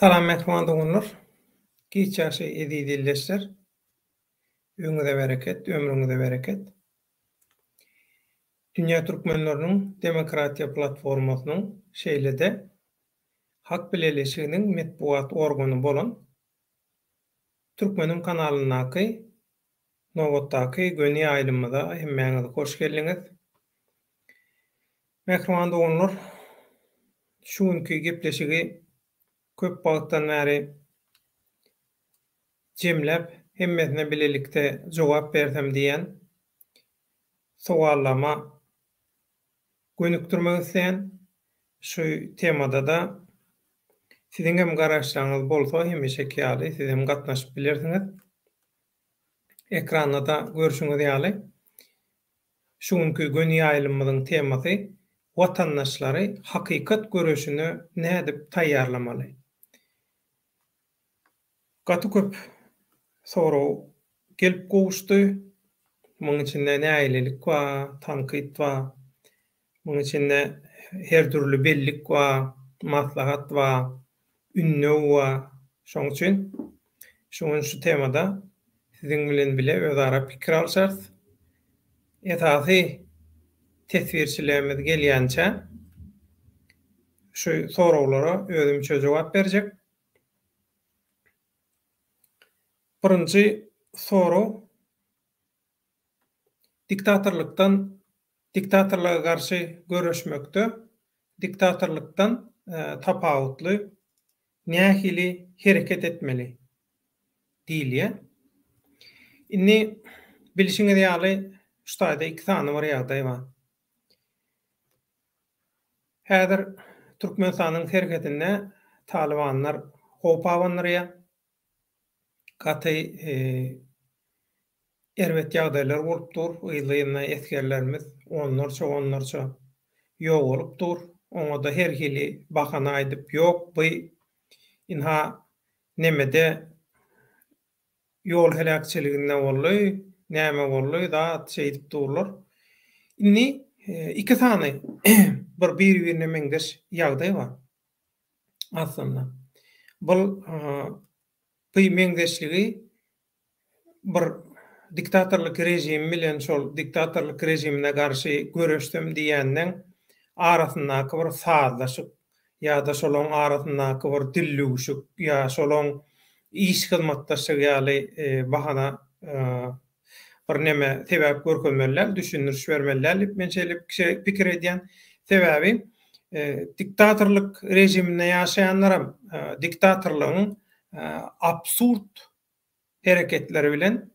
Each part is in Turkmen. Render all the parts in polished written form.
Salam mehman dogunlar. Giçaşy edi dilleşler. Öňüňize bereket, ömrüňize bereket. Dünýä türkmenläriniň demokratiýa platformasynyň şeýlede hak bilelişiginiň medpuat organy bolan Türkmenim kanalynaky Nowatdaky göni aýlymyza hemmeňiz hoş geldiňiz. Mehman dogunlar, şu günkü gepleşigi köp bagtdan bäri jemläp hemmesine bilelikde jogap bersem diýen sowallama gönükdirmek isleýän şu temada da siziň hem garaşlaryňyz bolsa hemişeki ýaly siz hem gatnaşyp bilersiňiz. Ekranda da görüşüňiz ýaly. Şu günkü göni aýlymyzyň temasy watandaşlary hakykat görüşüni nädip taýýarlamaly? Gaty köp soraw gelip gowuşdy. Muň içinde näýlelik we tanqid we muň içinde her türlü bellik we maslahat we ünnew we şoň üçin şu temada siziň bilen bile özara pikir alşarys. Esasy tesvirçilerimiz gelýänçe şu sorawlara özümçe jogap berjek. Birinji soraw diktatorlyga garşy görüşmekde diktatorlykdan tapawutly nähili hereket etmeli diýilýär. Inni bilişiňiz ýaly şu taýda iki sany bir ýagdaý bar. Häzir Türkmenistanyň hereketinde Talibanlar hopawanlary gaty erwet ýagdaýlar bolupdyr. Ýylyna eskerlerimiz onlarça ýok bolupdyr. Oňa da her hili bahana aýdyp ýok, bu inha nemede ýol helakçylygyna bolly, näme bolly da şeýdip durlar. Inni iki sany bir-birine meňdeş ýagdaý bar. Aslında bu meňdeşligi bir diktatorlyk rejim bilen şol diktatorlyk rejimine garşy görüşdim diýenden arasyndaky bir sazlaşyk ýa-da şolaň arasyndaky bir dilluguşyk ýa şolaň iş hyzmatdaşlyk ýaly bahana bir neme sebäp görkezmerler, düşündürüş bermerler. Men şeýle pikir edýän sebäbi diktatorlyk rejimine ýaşaýanlaram diktatorlygyň absurd hereketleri bilen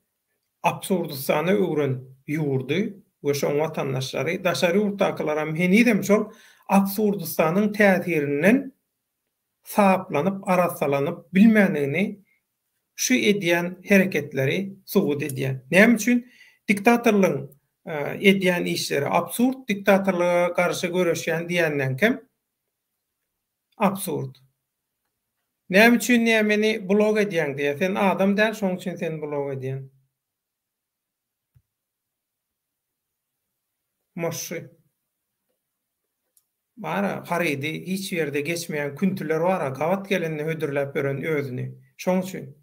absurdystany öwren ýurdy we şoň watandaşlary daşary urtaklaram henidem şol absurdystanyň täsirinden saplanyp arassalanyp bilmänligini şu edýän hereketleri subut edýär. Näme üçin diktatorlygyň edýän işleri absurd, diktatorlyga garşy görüşýän diýenden kim? Absurd. Näme üçin nämeni blog edýän diýe. Sen adam däl, şoň üçin sen blog edýän. Moşy. Bara harydy hiç ýerde geçmeýän küntüler bara gawat gelende hödürläp beren özüni. Şoň üçin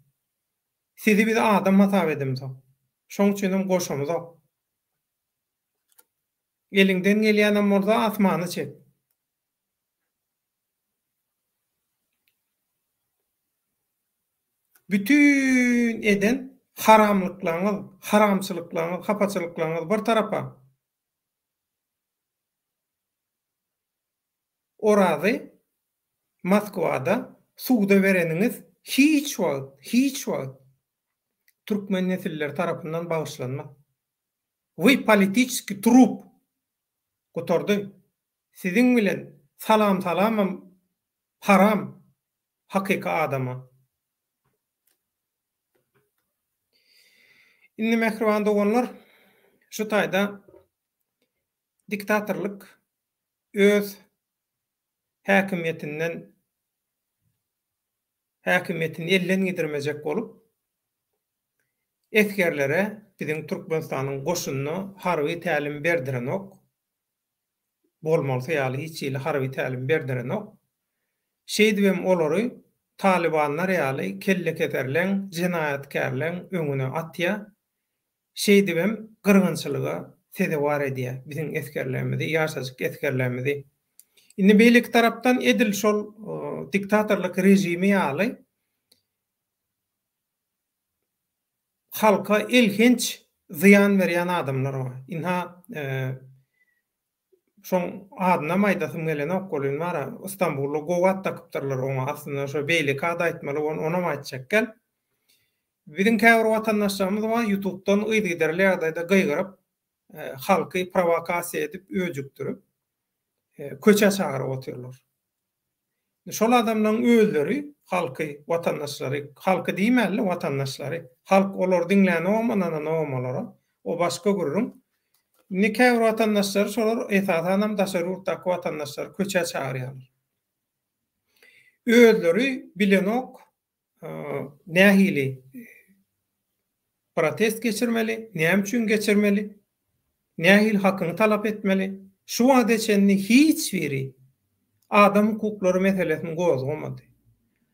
sizi bir adam hasap edemso. Şoň üçin hem goşamyza. Elinden gelýän morda asmany çek. Bütün eden haramlyklaryňyz, haramçylyklaryňyz, hapaçylyklaryňyz bir tarapa. Orada Moskwada suwda bereniňiz hiç wagt Türkmen nesiller tarapyndan bagyşlanmak. Wy politiski trup gotordy. Siziň bilen salam haram hakyka adama. Inni mehriban doganlar, şu taýda diktatorlyk öz häkimetini elden gidirmejek bolup eskerlere biziň Türkmenistanyň goşunyny harby tälim berdirenok bolmaly ýaly hiç ýyly harby tälim berdirenok şeýdibem olary Talibanlar ýaly kelle keterleň, jinayatkarlaň öňüne atýa. Şey dibem gyrgynçylyga sede war edýär. Biziň eskerlerimizi, ýaşasyk eskerlerimizi. Indi beýlik tarapdan edil şol diktatorlyk rejimi ýaly halka ilginç ziyan berýän adamlar bar. Inha şoň adyna maýdasym gelen okgolyn bar. İstanbulda gowat takypdyrlar oňa. Aslında şo beýlik ada aýtmaly ona maýtjak gel. Biziň käbir watandaşlarymyz bar YouTube'dan ýygyderli ýagdaýda gyýgyryp, halky provokasiýa edip, öýjükdirip, köçe çagyryp otyrlar. Şol adamlaryň özleri, halky, watandaşlary, halky diýmeli, watandaşlary, halk olar diňläni olmadan olmalara, o başga gurrun. Indi käbir watandaşlar şolar esasanam daşarurtak watandaşlar köçe çagyrýarlar. Özleri bilenok nähili protest geçirmeli, näme üçin geçirmeli, nähil hakyny talap etmeli. Şu wagta çenni hiç biri adam hukuklary meselesini gozgamady.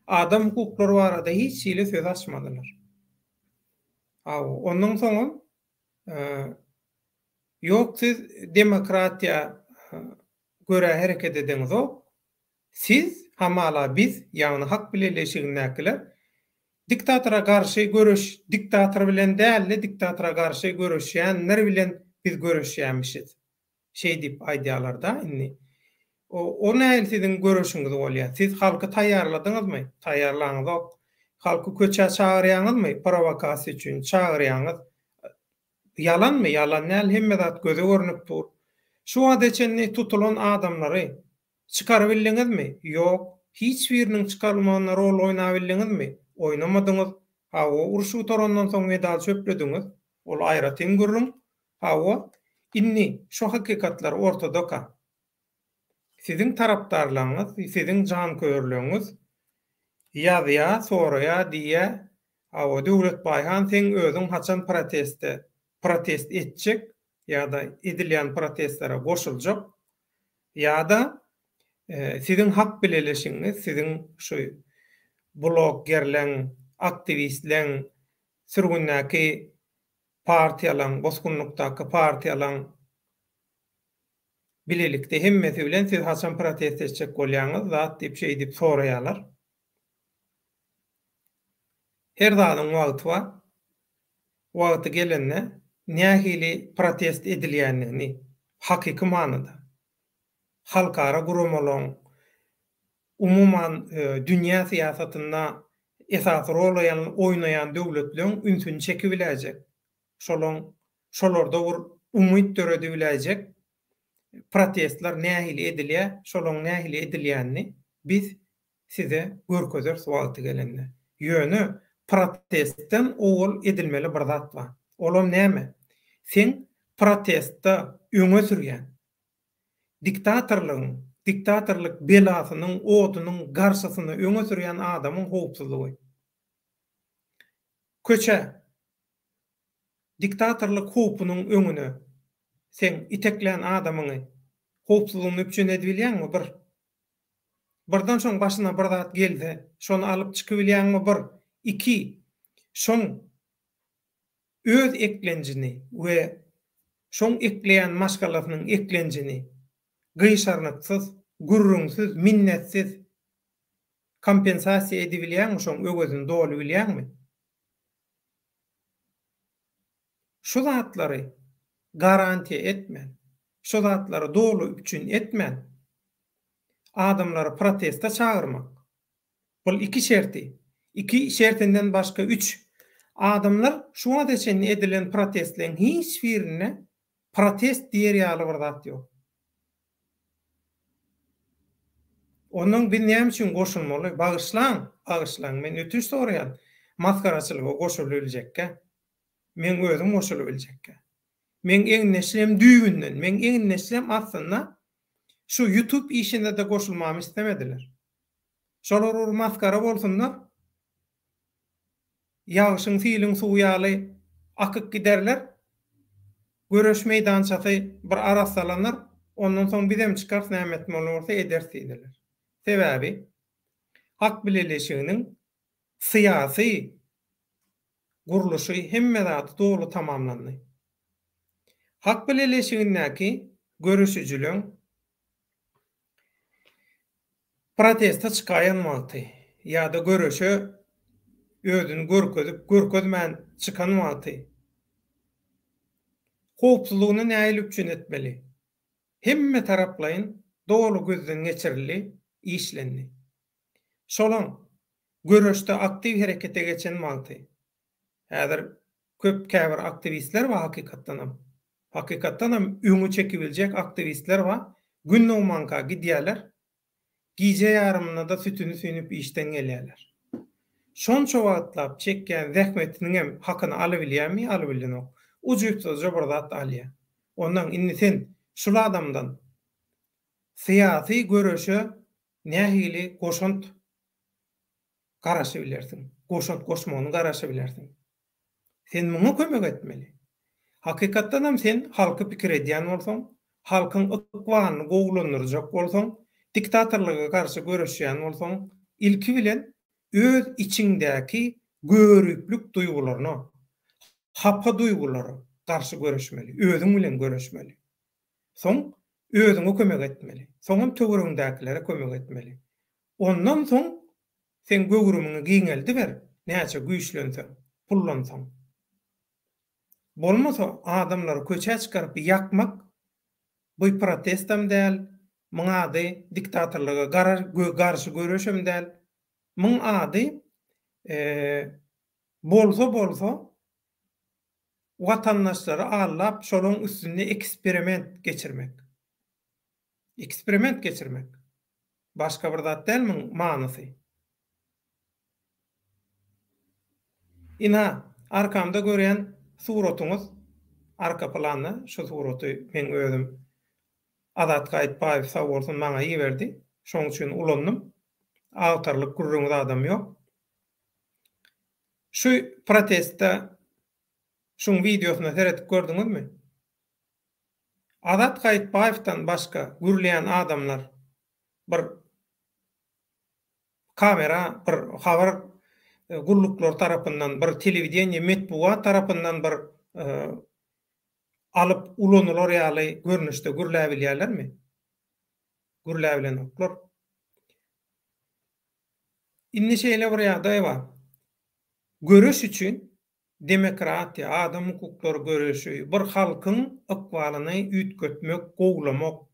Adam hukuklary barada hiç ýyly söz açmadylar. Ondan soňra ýok siz demokratiýa göre hereket edeňiz ok. Siz hamala biz ýagny hak bileşiginäkiler diktatora karşı görüş, diktator bilen däl, diktatora karşı görüşýänler bilen biz görüşýänmişiz. Şey dip aýdýarlarda indi. O näil siziň görüşüňiz bolýar? Siz halky taýýarladyňyzmy? Taýýarlaňyz ok. Halky köçe çagyrýaňyzmy? Provokasiýa üçin çagyrýaňyz. Yalanmy? Yalan näl hemme zat göze görnüp dur. Şu wagta çenni tutulan adamlary çykaryp bildiňizmi? Ýok. Hiç biriniň çykarylmagyna rol oýnap bildiňizmi? Oýnamadyňyz. O urşu torandan soň medal çöplediňiz. Ol aýra teň gurrun. Inni şu hakykatlar ortada ka. Siziň tarapdarlaryňyz, siziň janköýerligiňiz ýa-da soraýa diýe döwlet baýhan sen özüň haçan protest etjek ýa-da edilýän protestlere goşuljak ýa-da siziň hak bileşiňiz, siziň şu bloggerleň, aktivistleň, sürgündäki partiýalaň, boskunlukdaky partiýalaň bilelikde hemmesi bilen siz haçan protest etjek bolýaňyz zat diýip şey diýip soraýarlar. Her zadyň wagty bar. Wagty gelende nähili protest edilýändigini hakyky manada halkara gurumalaryň umuman dünýä siýasatynda esas rol oýnaýan döwletleriň ünsüni çekip biläjek. Şolarda bir umyt töredi biläjek. Protestler nähili edilýär, şolaň nähili edilýänini biz size görkezер wagty gelende. Ýöne protestden owul edilmeli bir zat bar. Olam näme? Sen protestde öňe sürýän diktatorlyk belasynyň odunyň garşysyny öňe sürýän adamyň howpsuzlygy. Köçe diktatorlyk howpunyň öňüne sen itekleýän adamyny howpsuzlygyny üçin edilýänmi bir? Birden soň başyna bir zat geldi, şonu alyp çykyp bilýänmi bir? 2. Şoň öz eklenjini we şoň ekleýän maşgalasynyň eklenjini gyşarnyksız, gurrunsyz, minnetsiz kompensasiýa edip bilýänmi şoň ögözüni doly bilýänmi? Şu zatlary garantiýa etmen, şu zatlary doly üçin etmen, adamlary protesta çagyrmak. Bul 2 şerti. 2 şertinden başga 3 adamlar şu wagta çenli edilen protestlerin hiç birine protest diýer ýaly bir zat ýok. Onuň bir näme üçin goşulmaly? Bagyşlaň, men ötüş soraýan. Maskaraçylyga goşulyp biljekkä. Men özüm goşulyp biljekkä. Men eň neslem düýünden, men eň neslem aslında şu YouTube işine de goşulmamy istemediler. Şolar maskara bolsunlar. Ýagşyň fiiliň suýaly akyp giderler. Görüş meýdançasy bir arasalanır. Ondan soň bizem çykar näme etmeli bolsa edersiler. Sebäbi hak bileleşiginiň syýasy guruluşy hemme zat dogry tamamlandy. Hak bileleşigindäki görüşüjülüň protesta çykaýan wagty ýa-da görüşe özüni görkezmän çykan wagty howpsuzlygyny näil üçin etmeli? Hemme taraplaryň dogry gözden geçirildi, işlendi. Şolaň görüşde aktiv herekete geçen wagty. Häzir köp käbir aktivistler we hakykatdanam öňü çekibiljek aktivistler we günnomanka gidýärler. Gize yarımına da sütünü süynüp işten gelýärler. Şonça wagtlap çekken zähmetiniň hem hakyny alybilýärmi, alybilýän. Ujuýtsyzja bir zat alýar. Ondan indi sen şol adamdan syýasy görüşe nähili goşunt garaşy bilersiň. Goşunt goşmagyny garaşy bilersiň. Sen muňa kömek etmeli. Hakykatdanam sen halky pikir edýän bolsaň, halkyň ykbanyny gowulandyrjak bolsaň, diktatorlyga garşy görüşýän bolsaň, ilki bilen öz içiňdäki görüklük duýgularyny, hapa duýgulary garşy görüşmeli, özüň bilen görüşmeli. Soň özüňe kömek etmeli. Soňam töwereňdäkilere kömek etmeli. Ondan soň sen göwrümini giňeldi ber, näçe güýçlensen, pullansan. Bolmasa adamlary köçe çykaryp ýakmak bu protestam däl, muň ady diktatorlyga garşy görüşem däl. Muň ady bolsa watandaşlary allap şolaň üstünde eksperiment geçirmek. Eksperiment geçirmek. Başga bir zat dälmi manysy? Ina arkamda görýän suratyňyz, arka plany, şu suraty men özüm Azat Gaýtbaýew sag bolsun maňa ýiberdi. Şoň üçin ulanyp awtarlyk gurrungy adam ýok. Şu protestda şoň videosyny seretip gördüňizmi? Azat Gaýtbaýewdan başga gürleýän adamlar bir kamera, bir habar gulluklar tarapyndan, bir telewidenýe metbuat tarapyndan bir alyp ulanylar ýaly görnüşde gürläbilýärlermi? Gürläbilenoklar. Inni şeýle bir ýagdaý bar. Görüş üçin demokratiýa, adam hukuklary görüşi, bir halkyň ykbalyny üýtgetmek, gowlamak,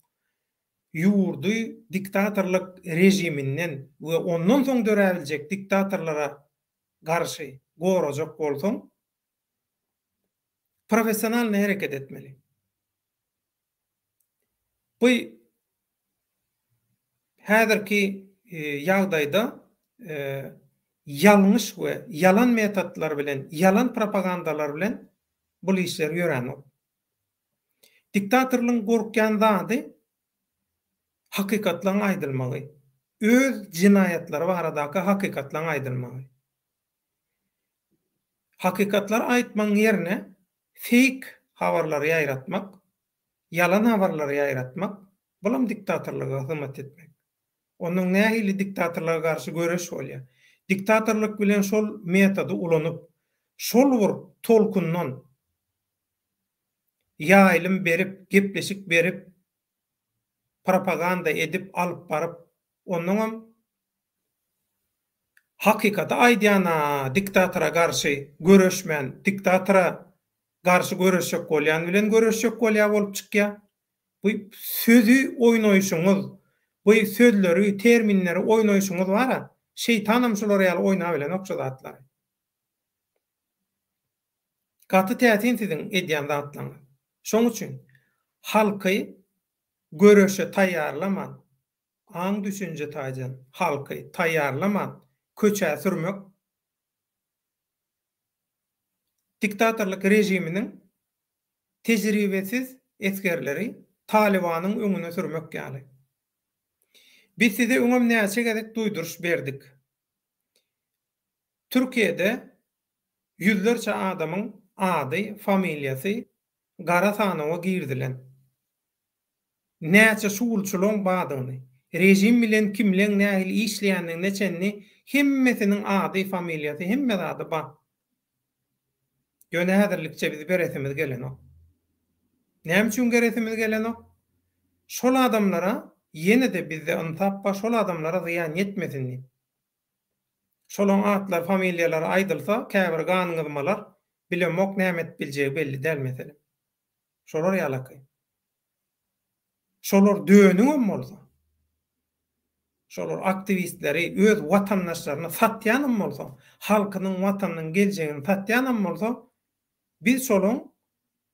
ýurdy diktatorlyk rejiminden we ondan soň döräbiljek diktatorlara garşy gorajak bolsaň, professional hereket etmeli. Bu häzirki ýagdaýda ýalňyş we yalan metodlar bilen, yalan propagandalar bilen bu işler ýörenok. Diktatorlyň gorkýan zady hakykatlaryň aýdylmagy, öz jinayatlary baradaky hakykatlaryň aýdylmagy. Hakykatlar aýtmaň ýerine fake habarlary ýaýratmak, yalan habarlary ýaýratmak, bulam diktatorlyga hyzmat etmek. Onuň nähili diktatorlyga garşy görüş bolýar. Diktatorlyk bilen şol metody ulanyp, şol bir tolkundan ýaýlym berip, gepleşik berip, propaganda edip alyp baryp, onuň hakykata aýdýana diktatora garşy görüşmän, diktatora garşy görüşjek bolýan bilen görüşjek bolýar bolup çykýar. Bu sözü oýnaýşyňyz, bu sözleri, terminleri oýnaýşyňyz bara, şeytanam şolary ýaly oýna bilen okşa zatlar. Gaty täsin siziň edýän zatlaryň. Şoň üçin halky görüşe taýýarlaman, aň düşünje taýjan halky taýýarlaman, köçä sürmek diktatorlyk rejiminiň tejribesiz eskerleri Talibanyň öňüne sürmek ýaly. Biz size öňem näçe gezek duýduruş berdik. Türkiýede ýüzlerçe adamyň ady, familiýasy gara sanawa girdilen. Näçe şuwulçylyň badyny, rejim bilen kimleň nähili işleýändiň neçenni hemmesiniň ady, familiýasy, hemme ady bar. Gönädirlikçe biz beretimiz gelenok. Näme üçin geretimiz gelenok? Şol adamlara ýene-de bizde ıntappa şol adamlara ziýan ýetmesin diýip. Şolaň atlar, familiýalary aýdylsa, käbir ganyňyzmalar bilemok näme etip biljegi belli däl mesele. Şolar ýalaky. Şolar döweniňem bolsa, şolar aktivistleri öz watandaşlaryna satýanym bolsa, halkynyň watanynyň geljegini satýanym bolsa, biz şolaň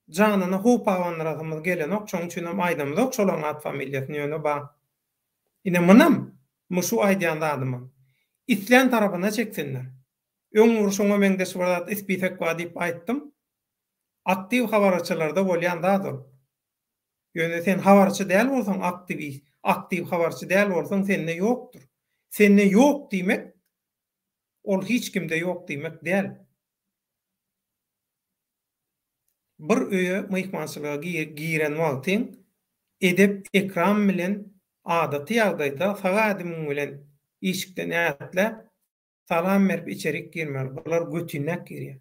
janyna hoop awanlarymyz gelenok, çoň üçin hem aýdymyzok şolaň at familiýasyny ýöne bar. Ine munam, muşu aýdýan adamam. İslam tarapyna çeksinler. Öňür şoňa meňdeş bolat isbifek wa diýip aýtdym. Aktiv habarçylarda bolýan dadyr. Ýöne sen habarçy däl bolsaň, aktiv habarçy däl bolsaň sende ýokdur. Sende ýok diýmek ol hiç kimde ýok diýmek däl. Bir öýe myhmançylyga giren wagtyň edep ekran bilen adaty ýagdaýda sagadym bilen işikden ätle salam berip içerik girmer. Bular götünek girýär.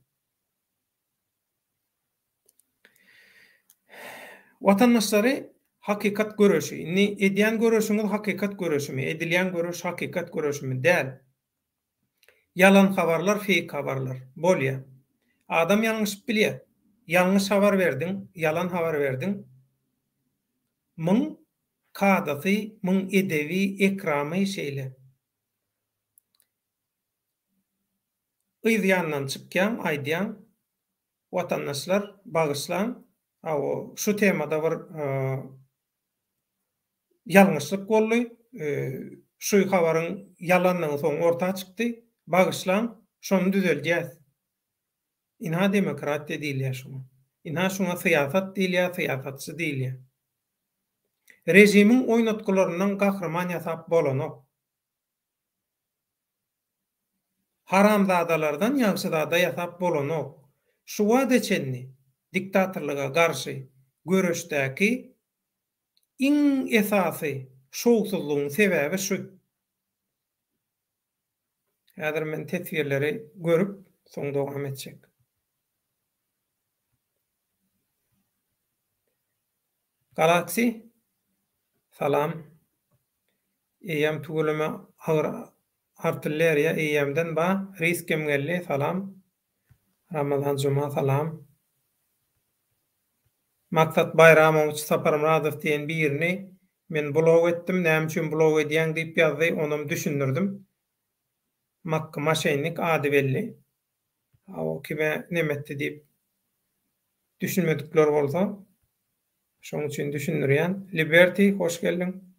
Watandaşlary hakykat görüşi. Ni edýän görüşüňiz hakykat görüşimi, edilýän görüş hakykat görüşimi däl. Yalan habarlar, fake habarlar bolýar. Adam ýalňyş bilýär. Ýalňyş habar berdiň, yalan habar berdiň. Myň kadasy, myň edebi, ekramy şeýle. Ýandan çykýan, aýdýan watandaşlar bagyşlan, şu temada bir ýalňyşlyk boldy. Şu habaryň yalandan soň ortaga çykdy. Bagyşlan, şonu düzelýär. Inha demokratiýa diýilýär şuna. Inha şuna syýasat diýilýär, syýasatçy diýilýär. Rejimiň oýnatgylaryndan gahrman ýasap bolanok. Haramzadalardan ýagşyzada ýasap bolanok. Şu wagt içenni diktatorlyga garşy görüşdäki iň esasy şowsuzlygyň sebäbi şu. Häzir men tesbirleri görüp soň dowam etjek. Galaxy, salam. Eýem tuguluma artilleriya eýemden ba riskem geldi, salam. Ramazan Juma, salam. Maksat Bayramoviç Saparmuradow diýen birini men blog etdim. Näme üçin blog edýän diýip ýazdy, onuň düşündirdim. Maşenik ady belli. O kime nemetdi diýip düşünmedikler bolsa, şoň üçin düşündirýän. Liberty, hoş geldin.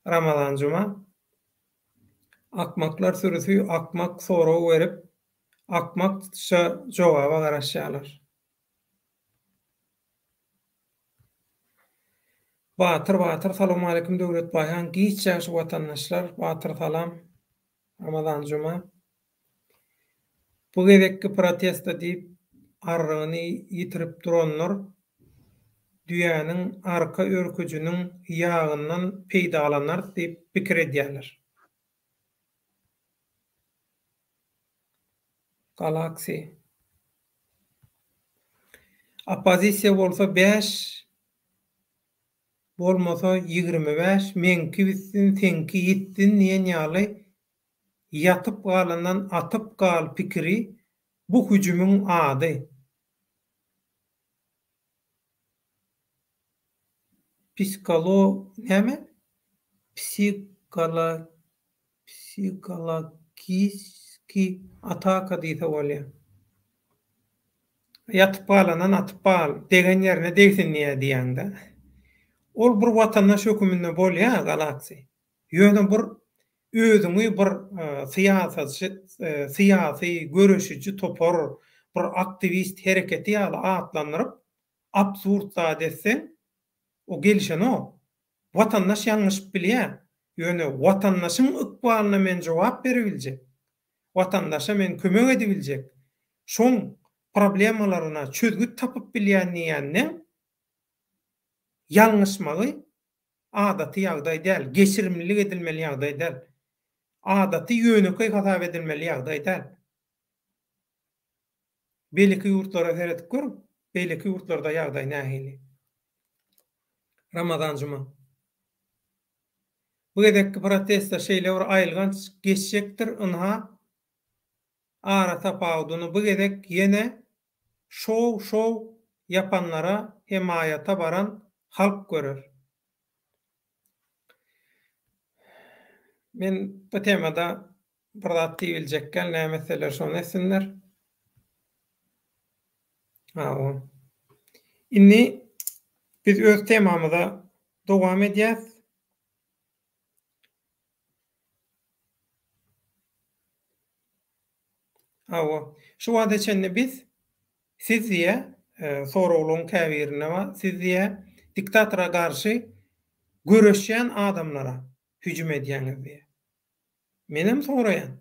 Ramazan Juma. Akmaklar sürüsü akmak soraw berip, akmak jogaba garaşýarlar. Batyr, salam aleykum döwlet baýan giýçäş watandaşlar. Batyr, salam. Ramazan Juma. Bu gezekki protesta diýip arrygyny ýitirip duranlar dünýäniň arka örküjiniň ýagyndan peýdalanar diýip pikir edýärler. Galaxy. Opozisiýa bolsa 5, bolmasa 25, menki bitsin, senki ýitsin diýen ýaly ýatyp galandan atyp gal pikiri bu hüjümüň ady. Näme? Psikologiki ataka diýse bolýar. Ýatyp galanan atyp gal degen ýerine degsin diýende. Ol bir watandaş höküminde bolýar Galaxy. Ýöne bir özüňi bir syýasy görüşüji topar, bir aktivist hereketi ýaly atlandyryp absurd desen o gelişen o. Watandaş ýalňyş bilýär. Ýöne watandaşyň ykbalyna men jogap berebiljek. Watandaşa men kömek edebiljek. Şoň problemalaryna çözgüt tapyp bilýän diýende ýalňyşmagy adaty ýagdaý däl, geçirimlilik edilmeli ýagdaý däl. Adaty ýönükli hasap edilmeli ýagdaý däl. Belki ýurtlara seredip görüň, belki ýurtlarda ýagdaý nähili. Ramazan juma. Bu gedekki protesta şeýle aýylganç geçecekdir, ynha ara tapawdyny bu gedek ýene şow yapanlara himayata baran halk görer. Men bu temada bir zat diýiljekken nämeseler şonu etsinler. Inni biz öz temamyza dowam edýäs. Şu wada çenne biz sizdiýe soraglyň käbirine we sizdiýe diktatora garşy göreşýän adamlara hüjüm edýäňiz diýe. Menem soraýan.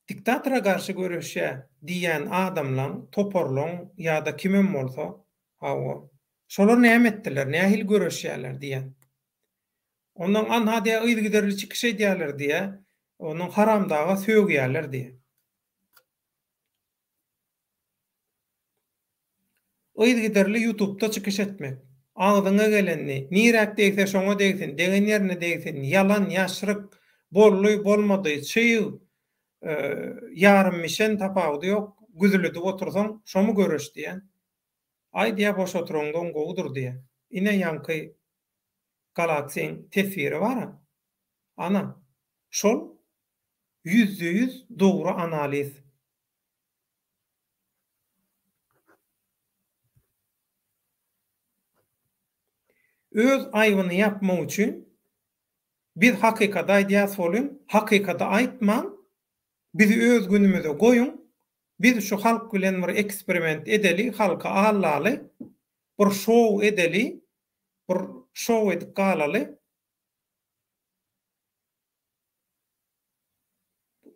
Diktatora garşy göreşýä diýen adamlar toporlaň ýa-da kimem bolsa, şolar näme etdiler, nähil göreşýärler diýen. Ondan anha diýe ýygyderli çykyş edýärler diýe, onuň haramdaga söýgýärler diýe. Ýygyderli YouTube'da çykyş etmek. Ağzyňa gelenni, niräk degse şoňa degsin, degen ýerine degsin, ýalan, ýaşryk, bolly, bolmady, çyý, ýarym mişen tapawdy ýok, güzülidi otursaň, şomu göreş diýen. Ay diýe boş oturanda gowdur diýe. Ine ýanky galaksyň tesiri bar. Ana, şol %100 dogry analiz. Öz aýbyny ýapmak üçin biz hakykata aýdýas bolun, hakykata aýtman, bizi öz günümüze goýun, biz şu halk bilen bir eksperiment edeli, halka allaly, bir şow edeli, bir şow edip galaly.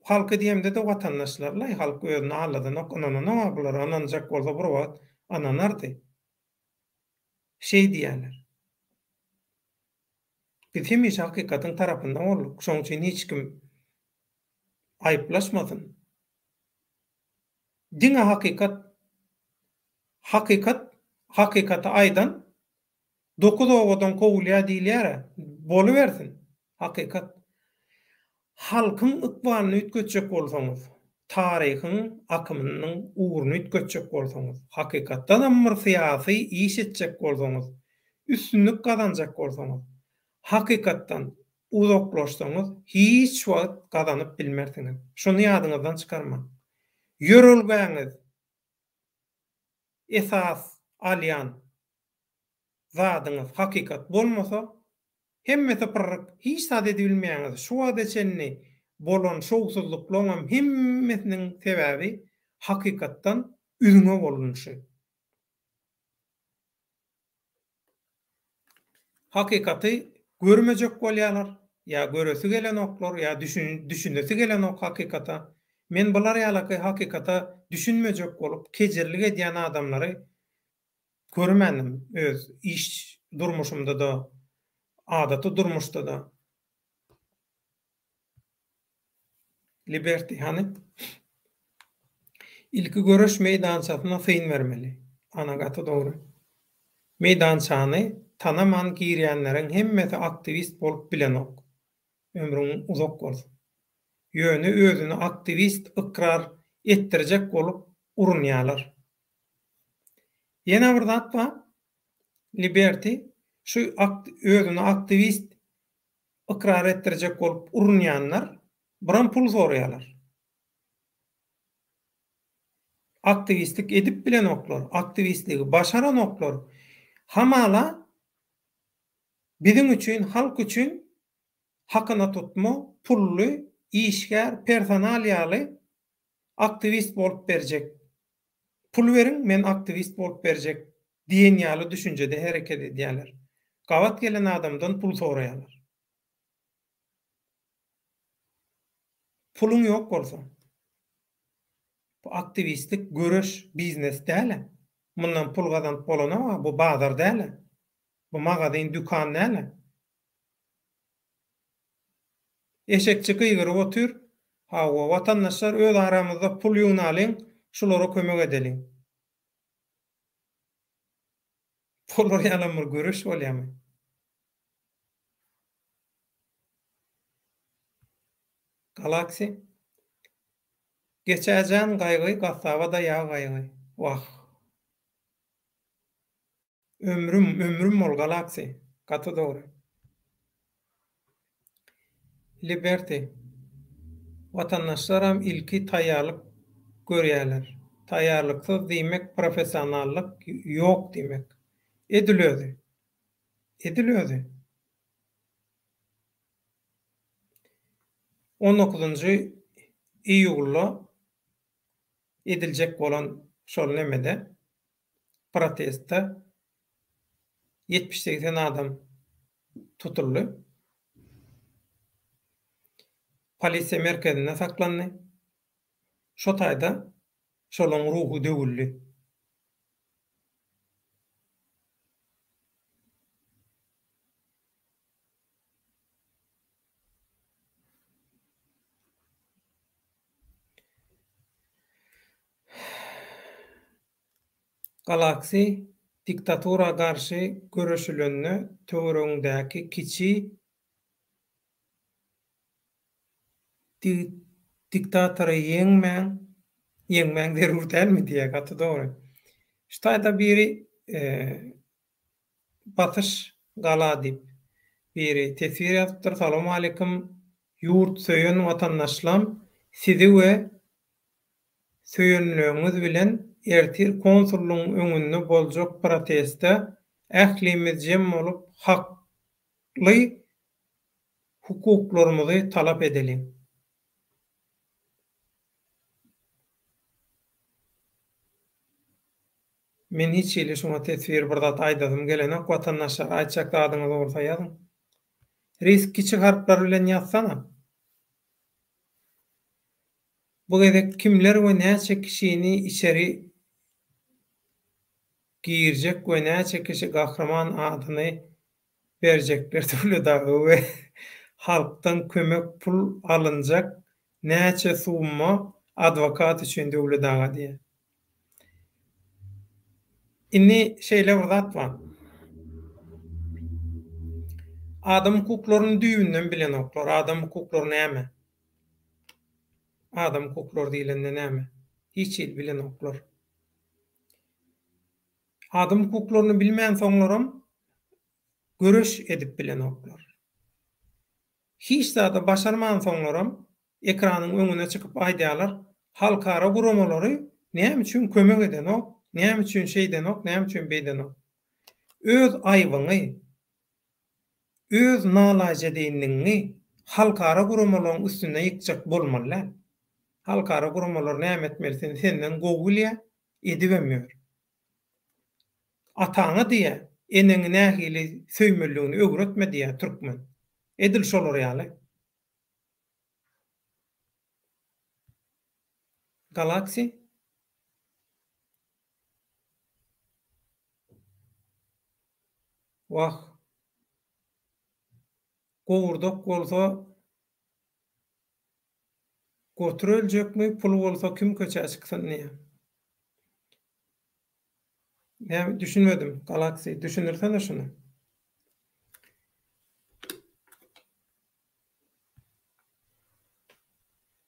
Halka diýemde de watandaşlarla, halk özüni alladan okunanyna bular ananjak bolsa bir wagt ananardy. Şey diýerler. Biz hemiş hakykatyň tarapyndan bolduk. Şoň üçin hiç kim aýplaşmasyn. Diňe hakykata aýdan 9 owadan kowulýa diýilýär. Boluversin. Hakykat. Halkyň ykbalyny ütgetjek bolsaňyz, taryhyň akymynyň uğruny ütgetjek bolsaňyz, hakykatdan bir syýasy iş etjek bolsaňyz, üstünlük gazanjak bolsaňyz, hakykatdan uzaklaşsaňyz hiç wagt gazanyp bilmersiňiz. Şonu ýadyňyzdan çykarma. Ýörelgäňiz esas alýan zadyňyz hakykat bolmasa, hemmesi pırrık, hiç sad edilmeýäňiz, şu wada çenni bolan şowsuzlyklaryň hemmesiniň sebäbi hakykatdan üzüňe bolunşy. Hakykaty görmejek bolýarlar, ýa göresi gelen oklar, ýa düşünesi gelen ok hakykata. Men bular ýaly hakykata düşünmejek bolup kejirlik edýän adamlary görmenim öz iş durmuşymda da, adaty durmuşda da. Liberty hani ilki görüş meýdançasyna syn bermeli. Anagaty dogry. Meýdançany tanaman girýänleriň hemmesi aktivist bolup bilenok. Ömrüň uzak bolsun. Ýöne özüni aktivist ikrar etdirjek bolup urunýarlar. Ýene bir zat bar. Liberty şu özüni aktivist ikrar etdirjek bolup urunýanlar biran pul soraýarlar. Aktivistlik edip bilen oklar, aktivistligi başaran oklar hamala bizim üçin, halk üçin hakyna tutma, pully, işgär, personalýaly aktivist bolup berjek. Pul veriň, men aktivist bolup berjek diýen ýaly düşünjede hereket edýärler. Gawat gelen adamdan pul soraýarlar. Pulun ýok bolsa, bu aktivistlik göreş biznes däl. Mundan pul gazanyp bolana, bu bazar däl. Bu magazyn, dükan däl. Eşekçi gıygyryp otur. Hawa watandaşlar öz aramyzda pul ýygyny alyň, şolara kömek edeliň. Pullar ýalan bir görüş bolýarmy? Galaksi geçäjän gaýgy gasaba ýa gaýgy. Wah, ömrüm bol galaksi. Gaty dogry. Liberty. Watandaşlaram ilki taýýarlyk görýärler. Taýýarlyksyz diýmek professionallyk ýok diýmek. Edilözi. Edilözi. 19-njy iýulda ediljek bolan şol nemede protestde 70-80 adam tutuldy. Polisiýa merkezine saklandy. Şo taýda şolaň ruhu döwüldi. Galaksi diktatura garşy görüşülenini töweregiňdäki kiçi diktatory ýeňmäň derur dälmi diýe gaty dogry. Şu taýda biri batış gala diýip, biri tesir ýazypdyr. Salam alykum ýurt söýen watandaşlam, sizi we söýenleriňiz bilen ertir konsullugyň öňünde boljak protestde ählimiz jem bolup hakly hukuklarymyzy talap edeliň. Men hiç ýyly şoňa tesir bir zat aýdadym gelenek watandaşlar aýtjak adyňyzy bolsa ýazyň. Risk kiçi harplar bilen ýazsana. Bu gezek kimler we näçe kişini içeri girecek we näçe kişi gahraman adyny berjekler türlü dagy we halkdan kömek pul alınjak näçe summa advokat üçin döwle daga diýe. Inni şeýle bir zat bar. Adam hukuklaryny düýünden bilen oklar. Adam hukuklary näme? Adam hukuklary diýilende näme? Hiç ýyl bilen oklar. Adam hukuklaryny bilmeýän soňlaram görüş edip bilen oklar. Hiç zada başarmaýan soňlaram ekranyň öňüne çykyp aýdýarlar, halkara guramalary näme üçin kömek eden ok, näme üçin şeýden ok, näme üçin beýden ok. Öz aýbyňy, öz nalaýjydygyny halkara guramalaryň üstüne ýykjak bolmaly. Halkara guramalar näme etmelisin senden gowulýa edibemýär. Ataňa diýe, eneňi nähili söýmelligini öwretme diýe türkmen. Edil şolar ýaly. Galaksi wah gowurdak bolsa götüreljekmi, pul bolsa kim köçä çyksan näme? Näme düşünmedim Galaksi, düşünürsene şunu.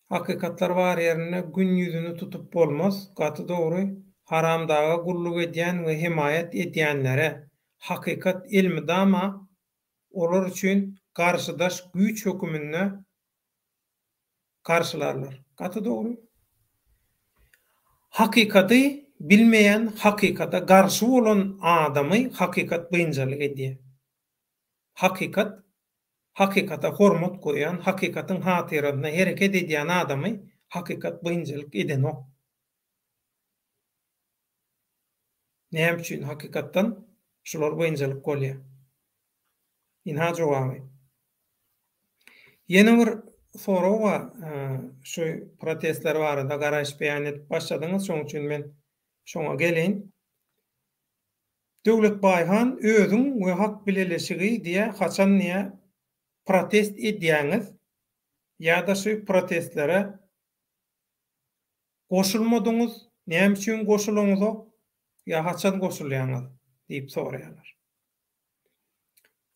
Hakykatlar bar ýerine gün ýüzüni tutup bolmaz. Gaty dogry, haramdaga gulluk edýän we himayet edýänlere hakykat ilmi dama olar üçin karşıdaş güýç hökümine karşılarlar. Gaty dogry. Hakykaty bilmeýän, hakykata garşy bolan adamy hakykat bynjalyk edýär. Hakykata hormat goýan, hakykatyň hatyradyna hereket edýän adamy hakykat bynjalyk eden ok. Näme üçin hakykatdan şolar bynjalyk bolýar? Inha jogaby. Ýene bir sorag bar, şu protestler barada garaş beýan edip başladyňyz, şoň üçin men şoňa geleň. Döwlet Baýhan özüň we hak bilelişigi diýe haçan niýe protest edýäňiz ýa-da şu protestlere goşulmadyňyz, näme üçin goşulaňyz ýa haçan goşulýaňyz diýip soraýarlar.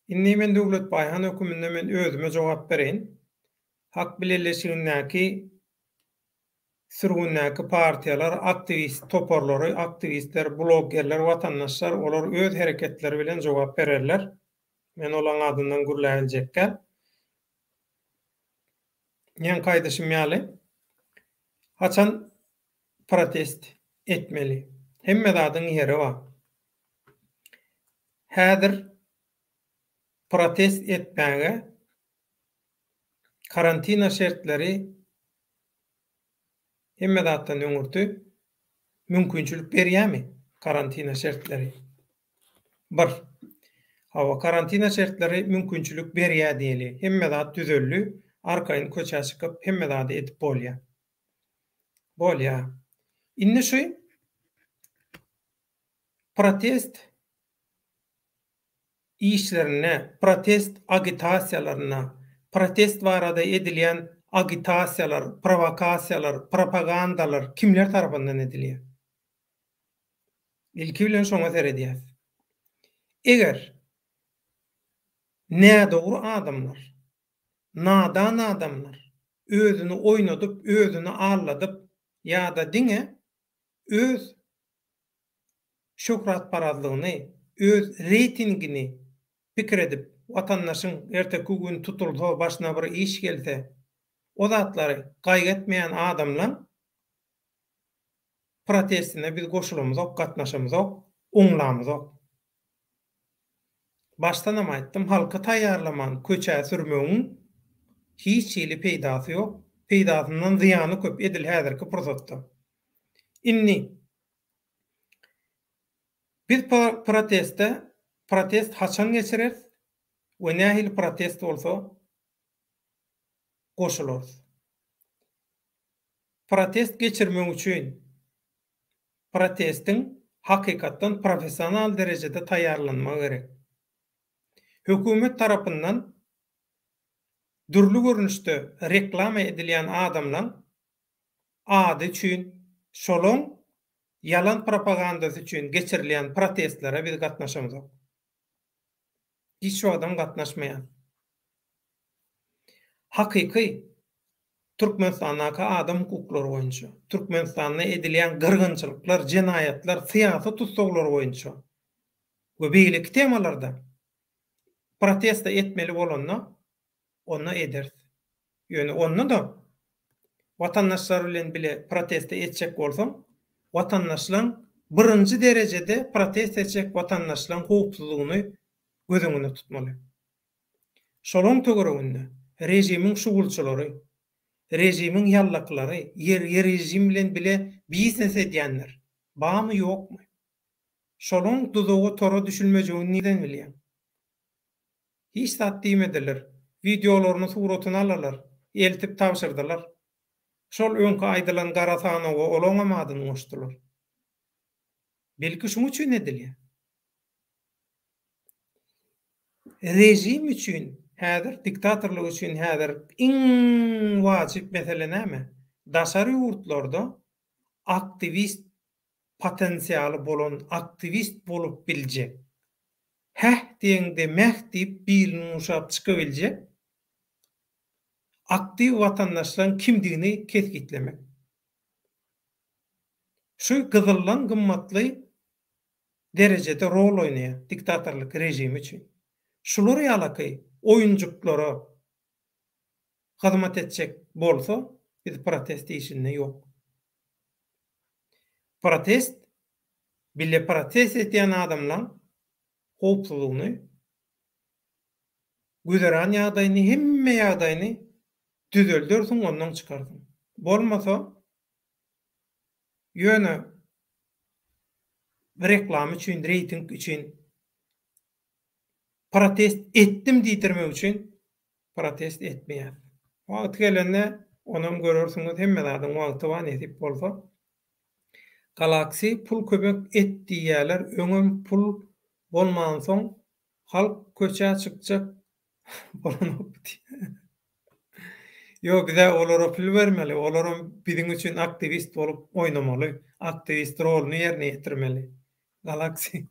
Inni men Döwlet Baýhan höküminde men özüme jogap bereýin. Hak bileşigindäki sürgündäki partiýalar, aktivist toparlary, aktivistler, bloggerler, watandaşlar olar öz hereketleri bilen jogap bererler. Men olaň adyndan gürläjekkä. Ýen gaýdyşym ýaly. Haçan protest etmeli. Hemme zadyň ýeri bar. Häzir protest etmäge karantina şertleri hemme zatdan öňürtü mümkinçilik berýärmi? Karantina şertleri. Bir, hawa karantina şertleri mümkinçilik berýär diýeli. Hemme zat düzellü, arkaýyn köçä çykyp hemme zat etip bolýar. Bolýar. Inni şu protest işlerine, protest agitasiyalarına, protest barada edilýän agitasiyalar, provokasiyalar, propagandalar kimler tarapyndan edilýär? Ilki bilen şoňa seredýär. Eger nädogry adamlar, nadan adamlar özüni oynadyp, özüni alladyp ýa-da diňe öz şöhrat paradlygyny, öz reytingini pikir edip, watandaşyň erteki gün tutulsa, başyna bir iş gelse, o zatlary gaýgatmaýan adamlar protestine biz goşulamyzok, gatnaşamyzok, oňlamyzok. Baştanam aýtdym, halka taýýarlaman köçä sürmegiň hiç ýyly peýdasy ýok. Peýdasyndan ziýany köp edil häzirki pursatda. Inni biz protest haçan geçirer we nähili protest bolsa goşuluruz. Protest geçirmek üçin protestiň hakykatdan professional derejede taýýarlanmagy gerek. Hökümet tarapyndan dürli görnüşde reklama edilýän adamlar ady üçin, şoloň yalan propagandasy üçin geçirilýän protestlere biz gatnaşamyzok. Hiç şu adam gatnaşmaýar. Hakyky Türkmenistanyňky adam hukuklary boýunça, Türkmenistanda edilýän gyrgynçylyklar, jenaýatlar, syýasat tutsaglary boýunça we beýleki temalarda protesta etmeli bolanna onu eder. Ýöne onu da watandaşlar bilen bile protesta etjek bolsaň, watandaşlaryň birinji derejede protest etjek watandaşlaryň hukuksyzlygyny gözüňde tutmaly. Şolaň töwereginde rejimiň şugulçylary, rejimiň ýallaklary, rejim bilen bile biznes edýänler bamy ýokmy? Şolaň tuzagy tora düşülmejegini niden bilýär? Hiç zat diýmediler. Videolaryny suratyny alarlar, eltip tapşyrdylar. Şol öňkü aýdylan gara sanaga olaň amadyny goşdylar. Belki şuň üçin edilýär. Rejim üçin, häzir diktatorlyk üçin häzir iň wajyp mesele näme? Daşary ýurtlarda aktivist potensiýaly bolan, aktivist bolup biljek. Heh diýende meh diýip birini uşap çykabiljek. Aktiv watandaşlaryň kimdigini keskitlemek. Şu gyzyllan gymmatly derejede rol oýnaýar diktatorlyk rejimi üçin. Şular ýalaky oýunjuklara hyzmat etjek bolsa, biz protest işinde ýok. Protest bile protest etýän adamlar howpsuzlygyny, güzeran ýagdaýyny, hemme ýagdaýyny düzeldirsiň, ondan çykarsyň. Bolmasa ýöne reklam üçin, reyting üçin, protest etdim diýdirmek üçin protest etmeýär. Wagt gelende onam görürsiňiz, hemme zadyň wagty bar nesip bolsa. Galaksy pul köpek etdi ýerler, öňem pul bolmadan soň halk köçä çykjak bolanok. Yo, bize olara pul bermeli. Olaram bizim üçün aktivist bolup oynamaly. Aktivist rolunu yerine getirmeli. Galaksi.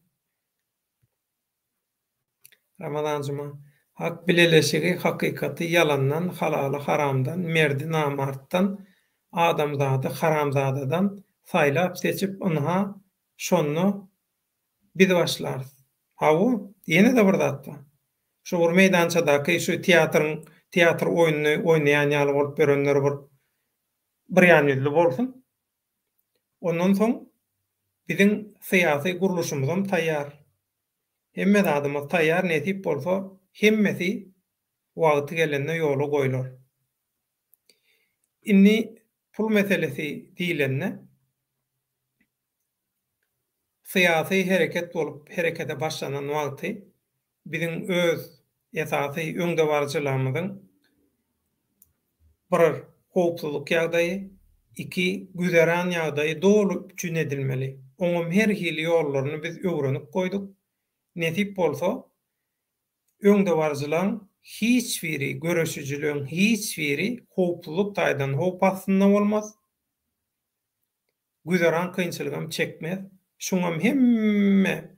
Ramadancıma. Hak bileleşigi, hakykati yalandan, halaly haramdan, merdi namartdan, adamzady haramzadadan saýlap seçip onha şonu biz başlar. Hawu ýene-de bir zat bar. Şu bir meýdançadaky şu teatr oýuny oýnaýan ýaly bolup berenler bir ýan ýüzlü bolsun. Ondan soň biziň syýasy guruluşymyzam taýýar. Hemme adamyz taýýar netip bolsa, hemmesi wagty gelende ýola goýular. Inni pul meselesi diýilende syýasy hereket bolup herekete başlanan wagty biziň öz esasy öňde barjylygymyzyň bir howpsuzlyk ýagdaýy, iki güzeran ýagdaýy dolu üçin edilmeli. Oňam her hili ýollaryny biz öwrenip goýduk. Netip bolsa, öňde barjylan hiç biri, göreşijiligiň hiç biri howpsuzlyk taýdan howpasynda bolmaz. Güzeran kynçylygam çekmez. Şoňam hemme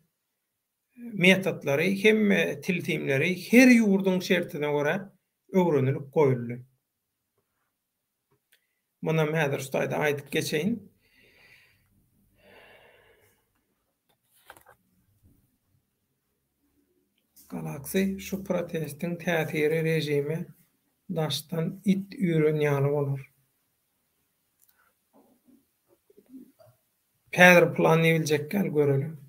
metodlary, hemme tiltimleri her ýurdun şertine görä öwrenilip goýuldy. Muna mädir şu taýda aýdyp geçeýin. Galaksi şu protestiň täsiri rejime daşdan it üýren ýaly bolar. Päder plany biljek gel görelim.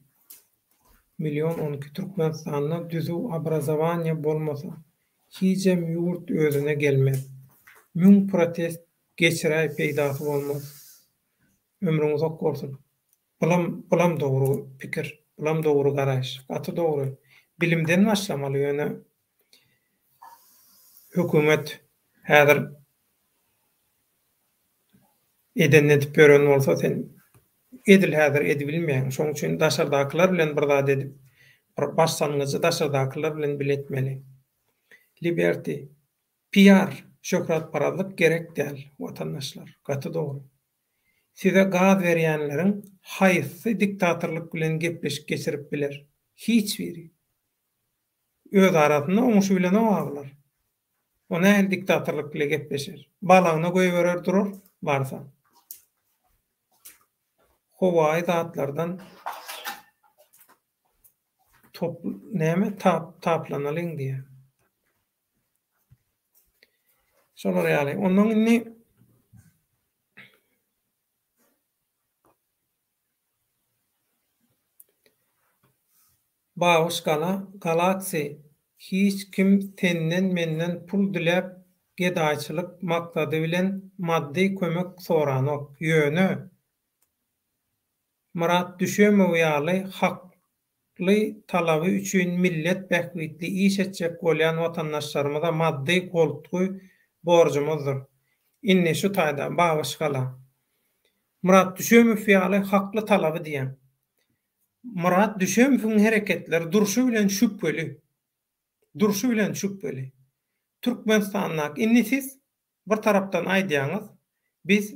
Milyon 12 Türkmenistan'da düzü obrazovanya bolmasa, hiçem ýurt özüne gelmez. Müň protest geçiräý peýdasy bolmaz. Ömrüňiz ok bolsun. Bulam dogry pikir, bulam dogry garaş, gaty dogry. Bilimden başlamaly ýöne hökümet häzir edennetip beren bolsa sen edil häzir edibilmeýän. Şoň üçin daşardakylar bilen bir zat edip başlangyjy daşardakylar bilen biletmeli. Liberty, PR, şöhratparazlyk gerek däl watandaşlar. Gaty dogry. Size gaz berýänleriň haýsy diktatorlyk bilen gepleşip geçirip biler? Hiç biri. Öz arasynda oňuşy bilen ogaglar. O nähili diktatorlyk bilen gepleşer? Balagyna goýberer durur, barsa. Howaý zatlardan taplanalyň diýe. Şolar ýaly. Ondan inni Bauşkala, galaksi, hiç kim senden menden pul diläp gedaýçylyk maksady bilen maddi kömek soranok ýöne. Murat Düşemow ýaly hakly talaby üçin millet bähwitli iş etjek bolýan watandaşlarymyza maddi goltgy borjumyzdyr. Inni şu taýda bauşkala. Murat Düşemow ýaly hakly talaby diýen. Murat Düşemow'ň hereketleri duruşu bilen şüpheli. Duruşu bilen şüpheli. Türkmenistan'nak inni siz bir tarapdan aýdýaňyz, biz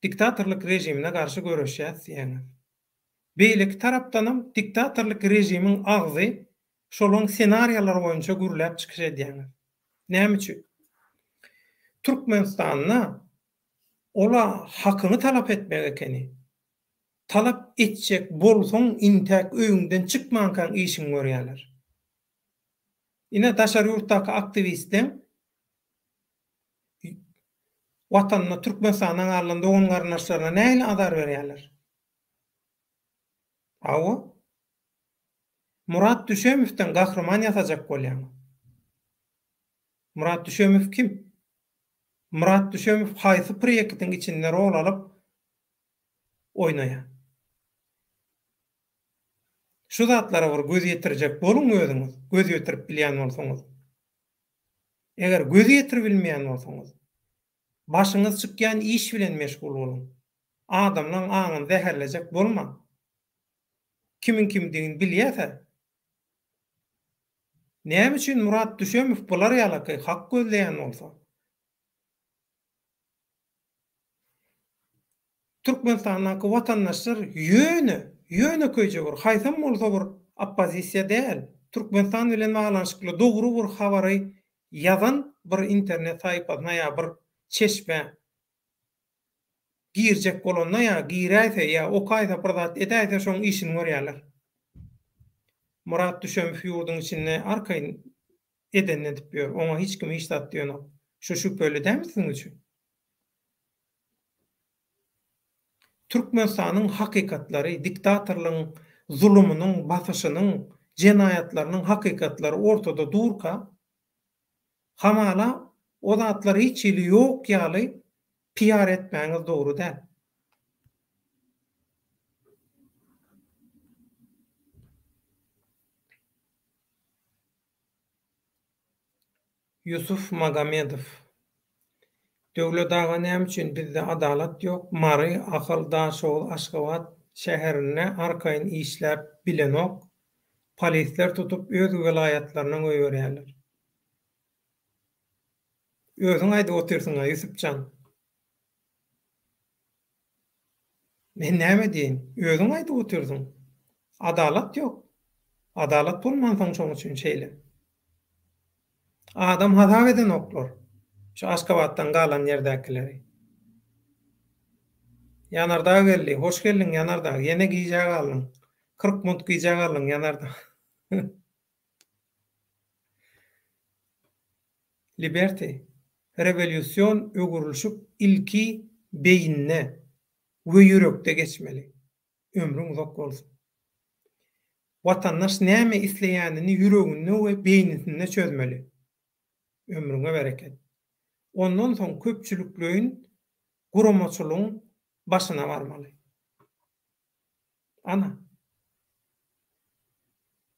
diktatorlyk rejimine garşy göreşýäs diýeňiz. Beýleki tarapdanam diktatorlyk rejimiň agzy şolaň senariýalar boýunça gürläp çykyş edýäňiz. Näme üçin? Türkmenistan'a ola hakyny talap etmek ekeni. Talap etjek bolsoň intäk öýüňden çykmankan işiň görýärler. Ine daşary ýurtdaky aktivistler watanyna Türkmenistanyň alanda oň garnaşlaryna nähili azar berýärler. Awa Murat Düşemow'den gahrman ýasajak bolýan. Murat Düşemow kim? Murat Düşemow haýsy proýektiň içinde rol alyp oýnaýar? Şu zatlara bir göz ýetirjek boluň özüňiz, göz ýetirip bilýän bolsaňyz. Eger göz ýetirip bilmeýän bolsaňyz, başyňyz çykýan iş bilen meşgul boluň. Adamlaryň aňyny zäherlejek bolma. Kimin kimdigini bilýärse. Näme üçin Murat Düşemow bular ýaly hak gözleýän bolsa? Türkmenistanyňky watandaşlar ýöne köýje bir haýsam bolsa bir oppozisiýa däl. Türkmenistan bilen baglanşykly dogry bir habary ýazan bir internet saýpasyna ýa bir çeşme girjek bolanda ýa giräýse ýa okaýsa bir zat edäýse şoň işini görýärler. Murat Düşemow ýurdun içinde arkaýyn eden edip ýör. Oňa hiç kim hiç zat diýenok. Şu şüpheli dämi siziň üçin? Türkmenistanyň hakykatlary, diktatorlygyň zulümüniň, basyşynyň, jenaýatlarynyň hakykatlary ortada durka, hamala o zatlar hiç ýyly ýok ýaly PR etmäňiz dogry däl. Yusuf Magamedow. Döwlet daga näme üçin bizde adalat ýok? Mary, akyl, Daşol, Aşgabat şäherine arkaýyn işläp bilenok, polisler tutup öz welaýatlaryna goýberýärler. Özüň aýdyp otursyň Yusupjan. Men näme diýin? Özüň aýdyp otursyň. Adalat ýok. Adalat bolmansyň şoň üçin şeýle. Adam hazap eden oklar. Şu Aşgabatdan galan ýerdäkileri. Ýanardağ geldi. Hoş geldin Ýanardağ. Ýene giýjek alyň. 40 munt giýjek alyň Ýanardağ. Liberty. Revolýusiýon ögürülşük ilki beýinne we ýürekde geçmeli. Ömrüň uzak bolsun. Watandaş näme isleýänini ýüreginde we beýninde çözmeli. Ömrüňe bereket. Ondan soň köpçüliklüğün guramaçylygyň başyna barmaly. Ana.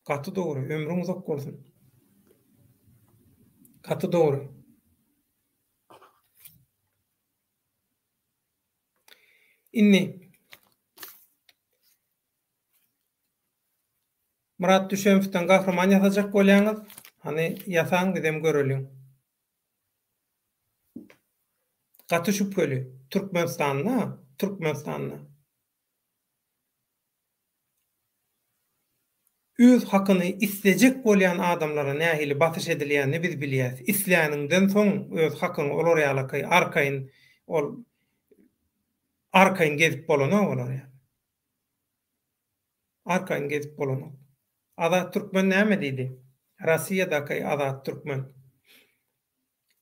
Gaty dogry, ömrüň uzak bolsun. Gaty dogry. Inni Murat Düşemowden gahraman ýazajak bolýaňyz, hani ýasaň bizem göreliň. Gaty şüpheli. Türkmenistanyna. Öz hakyny isleýek bolýan adamlara nähili batyş edilýänini biz bilýäs. Isleýäninden soň öz hakyny olar ýaly arkaýyn gezip bolanok olar ýa. Arkaýyn gezip bolanok. Azat Türkmen näme diýdi? Rossiýadaky Azat Türkmen.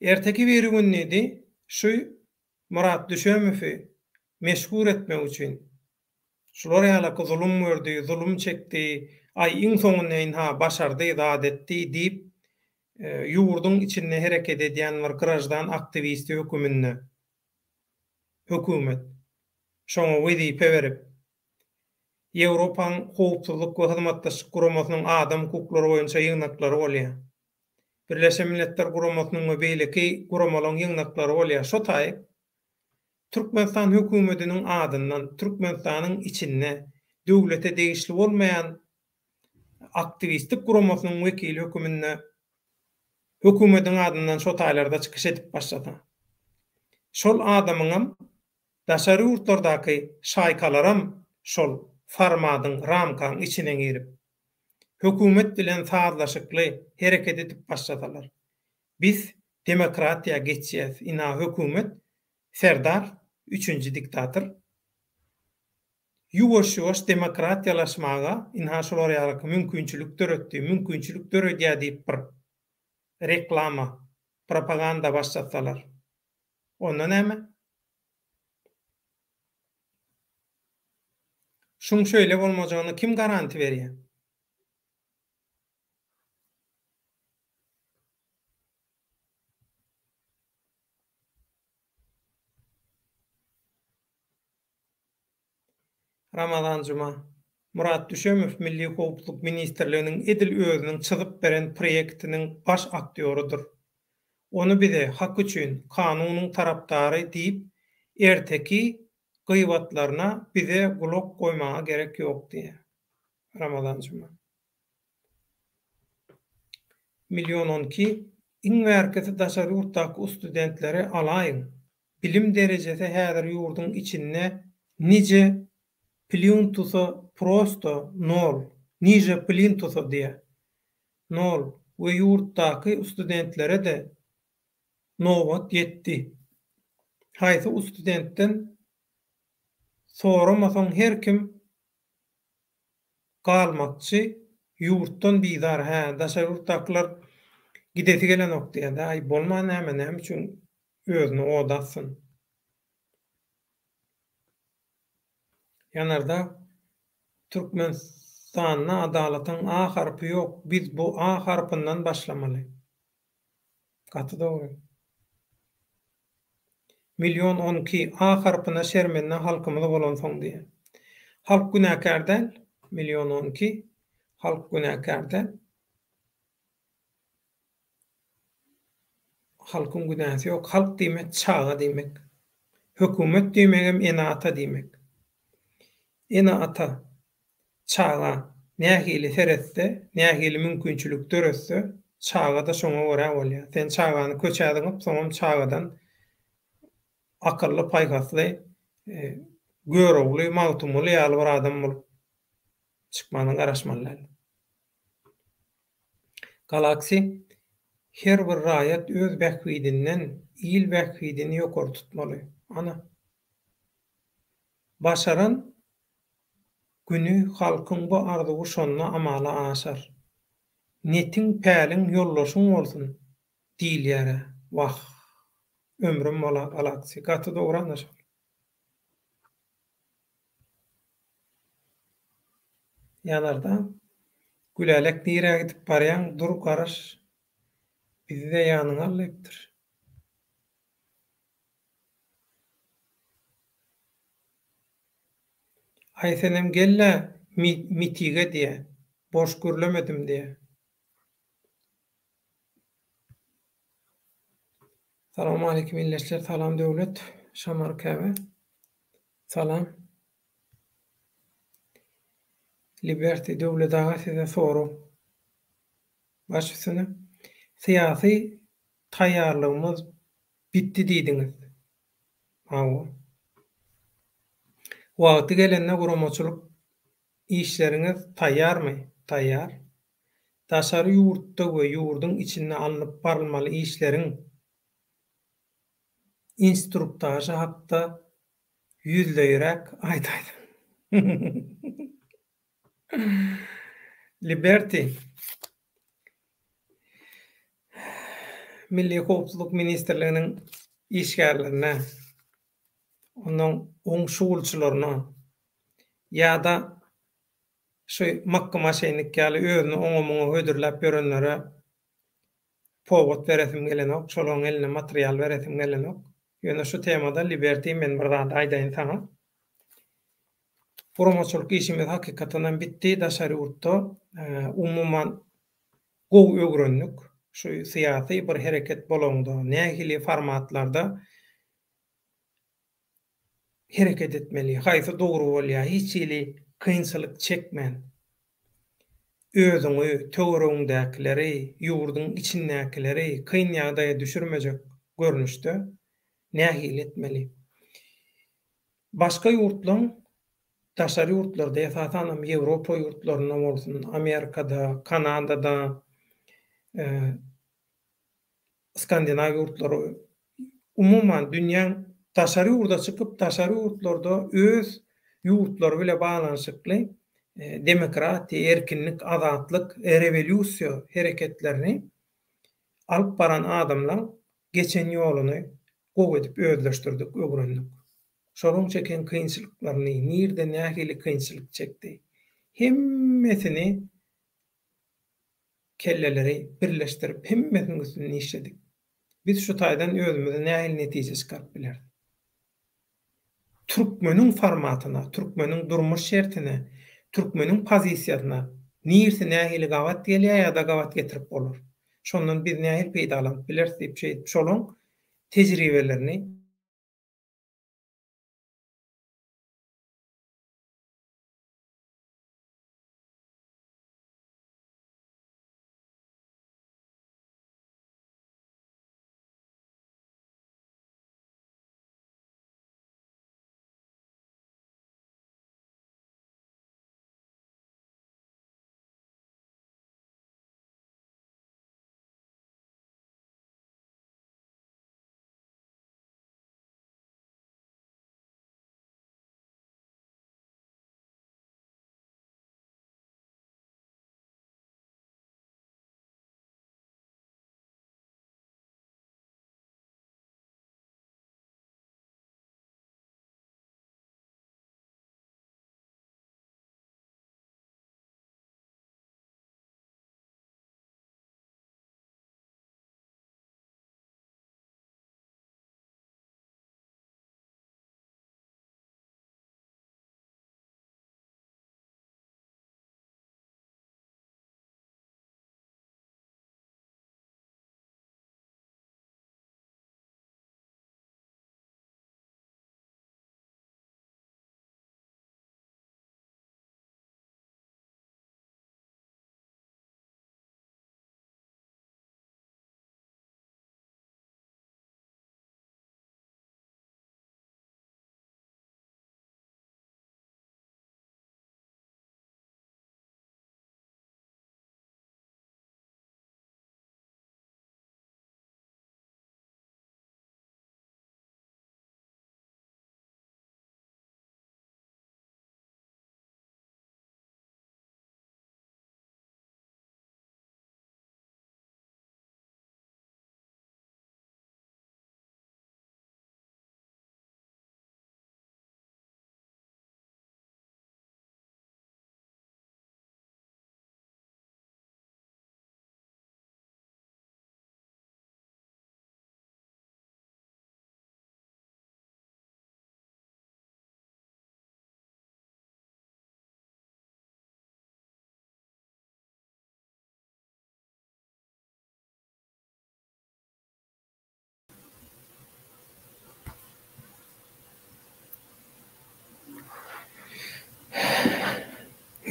Erteki bir gün nedi? Şu Murat Düşemowy meşhur etmek üçin şular ýaly zulüm gördi, zulüm çekdi, iň soňuna başardy, zat etdi diýip ýurdun içinde hereket edýän bir grajdan aktivisti hökümet şoňa wezipe berip Ýewropaň howpsuzlyk we hyzmatdaşlyk guramasynyň adam hukuklary boýunça ýygnaklary bolýar. Birleşen Milletler Guramasynyň we beýleki guramalaryň ýygnaklary bolýar. Şo taýyp Türkmenistan hökümetiniň adyndan Türkmenistanyň içinde döwlete degişli bolmayan aktivistik guramasynyň wekili hökümetiň adyndan şo taýlarda çykyş edip başlady. Şol adamyňam daşary ýurtlardaky şaýkalaram şol formadyň ramkaň içine girip hökümet bilen sazlaşykly hereket edip başladylar. Biz demokratiýa geçýäs. Ina hökümet Serdar 3-nji diktator ýuwaş-ýuwaş demokratiýalaşmaga inha şolar ýaly mümkinçilik döredýär diýip bir reklama, propaganda başlatsalar. Onda näme? Şuň şöyle bolmajagyna kim garanti berýär? Ramazan Juma. Murat Düşemow Milli Howpsuzlyk Ministrliginiň edil özüniň çyzyp beren proýektiniň baş aktýorudyr. Onu bize hak üçin, kanunyň tarapdary diýip erteki gıйbatlaryna bize gulak goýmaga gerek ýok diýär. Ramazan Juma. Milyon 12 iň merkezi daşary ýurtdaky studentleri alaýyn. Bilim derejesi häzir ýurdun içinde Nice plintusa prosto nol. Nice plintusa diye. Nol. We yurtdaky studentlere de nowat ýetdi. Haýsy studentden soramasaň her kim galmakçy ýurtdan bizar. Ha, daşa ýurtdakylar gidesi gelen ok diýende, ay bolman näme üçin özüni odatsyn. Ýanarda Türkmenistanyna adalatyň A harpy ýok. Biz bu A harpyndan başlamaly. Gaty dogry. Milyon 12 A harpyna şermenden halkymyza bolan soň diýe. Halk günäkär däl, milyon 12 halk günäkär däl. Halkyň günäsi ýok. Halk diýmek çaga diýmek. Hökümet diýmegem ene ata diýmek. Ene ata çaga nähili seretse, nähili mümkinçilik döretse, çaga da şoňa görä bolýar. Sen çagany köçädiňip, soňam çagadan akylly, paýhasly, görogly, magtumly ýaly bir adam bolup çykmanyň garaşmaly. Galaksi her bir raýat öz bähwidinden il bähwidini ýokary tutmaly. Ana. Başaran günü halkyň bu arzuwy şonda amala aşar. Netin päliň ýollaşyň bolsun diýilýär. Wah. Ömrüm bola galaksi. Gaty dogry anlaşyl. Ýanarda gülälek dirä gidip barýan dur garaş bizi de ýanyňa alypdyr. Aýsenem gelle mitige diye, boş görlemedim diye. Salam aleykum illetçiler, salam döwlet, şamar käbe. Salam. Liberty döwlet aga size soru. Başysyny syýasy taýýarlygymyz bitdi diýdiňiz. Hawa. Wagty gelende guramaçylyk işleriňiz taýýarmy? Taýýar. Daşary ýurtda we ýurdun içinde alınıp barylmaly işleriň instruktaja hakda ýüzleýärek aýdaýdy. Liberty Milli Howpsuzlyk Ministrliginiň işgärlerine, onuň oňşulçylaryna ýa-da şu mahkama şeýnikkäli özüni oňa-muňa hödürläp berenlere powat beresim gelenok, şolaryň eline material beresim gelenok. Ýöne şu temada Liberty men bir zat aýdaýyn saňa. Guramaçylyk işimiz hakykatan bitdi. Daşary ýurtda umumyň gowy öwrenlik, şu syýasy bir hereket bolanda, nähili formatlarda hereket etmeli. Haýsy dogry bolýar, hiç ýeli kynçylyk çekmän. Özüňi, töweregiňdäkileri, ýurdun içindäkileri kyn ýagdaýa düşürmejek görnüşde nähili etmeli. Başga ýurtlaryň, daşary ýurtlarda, esasan Ýewropa ýurtlarynda bolsun, Amerikada, Kanadada, Skandinaw ýurtlary, umumyň dünýäň daşary ýurda çykyp, daşary ýurtlarda öz ýurtlary bile baglanyşykly demokratiýa, erkinlik, azatlyk, rewolýusiýa hereketlerini alyp baran adamlar geçen ýoluny gowy edip özleşdirdik, öwrendik. Şolaryň çeken kynçylyklaryny, nirde nähili kynçylyk çekdi. Hemmesini kelleleri birleşdirip hemmesini üstüne işledik. Biz şu taýdan özümüze nähili netije çykaryp bilerdik. Türkmeniň formatyna, türkmeniň durmuş şertine, türkmeniň pozisiýasyna nirse nähili gawat gelýär ýa-da gawat getirip bolar. Şondan biz nähili peýdalanyp bilerdik diýip şeýle şolaryň tejribelerini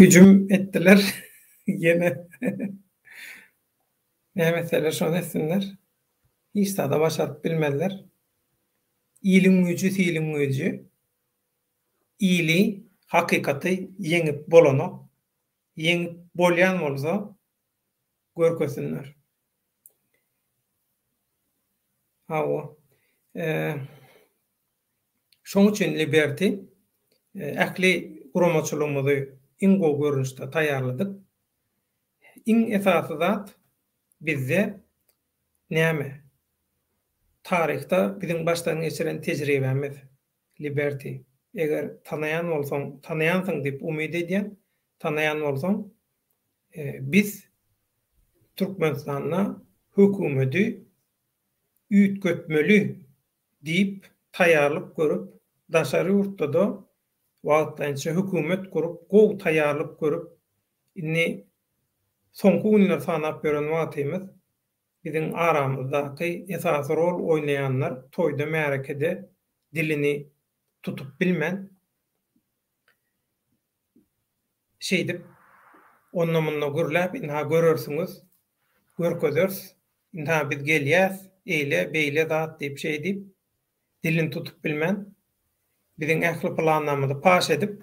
hücum ettiler. Yine ne mesele şonu etsinler. Hiç da başaryp bilmediler. İliň güýji, tiliň güýji. İli, hakykaty yeňip bolanok, yeňip bolýan bolsa görkesinler. Hawa. Şoň üçin Liberty ähli guramaçylygymyzy iň gowy görünüşde taýýarladyk. Iň esasy zat bizde näme? Taryhda biziň başdan geçiren tejribemiz Liberty. Eger tanayan bolsaň, tanayansyň diýip umyd edýän, tanayan bolsaň, biz Türkmenistanda hökümeti üýtgetmeli diýip taýýarlyk görüp, daşary ýurtda da wagtlança hökümet kurup, gowy taýýarlyk görüp, inni soňky günler sanap beren wagtymyz biziň aramyzdaky esasy rol oýnaýanlar toýda, märekede dilini tutup bilmän şeýdip onunla gürläp inha görürsiňiz, görkezers, inha biz gelýäs, eýle, beýle zat diýip şey diýip dilini tutup bilmän biziň ähli planlarymyzy paş edip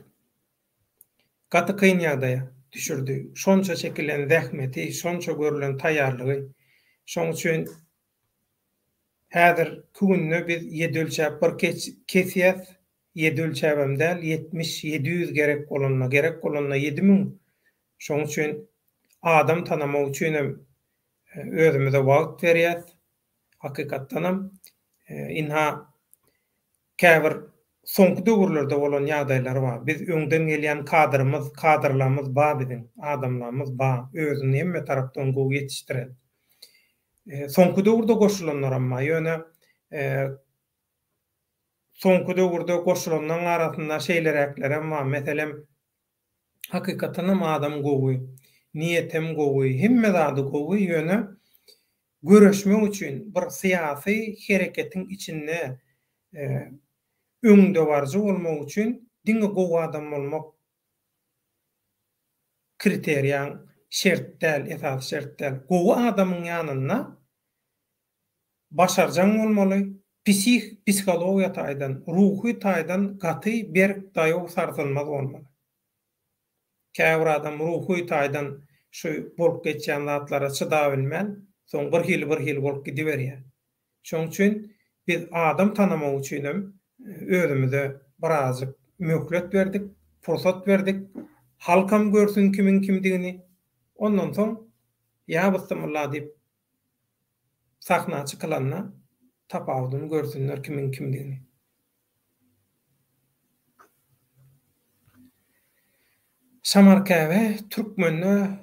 gaty kyn ýagdaýa düşürdi. Şonça çekilen zähmeti, şonça görülen taýýarlygy. Şoň üçin häzir küňüne biz 7 ölçäp bir kesýäs, 7 ölçäbem däl, 70-700 gerek bolanna 7000. Şoň üçin adam tanamak üçin özümize wagt berýäs. Hakykatdanam inha käbir soňky döwürlerde bolan ýagdaýlar bar. Biz öňden gelýän kadrlarymyz bar biziň, adamlarymyz bar. Özüni hemme tarapdan gowy ýetişdiren. Soňky döwürde goşulanlar amma ýöne soňky döwürde goşulanlar arasynda şeýler äklerem bar. Meselem hakykatdanam adam gowy, niýetem gowy, hemme zady gowy ýöne göreşmek üçin bir syýasy hereketiň içinde öňde barjy bolmak üçin diňe gowy adam bolmak kriteriýan şert däl, esas şert däl. Gowy adamyň ýanyna başarjaň bolmaly, psikologiýa taýdan, ruhy taýdan gaty berk daýaw sarsylmaz bolmaly. Käbir adam ruhy taýdan şu bolup geçýän zatlara çydap bilmän, soň bir hil bolup gidiberýär. Şoň üçin biz adam tanamak üçin özümize birazjyk möhlet berdik, fursat berdik. Halkam görsün kimin kimdigini. Ondan soň ýa bysmylla diýip sahna çykylanna tapawdyny görsünler kimin kimdigini. Samarkäbe türkmenne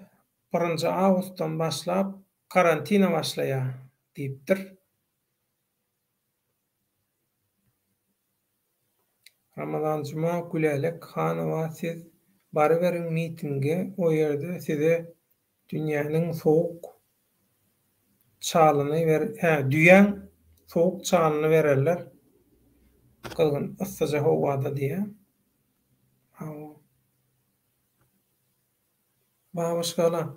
1-nji awgustdan başlap karantina başlaýar diýipdir. Ramazan Cuma Gülelek Hanowa siz baryberiň mitinge o ýerde size dünýäniň soğuk çalyny düýäň soğuk çalyny bererler. Kılgın ıssyja howada diýe. Başgala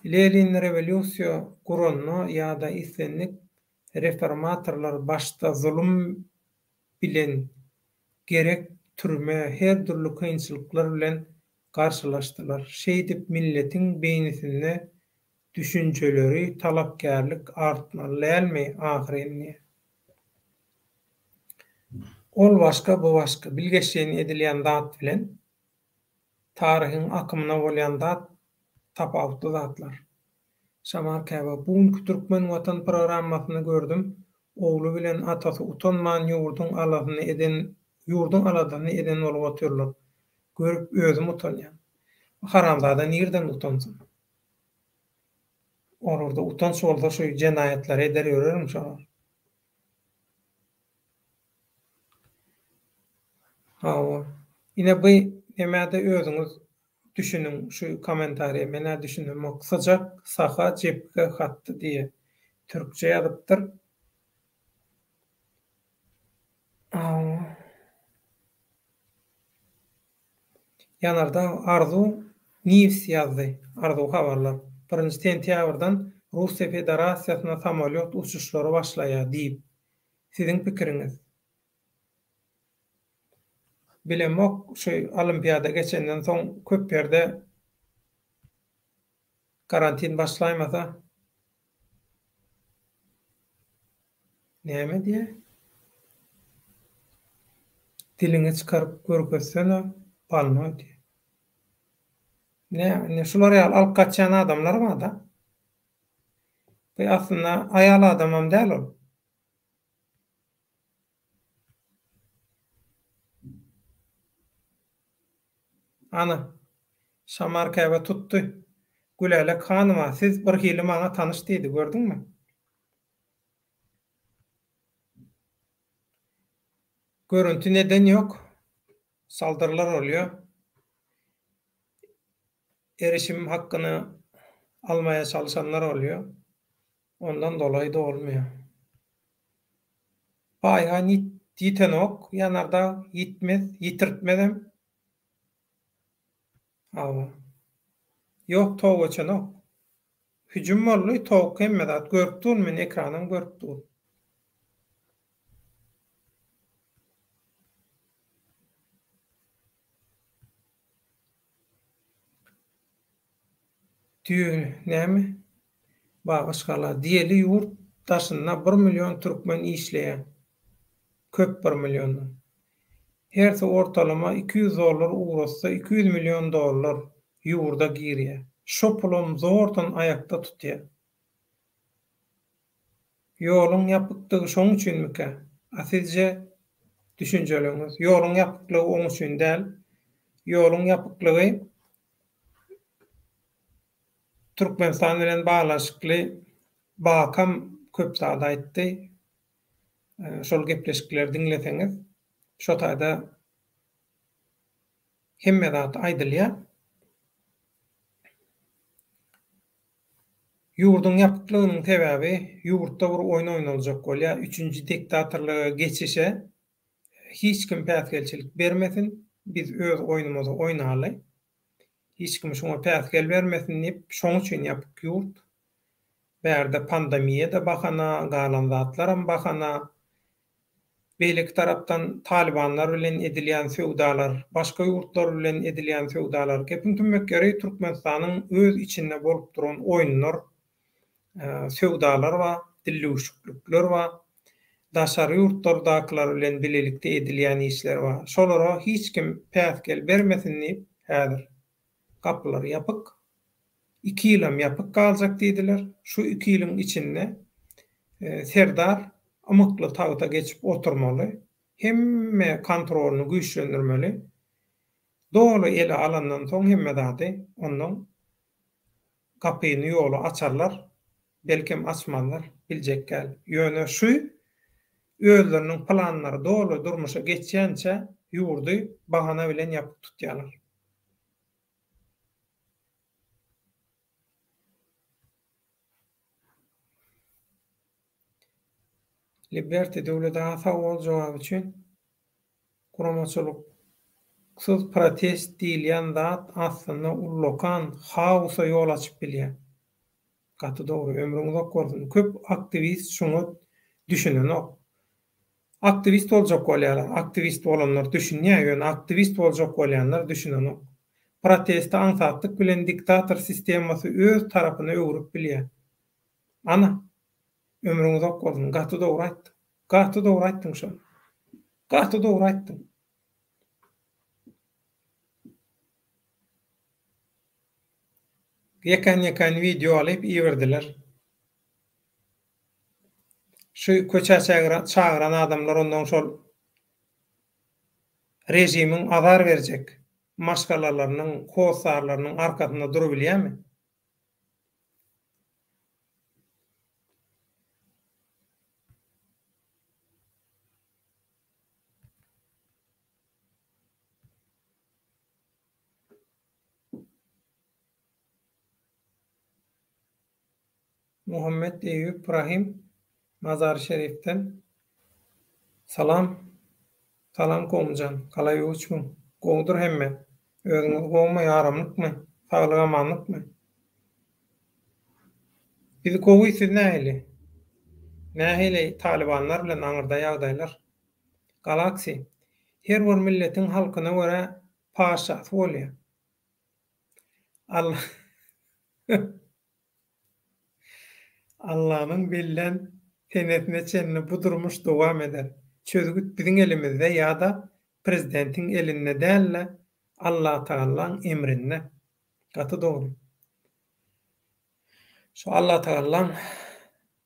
Lenin revolýusiýa guranna ýa-da islenlik reformatorlar başda zulüm bilen gerek türme her türlü kynçylyklar bilen garşylaşdylar. Şeýdip milletiň beýnisinde düşünceleri, talapkärlik artmaly dälmi ahirinde? Ol başga, bu başga. Bilgeçliğini edilýän zat bilen taryhyň akymyna bolýan zat tapawutly zatlar. Samarkäbe bugünkü Türkmen Watan programmasyny gördüm. Oglu bilen atasy utanman ýurdun aladyny eden bolup otyrlar. Görüp özüm utanýan. Haramzada nirden utansyn? Orada utanç bolsa şu jenaýatlar eder ýörerim şoňa. Hawa. Ine bu nämäde özüňiz düşünün şu kommentariýa mene düşünün maksajak saha jepke hatdy diye türkçe ýazypdyr. Ýanarda arzu News ýazdy. Arzuw habarlar. 1 sentýabrdan Russiýa Federasiýasyna samolyot uçuşlary başlaýar diýip. Siziň pikiriňiz? Bilemok şu olimpiada geçenden soň köp ýerde karantin başlaýmasa näme diýe? Dilini çykaryp görkezsene balmaýdy. Ne şular ýaly alyp gaçan adamlar bar da. Bu aslında aýal adamam däl ol. Ana şamar käbe tutdy. Gülelek hanyma siz bir hili maňa tanyş diýdi, gördüňmi? Görüntü neden yok? Saldırılar oluyor. Erişim hakkını almaya çalışanlar oluyor. Ondan dolayı da olmuyor. Bayağı yiten ok, yanarda yitmez, yitirtmedem. Ama yok toğu için ok. Hücum mollu toğu kemmedat görüptün men ekranın görüptün. Diýür, näme? Başgalar diýeli ýurt daşynda 1 milyon türkmen işleýär. Köp 1 milyon. Herse ortalama $200 ugrasa $200 milyon ýurda girýär. Şo pulum zordan ayakda tutýar. Ýoluň ýapyklygy şoň üçinmiki? Sizce düşünjeleňiz? Ýoluň ýapyklygy oň üçin däl. Ýoluň ýapyklygy Türkmenistan bilen baglaşykly bakam köp zat aýtdy. Şol gepleşikleri diňleseňiz, şo taýda hemme zat aýdylýar. Ýurdun ýapyklygynyň sebäbi ýurtda bir oýun oýnaljak bolýar. 3-nji diktatorlyga geçişe hiç kim päsgelçilik bermesin. Biz öz oýnumuzy oýnaly. Hiç kim şoňa päsgel bermesin diýip şoň üçin ýapyk ýurt. Bärde pandemiýe de bahana, galan zatlaram bahana. Beýleki tarapdan Talibanlar bilen edilýän söwdalar, başga ýurtlar bilen edilýän söwdalar, gepin tümmekleri Türkmenistanyň öz içinde bolup duran oýunlar, söwdalar we dillewşiklikler we daşary ýurtlardakylar bilen bilelikde edilýän işler bar. Şolara hiç kim päsgel bermesin diýip häzir kapylar ýapyk. 2 ýylam ýapyk galjak diýdiler. Şu 2 ýylyň içinde serdar amykly tagta geçip oturmaly. Hemme kontrolünü güýçlendirmeli. Dolu ele alandan soň hemme zady onuň kapyny ýolu açarlar. Belkim açmanlar, biljek gel. Ýöne şu özleriniň planlary dolu durmuşa geçýänçe ýurdy bahana bilen ýapyk tutýarlar. Liberty döwleti sowal jogaby üçin kuramaçylyksız protest diýilýän zat aslynda ullokan hausa ýol açyp bilýär. Gaty dogry, ömrüňiz ok bolsun. Köp aktivist şunu düşünen ok. Aktivist boljak bolýarlar, aktivist bolanlar düşünýär, ýöne aktivist boljak bolýanlar düşünen ok. Protestde ansatlyk bilen diktator sistemasy öz tarapyna öwrüp bilýär. Ana ömrüňiz ok bolsun, gaty dogry aýtdyň. Gaty dogry aýtdyň şo. Gaty dogry aýtdyň. Ýeken video alyp iýerdiler. Şu köçä çağıran adamlar ondan şol rejimiň azar berjek maşgalalarının, kosarlarının arkasında durup bilýärmi? Muhammed Eyüp Ibrahim Mazar Şerif'ten salam. Salam komcan. Kalay uçmun. Goňdur hemme. Özüňiz goňma ýaramlykmy? Saglygamanlykmy? Bizi gowy nähili? Nähili Talibanlar bilen aňyrda ýagdaýlar? Galaksy. Her bir milletiň halkyna görä paşasy bolýar. Allah Allah'ın billen senetine çenini budurmuş dowam eder. Çözgüt biziň elimizde ýa-da prezidentin elinde dälle, Allah Taala'nın emrinde. Gaty dogry. Şu Allah Taala'nın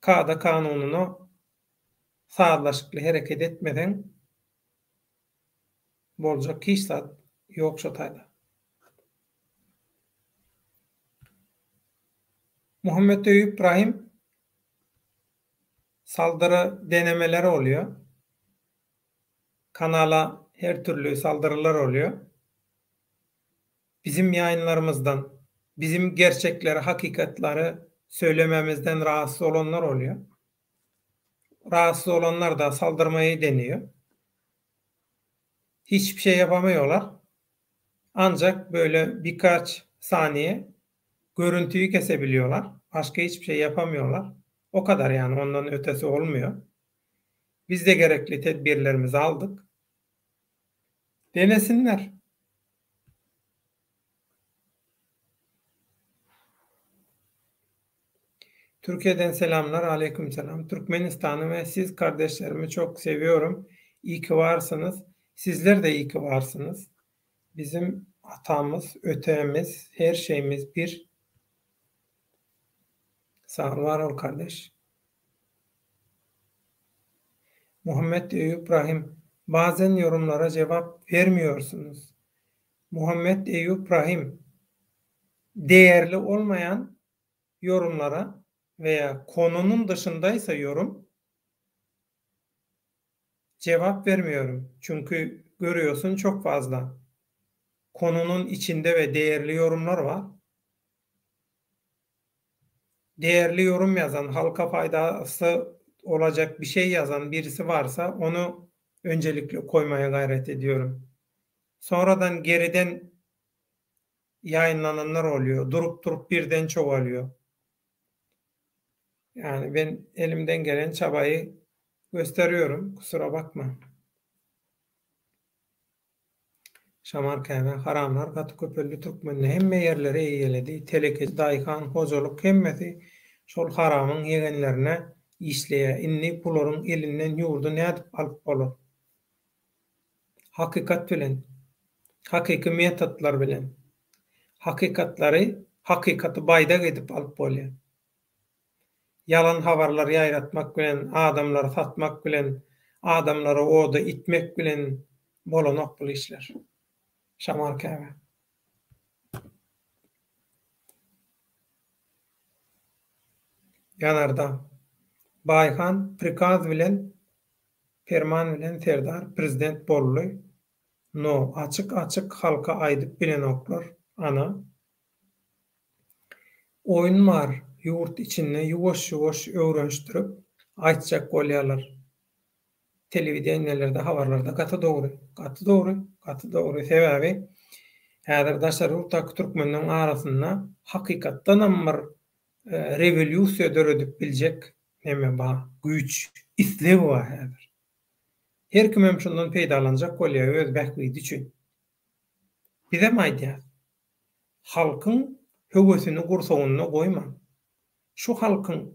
kada kanununy sazlaşykly hereket etmeden boljak hiç zat ýok şu taýda. Muhammed Eyüp Ibrahim saldırı denemeleri oluyor. Kanala her türlü saldırılar oluyor. Bizim yayınlarımızdan, bizim gerçekleri, hakikatleri söylememizden rahatsız olanlar oluyor. Rahatsız olanlar da saldırmayı deniyor. Hiçbir şey yapamıyorlar. Ancak böyle birkaç saniye görüntüyü kesebiliyorlar. Başka hiçbir şey yapamıyorlar. O kadar yani, ondan ötesi olmuyor. Biz de gerekli tedbirlerimizi aldık. Denesinler. Türkiye'den selamlar, aleykümselam. Türkmenistan'ı ve siz kardeşlerimi çok seviyorum. İyi ki varsınız. Sizler de iyi ki varsınız. Bizim atamız, öteğimiz, her şeyimiz bir. Sağ ol, var ol kardeş. Muhammed Eyüp Ibrahim, bazen yorumlara cevap vermiyorsunuz. Muhammed Eyüp Ibrahim, değerli olmayan yorumlara veya konunun dışındaysa yorum, cevap vermiyorum. Çünkü görüyorsun çok fazla konunun içinde ve değerli yorumlar var. Değerli yorum yazan, halka faydası olacak bir şey yazan birisi varsa onu öncelikle koymaya gayret ediyorum. Sonradan geriden yayınlananlar oluyor. Durup durup birden çoğalıyor. Yani ben elimden gelen çabayı gösteriyorum. Kusura bakma. Şamarkaya haramlar gatı köpelli Türkmenli hemme yerlere eýeledi. Teleke, daykan, hozoluk hemmesi şol haramın yegenlerine işleýe. Inni pularyň elinden ýurdu nädip alyp bolar? Hakikat bilen, hakiki metodlar bilen, hakikaty baýda edip alyp bolýar. Yalan habarlar ýaýratmak bilen, adamlary satmak bilen, adamlary oda itmek bilen bolanok bu işler. Şamarkaya. Yanarda Bayhan prikaz bilen, ferman bilen serdar prezident bolly. No, açık halka aýdyp bilen oklar. Ana. Oyun var. Yurt içinde yuwaş öwrenişdirip aýtjak bolýarlar. Telewidenlerde, habarlarda gaty dogry. Sebäbi häzir daşary urtak türkmeniň arasynda hakykatdan bir rewolýusiýa döredip biljek näme bar? Güýç, islew bar häzir. Her kim hem şundan peýdalanjak bolýar öz bähgidi üçin. Bizem aýdýar. Halkyň höwesini gursagyna goýma. Şu halkyň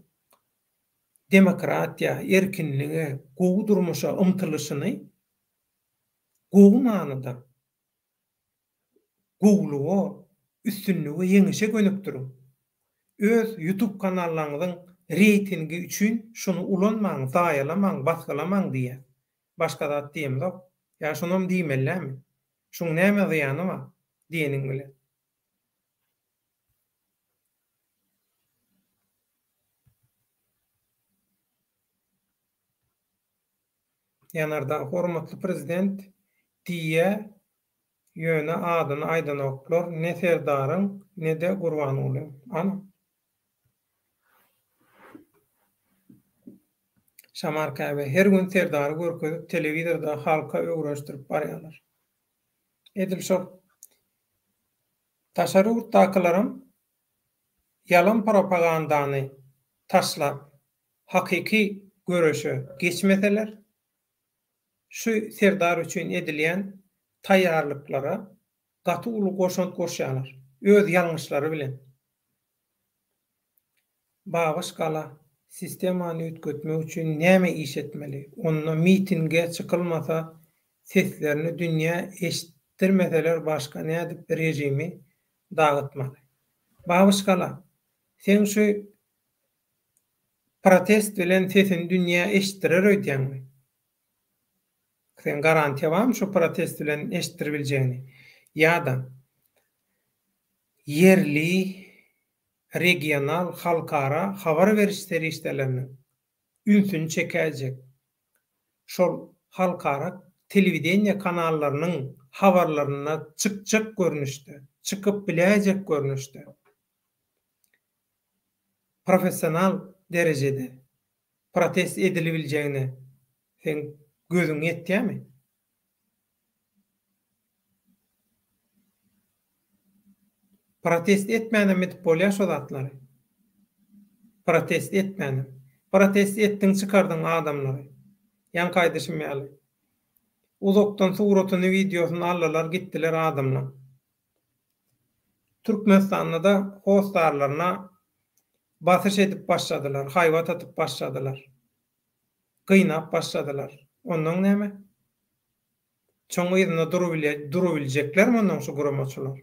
demokratiýa, erkinligi, gowy durmuşa ymtylyşyny gowy manyda gowlugy, üstünlügi ýeňişe gönüp duruň. Öz YouTube kanallaryňyzyň reytingi üçin şunu ulanmaň, zaýalamaň, basgalamaň diýär. Başga zat diýemok. Ya şunam diýmellämi? Şuň näme zyýany bar diýeniň bilen. Yanarda hormatly prezident diýe ýöne adyny aýdan oklar, ne serdaryň, ne de gurban bolýan. Ana. Şamarkaya her gün serdary görkezip telewizorda halka öwreşdirip barýarlar. Edil şol Taşary ýurtdakylarym ýalan propagandany taşlap hakyky görüşe geçmeseler, şu serdar üçin edilýän taýýarlyklara gaty uly goşant goşýarlar. Öz ýalňyşlary bilen. Bagyş gala sistemany üýtgetmek üçin näme iş etmeli? Onda mitinge çykylmasa, seslerini dünýä eşitdirmeseler başga nädip rejimi dagatmaly. Bagyş gala sen şu protest bilen sesini dünýä eşitdirer öýdýänmi? Sen garantiýa barmy şu protest bilen eşitdirebileceğini? Ýa-da yerli, regional, halkara habar berişleri işlerini ünsünü çekecek. Şol halkara televiziýa kanallarının habarlaryna çykjak görnüşde, çykyp biläjek görnüşde. Profesional derejede protest edilebileceğine sen gözüň ýetýärmi? Protest etmänem edip bolýar şol zatlary. Protest etmänem. Protest etdiň çykardyň adamlary. Ýan gaýdyşym ýaly. Uzakdan suratyny, videosyny aldylar, gitdiler adamlar. Türkmenistanda da hostarlaryna basyş edip başladylar, haýwat atyp başladylar. Gynap başladylar. Ondan näme? Çoň ýerine durabiljeklermi ondan şu guramaçylar?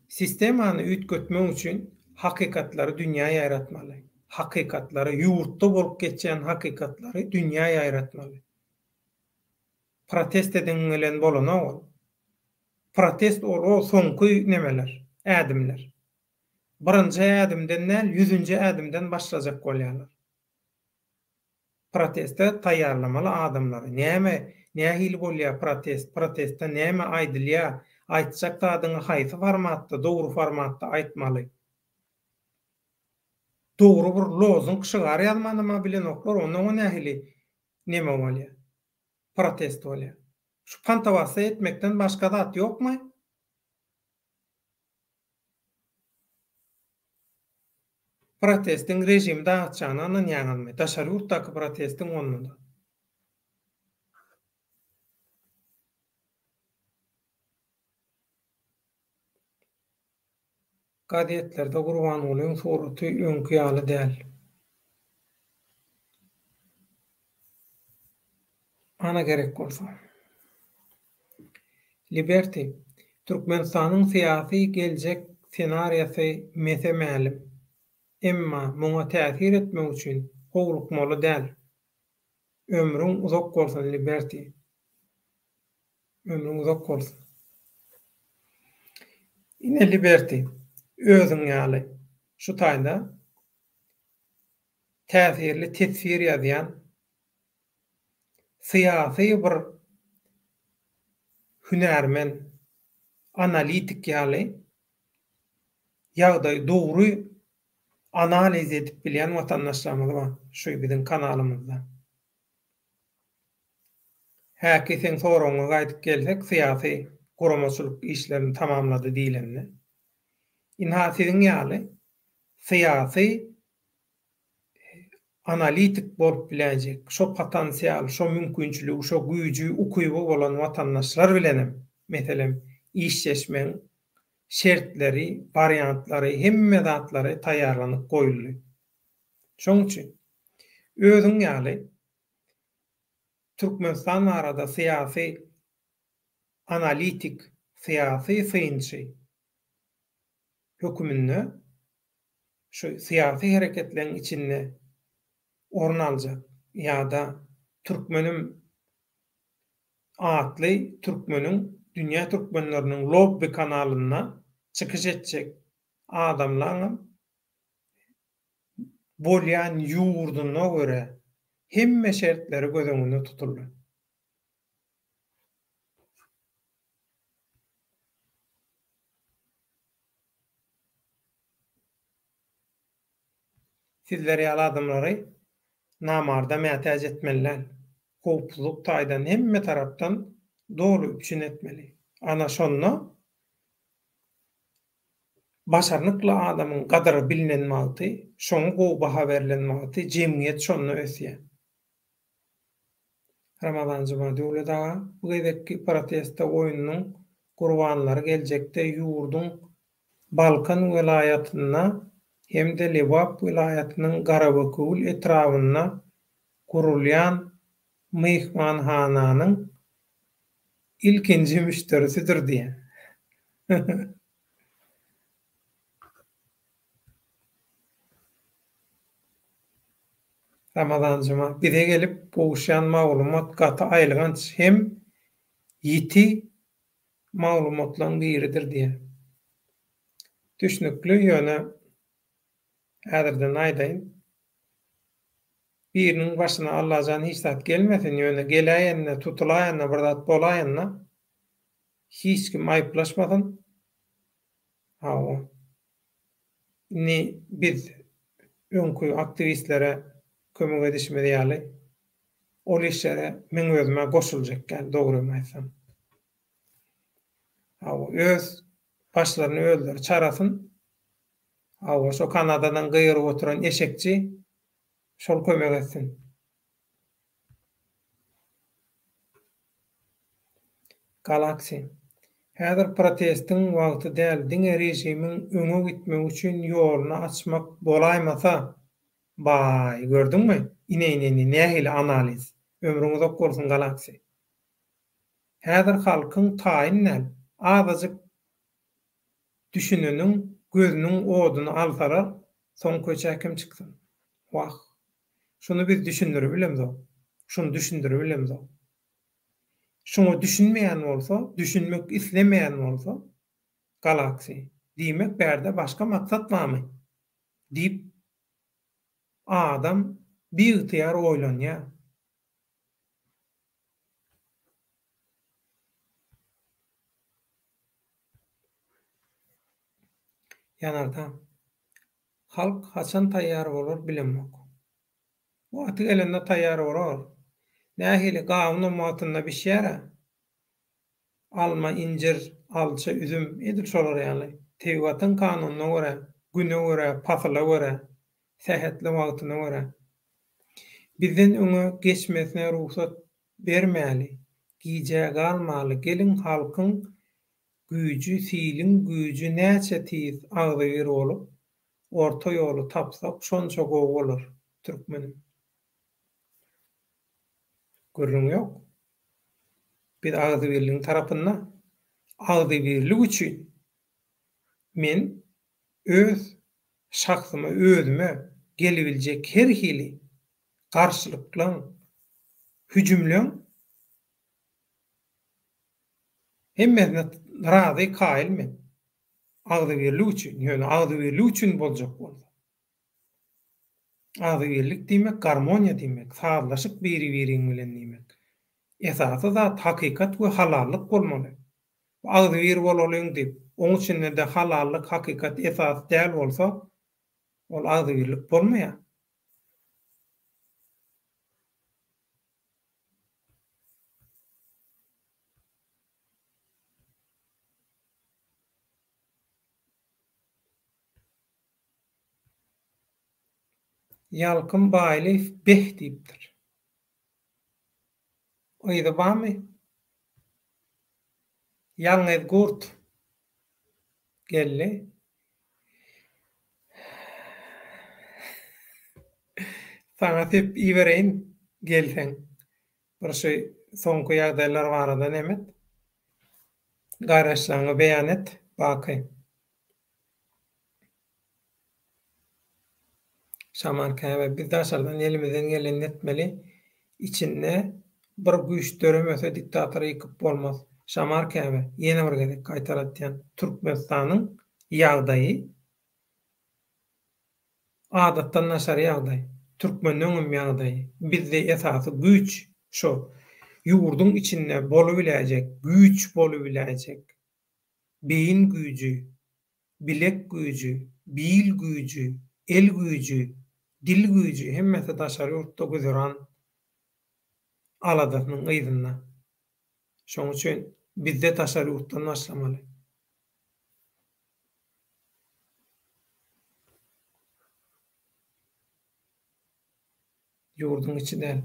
Sistemany üýtgetmek üçin hakykatlary dünýäye ýaratmaly. Hakykatlary ýurtda bolup geçen hakykatlary dünýäye ýaratmaly. Protest eden bilen bolanok. Protest o soňky nemeler, ädimler. Birinji ädimden näl, 100-nji ädimden başlajak bolýarlar. Proteste taýýarlamaly adamlary. Nähili bolýar protest? Protestde näme aýdylýar? Aýtjak tadyňy haýsy formatda, dogry formatda aýtmaly. Dogry bir lozung şygar ýazmanyma bilen oklar, onuň nähili näme bolýar? Protest bolýar. Şu pantawasy etmekden başga zat ýokmy? Protestin rejim dağıtçağına ýaňylmy. Daşary ýurtdaky protestin onunda. Gazetlerde Gurbanulyň suraty öňkü ýaly däl. Ana gerek bolsa. Liberty, Türkmenistanyň syýasy geljek senariýasy mesemälim. Emma muňa täsir etmek üçin howlukmaly däl. Ömrüň uzak bolsun Liberty. Ömrüň uzak bolsun. Ine Liberty, özüň ýaly şu taýda täsirli tesir ýazýan syýasy bir hünärmen, analitik ýaly ýagdaý dogry analiz edip bilýän watandaşlarymyz bar şu biziň kanalymyzda. Häki sen soraňa gaýdyp gelsek, syýasy guramaçylyk işlerini tamamlady diýlenli. Inha siziň ýaly syýasy analitik bolup biläjek, şo potensial, şo mümkinçilik, şo güýji, ukyby bolan watandaşlar bilenem. Meselem, işleşmeň şertleri, variantlary, hemme zatlary taýýarlanyp goýuldy. Şoň üçin özüň ýaly Türkmenistan arada syýasy analitik, syýasy synçy hökümünde şu syýasy hereketleriň içinde orun aljak ýa-da Türkmenim atly Türkmenin dünýä türkmenleriniň lobby kanalyna çykyş etjek adamlaryň bolýan ýurduna göre hemme şertleri göz öňünde tutuldy. Sizler ýaly adamlary namarda mätäj etmeliler. Howpsuzlyk taýdan hemme tarapdan dogry üçin etmeli. Ana şonda başarnykly adamyň gadary bilinenmagty, şoňa gowy baha berilenmagty, jemgyýet şonu ösýär. Ramazan jyma döwleda bu gezekki protesta oýunynyň gurbanlary geljekde ýurdun Balkan welaýatyna hemde Lebap welaýatynyň Garabakul etrawyna gurulýan myhmanhananyň ilkinji müşterisidir diýen. Ramazan jyma bize gelip buguşan maglumat gaty aýlygans hem ýiti maglumatlaryň biridir diýen. Düşnükli ýöne häzirden aýdaýyn. Biriniň başyna allajan hiç zat gelmesin ýöne gelýänne, tutulaýanna, bir zat bolaýanna hiç kim aýplaşmasyn. Hawa. Ni biz öňkü aktivistlere kömek edişmeli ýaly. Ol işlere men özüme goşuljak gel dogrumy aýsam. Hawa öz başlaryny öldür çarasyn. Hawa şo Kanadadan gyýryp oturan eşekçi şol kömek etsin. Galaksi. Häzir protestiň wagty däl, diňe rejimiň öňe gitmek üçin ýoluny açmak bolaýmasa, bay, gördüňmi? Ine nähili analiz. Ömrüňiz ok bolsun galaksi. Häzir halkyň taýyn näl? Azadyk düşüneniň gözüniň oduny alsalar, soň köçe kim çykdy? Wah. Şunu biz düşündirip bilemzo. Şunu düşündirip bilemzo. Şunu düşünmeýän bolsa, düşünmek islemeýän bolsa, galaksi diýmek bärde başga maksat barmy? Diýip adam biýtyýar oýlanýar. Ýanarda halk haçan taýýar bolar bilenmek. Wagty gelende taýýar bolar. Nähili gawun ummatynda bişýär. Alma, incir, alça, üzüm edil şolar ýaly. Tebigatyn kanunyna görä, güne görä, pasyla görä, sähetli wagtyna görä. Bizden öňe geçmesine ruhsat bermäli. Giýjäge almaly. Gelin halkyň güýji, silin güýji näçe tiz agdyr bolup, orta ýoly tapsak şonça gowy bolar türkmenim. Görüň ýok. Bir Agdybirliň tarapynda Agdybirlik üçin men öz şahsyma özüme gelebiljek her hili garşylyklaň, hüjümleň hemmesine razy kaýylmen. Agdybirlik üçin, ýöne Agdybirlik üçin boljak bolsa. Agdybirlik diýmek garmoniýa diýmek, sazlaşyk biri-biriň bilen diýmek. Esasy zat hakykat we halallyk bolmaly. Agdybyr bolalyň diýip, oň içinde de halallyk, hakykat esas däl bolsa, ol agdybirlik bolmaýar. Ýalkyn Baýly beh diýipdir. Oýda barmy? Ýalňyz gurt gelli. Sana tip ibereýin gelseň. Bir şey soňky ýagdaýlar barada nemet? Garaşlaňy beýan et, baky. Samarkanda biz daşardan elimizden geleni etmeli. İçinde bir güýçlere öse diktator ýykyp bolmaz. Samarkanda ýene bir gezek gaýtaratýan Türkmenistanyň ýagdaýy adatdan naşar ýagdaý. Türkmeniň ýagdaýy. Bizde esasy güýç şo. Ýurdun içinde bolubiläjek, güýç bolubiläjek. Beýin güýji, bilek güýji, bil güýji, el güýji, dil güýji hemmesi daşary ýurtda gözeran aladatynyň ýygyna. Şoň üçin bizde taşaryurtdan başlamaly. Ýurdun içi däl.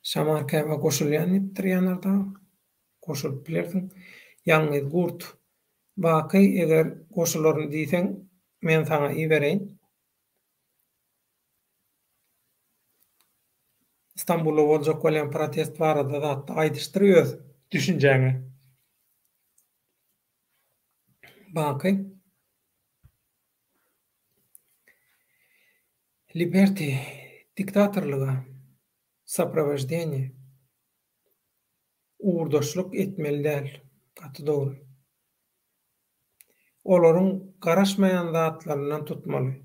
Samarkanda goşulýan ýitdir ýanarda. Goşulyp bilerdiň. Ýalňyz gurt. Baky eger goşularyny diýseň, men saňa iýbereýin. İstanbulda boljak bolýan protest barada zatda aýdyşdyr öz düşünjäňi. Baky Liberty diktatorluga saprovождение uğurdaşlyk etmeli däl. Gaty dogry. Olaryň garaşmaýan zatlaryndan tutmaly.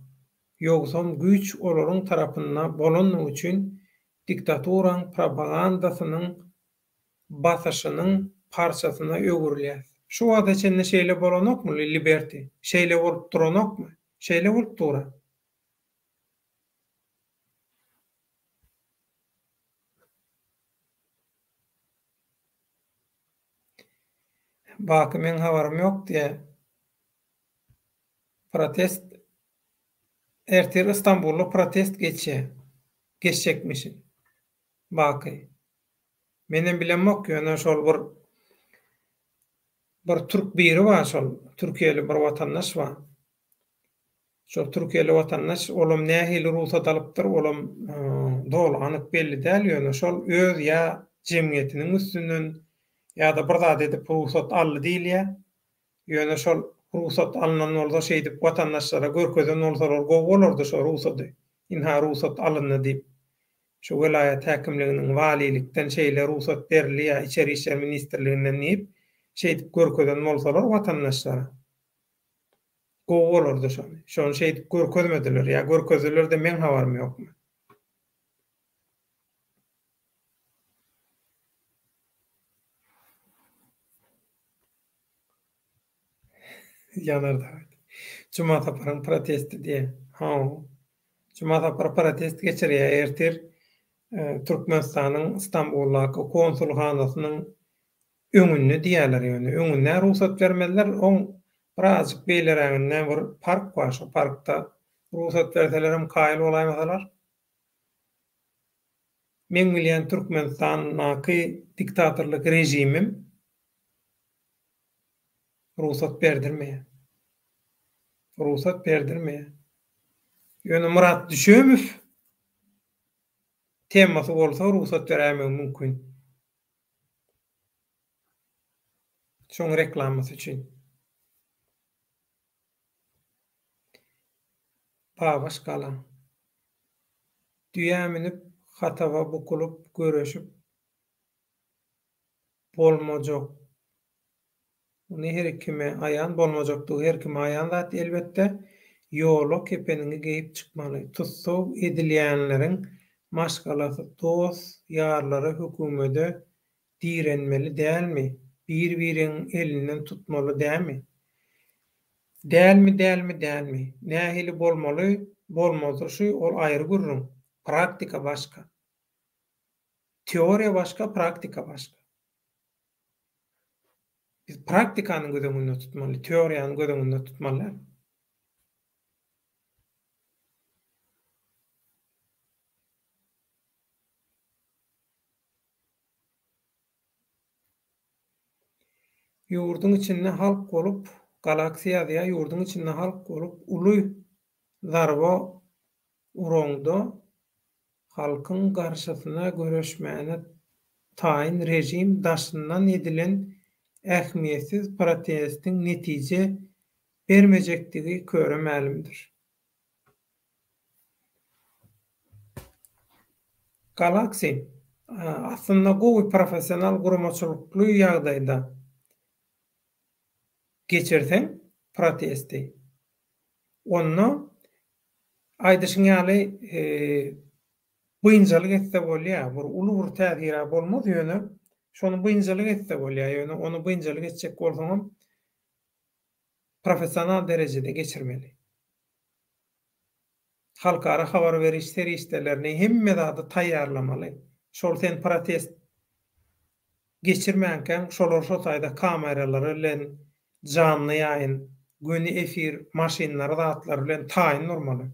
Ýogsam güç olaryň tarapynda bolanyň üçin diktatoraň propagandasynyň basyşynyň parçasyna öwürilýär. Şu wagta içinde şeýle bolanokmy Liberty? Şeýle bolup duranokmy? Şeýle bolup durar. Baky men habarym ýok diýe. Protest ertir İstanbulda protest geçecekmişin. Baky. Menen bilenmek ýöne şol bir türk biri var şol. Türkiýeli bir watandaş var. Şol Türkiýeli watandaş olam nähili ruhsat alypdyr, olam dol anyk belli däl ýöne şol öz ýa jemgyýetiniň üstünden ýa-da bir zat edip ruhsat aldy diýilýär. Ýöne şol ruhsat alynan bolsa şeý diýip watandaşlara görkezden bolsalar gowy bolardy şol ruhsaty. Inha ruhsat alyndy diýip. Şu vilayet häkimliginiň walilikden şeýle ruhsat berilýär ýa içeri işler ministrliginden diýip şeý diýip görkezden bolsalar watandaşlara gowy bolardy şol. Şonu şeý diýip görkezmediler ýa görkezdiler de men habarym ýokmy. Ýanarda. Cuma taparyň protesti diýe. Ha. Cuma tapar protest geçirýär ertir Türkmenistanyň İstanbuldaky konsulhanasynyň öňünde diýerler ýöne. Öňüne ruhsat bermediler. Oň birazjyk beýleräginden bir park bar. Şo parkda ruhsat berseler hem kaýyl bolaýmasalar. Men bilýän Türkmenistanyňky diktatorlyk rejimim ruhsat berdirmeýär. Ruhsat berdirmeýär. Ýöne Murat Düşömüw temasy bolsa ruhsat berämek mümkin. Şoň reklamasy üçin. Başgala. Düýä minip hatawa bukulup göreşip bolmajak. Ony her kime aýan bolmajakdygy her kime aýan zat elbetde ýola kepenini geyip çykmaly. Tutsaw edilýänleriň maşgalasy dost ýarlary hökümete direnmeli dälmi? Bir-biriň elinden tutmaly dälmi? Dälmi? Nähili bolmaly, bolmazdyr ol aýry gürrüň. Praktika başga. Teoriýa başga, praktika başga. Biz praktikanyň gödüňünde tutmaly, teoriýanyň gödüňünde tutmaly. Ýurdun içinde halk bolup, galaksiýa diýä ýurdun içinde halk bolup, uly zarba uroňda halkyň garşysyna göreşmäne taýin rejim daşyndan edilen ähmiýetsiz protestiň netije bermejekdigi köre ma'lumdyr. Galaksi aslında gowy professional guramaçylykly ýagdaýda geçirseň protesti. Onu aýdyşyň ýaly bynjalyk etse bolýar, bir uly bir täsira bolmaz ýöne şonu bynjalyk etse bolýar ýöne onu bynjalyk etjek bolsaňam professional derejede geçirmeli. Halkara habar beriş serişlerini hemme zady taýýarlamaly. Şol sen protest geçirmänken şolar şo taýda kameralary bilen canly ýaýyn, göni efir maşinlary zatlary bilen taýyn normal.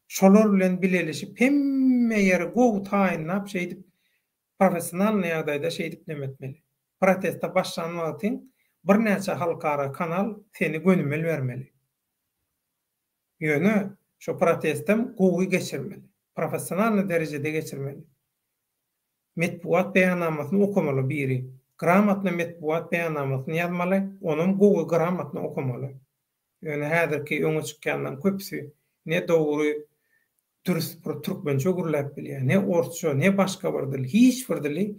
Şolar bilen bilelişip hemme ýere gowy taýynlap şeýdip professional ýagdaýda şeýdip nemetmeli. Protesta başlanmak için bir näçe halkara kanal seni gönümel bermeli. Ýöne şo protestem gowy geçirmeli. Professional derejede geçirmeli. Metbuat beýannamasyny okumaly biri. Gramatly metbuat beýannamasyny ýazmaly, onuň gowy gramatyny okumaly. Ýöne häzirki öňe çykýandan köpsi ne dogry dürüst bir türkmençe gürläp bilýär, ne orçça, ne başga bir dil, hiç bir dili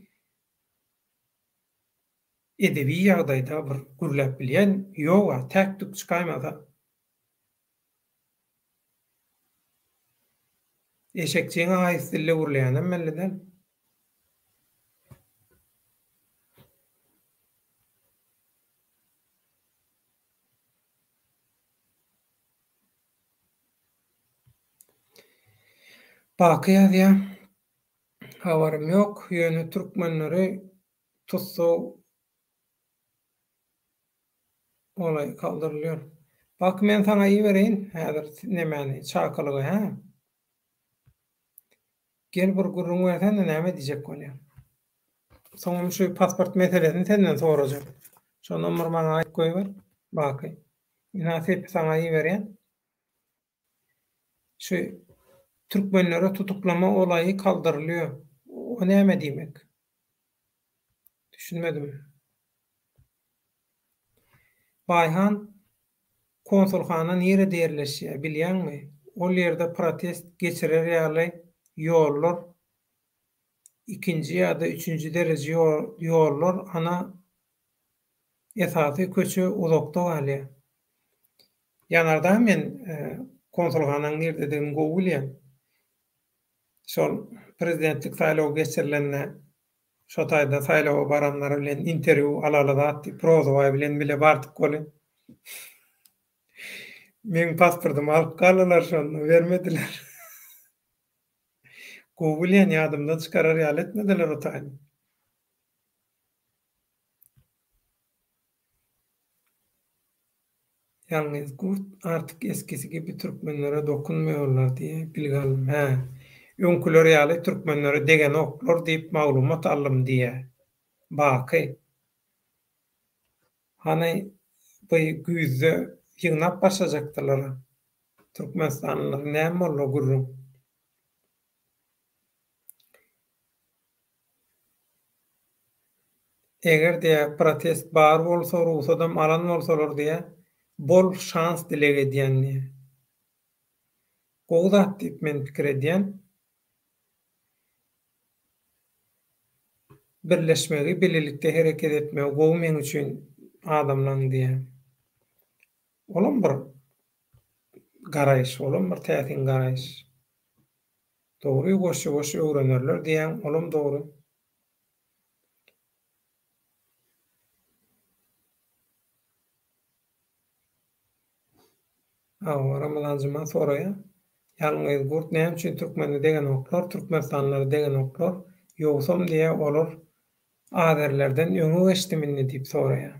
edebi ýagdaýda bir gürläp bilýän ýok, täktük çykaýmasa. Eşekçiň aýsy dille gürleýänem melliden. Baky ýazýa habarym ýok, ýöne türkmenleri tutsa olay kaldyrylýar. Bak men sana iýereýin, häzir nemäni çakalygy, ha? Gel bir gurrun bersen de näme diýjek bolýar. Soňra şu pasport meselesini senden sorajak. Şo nomer maňa aýdyp goýber. Baky. Münasip sana iýerýän. Şu türkmenlere tutuklama olayı kaldırılıyor. O näme diýmek? Düşünmedim. Bayhan konsulxana nere derleşýär bilýärmi? Ol ýerde protest geçirer ýaly ýollar, ikinji ýa-da üçünji derejeli ýollar ana esasy köçe uzakda galýar. Ýanarda men konsulxanaň nerdedigini gowy bilýär. Şol prezidentlik saýlawy geçirilende şo taýda saýlawa baranlary bilen interwýu alalat, prozaway bilen bile bardyk goly. Men pasportumy alyp galdylar, şonu bermediler. Gowy bilýän ýadymdan çykarar ýaly etmediler o taýda. Ýalňyz gurt artyk eskisi gibi türkmenlere dokunmaýarlar diýe bilgalym. Öňküler ýaly türkmenlere degen oklar diýip maglumat aldym diýe. Baky. Hany bu güýzde ýygnap başlajakdylar. Türkmenistanlylar näme bolla gurrun? Eger protest bar bolsa, ruhsatym alan bolsalar diye bol şans dilek edýänler. Gowdat diýip men pikir edýän. Birleşmegi, birlikde hereket etmegi gowy men üçin adamlaryň diýe. Olam bir garaýyş, olam bir täsin garaýyş. Dogry goşy öwrenerler diýen, olam dogry. Ramazanjyma soraýa. Ýalňyz gurt näme üçin türkmeni degen oklar, türkmenstanlary degen oklar ýogsam diýe olar azerlerden öňe geçdimini diýip soraýa.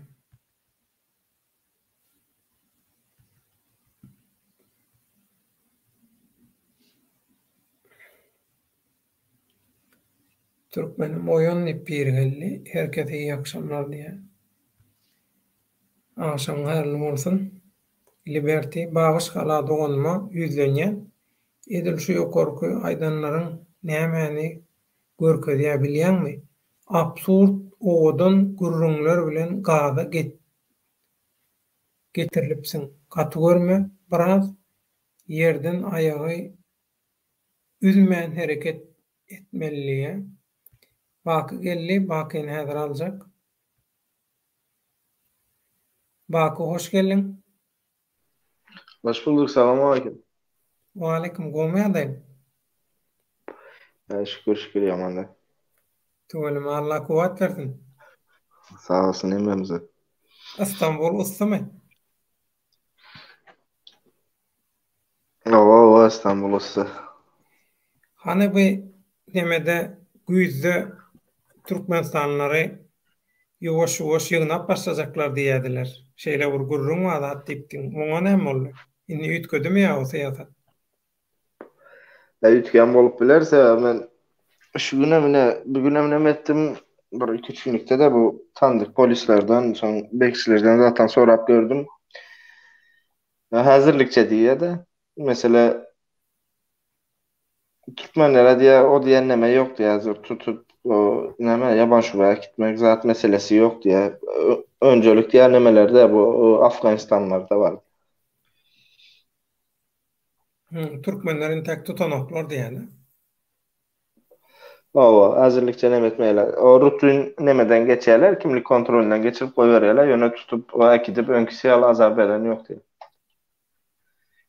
Türkmenim oýan ipirgelli, herkese iyi akşamlar diye. Akşam hayırlı olsun. Liberty, bağış gala dogunma, yüzlenýän. Edil şu ýokarky aýdanlaryň nämäni görkezýär bilýärmi? Absurd owadan gurrunlar bilen gaza getirilipsiň. Gaty görme, biraz ýerden aýagy üzmän hereket etmeliýär. Baky geldi, bakyny häzir aljak. Baky hoş geldin. Hoş bulduk, selamun aleyküm. Wa aleykum goýmaýardaýym. Şükür yamandy. Töwelim Allah kuwat bersin. Sağ olsun emmemize. İstanbul ıssamy? Ova İstanbul ısı. Hani bu demede güýzde Türkmenistanlary Ýuwaş-ýuwaş ýygnap başlajaklar diýediler. Şeýle bir gurrun wagt diýipdiň. Oňa näme boldy? Indi üýtgedimi ýa-da syýasat? Ütgen bolup bilerse men şu bugüne ettim bir iki üç günlükte de bu tanıdık polislerden son bekçilerden zaten sorap gördüm. Hazırlıkça diye de mesela gitmenlere diye o diyenleme yok diye hazır tutup o neme yaban şubaya gitmek zaten meselesi yok diye öncelik diyenlemelerde bu Afganistanlarda var. Türkmenlerin tek tutanoklar diýeni. O hazırlıkça nemetmeyle o rutin nemeden geçerler kimlik kontrolünden geçirip koyuyorlar yöne tutup o gidip önkisi al azar veren yok diye.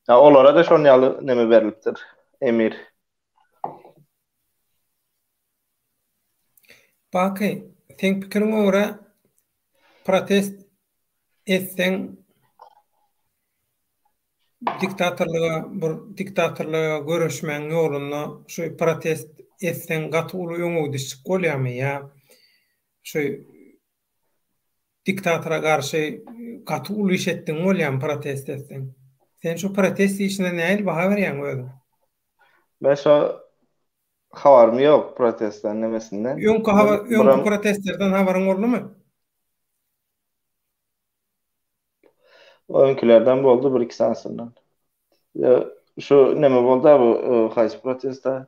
Ya olara da şon ýaly neme berilipdir. Emir. Baky, sen pikiriňe görä protest etseň diktatorlyga görüşmeň ýolunda şu protest etseň gaty uly öňüňde çykyp bolýarmy ýa şu diktatora garşy gaty uly iş etdiň bolýarmy protest etseň? Sen şu protest işine näil baha berýän özüň? Ben şu havarım yok protestlerin nemesinden. Öňkü protestlerden habaryň boldumy? O önkülerden boldu bir iki sanasından. Ya, şu neme boldu bu haýsy protesta?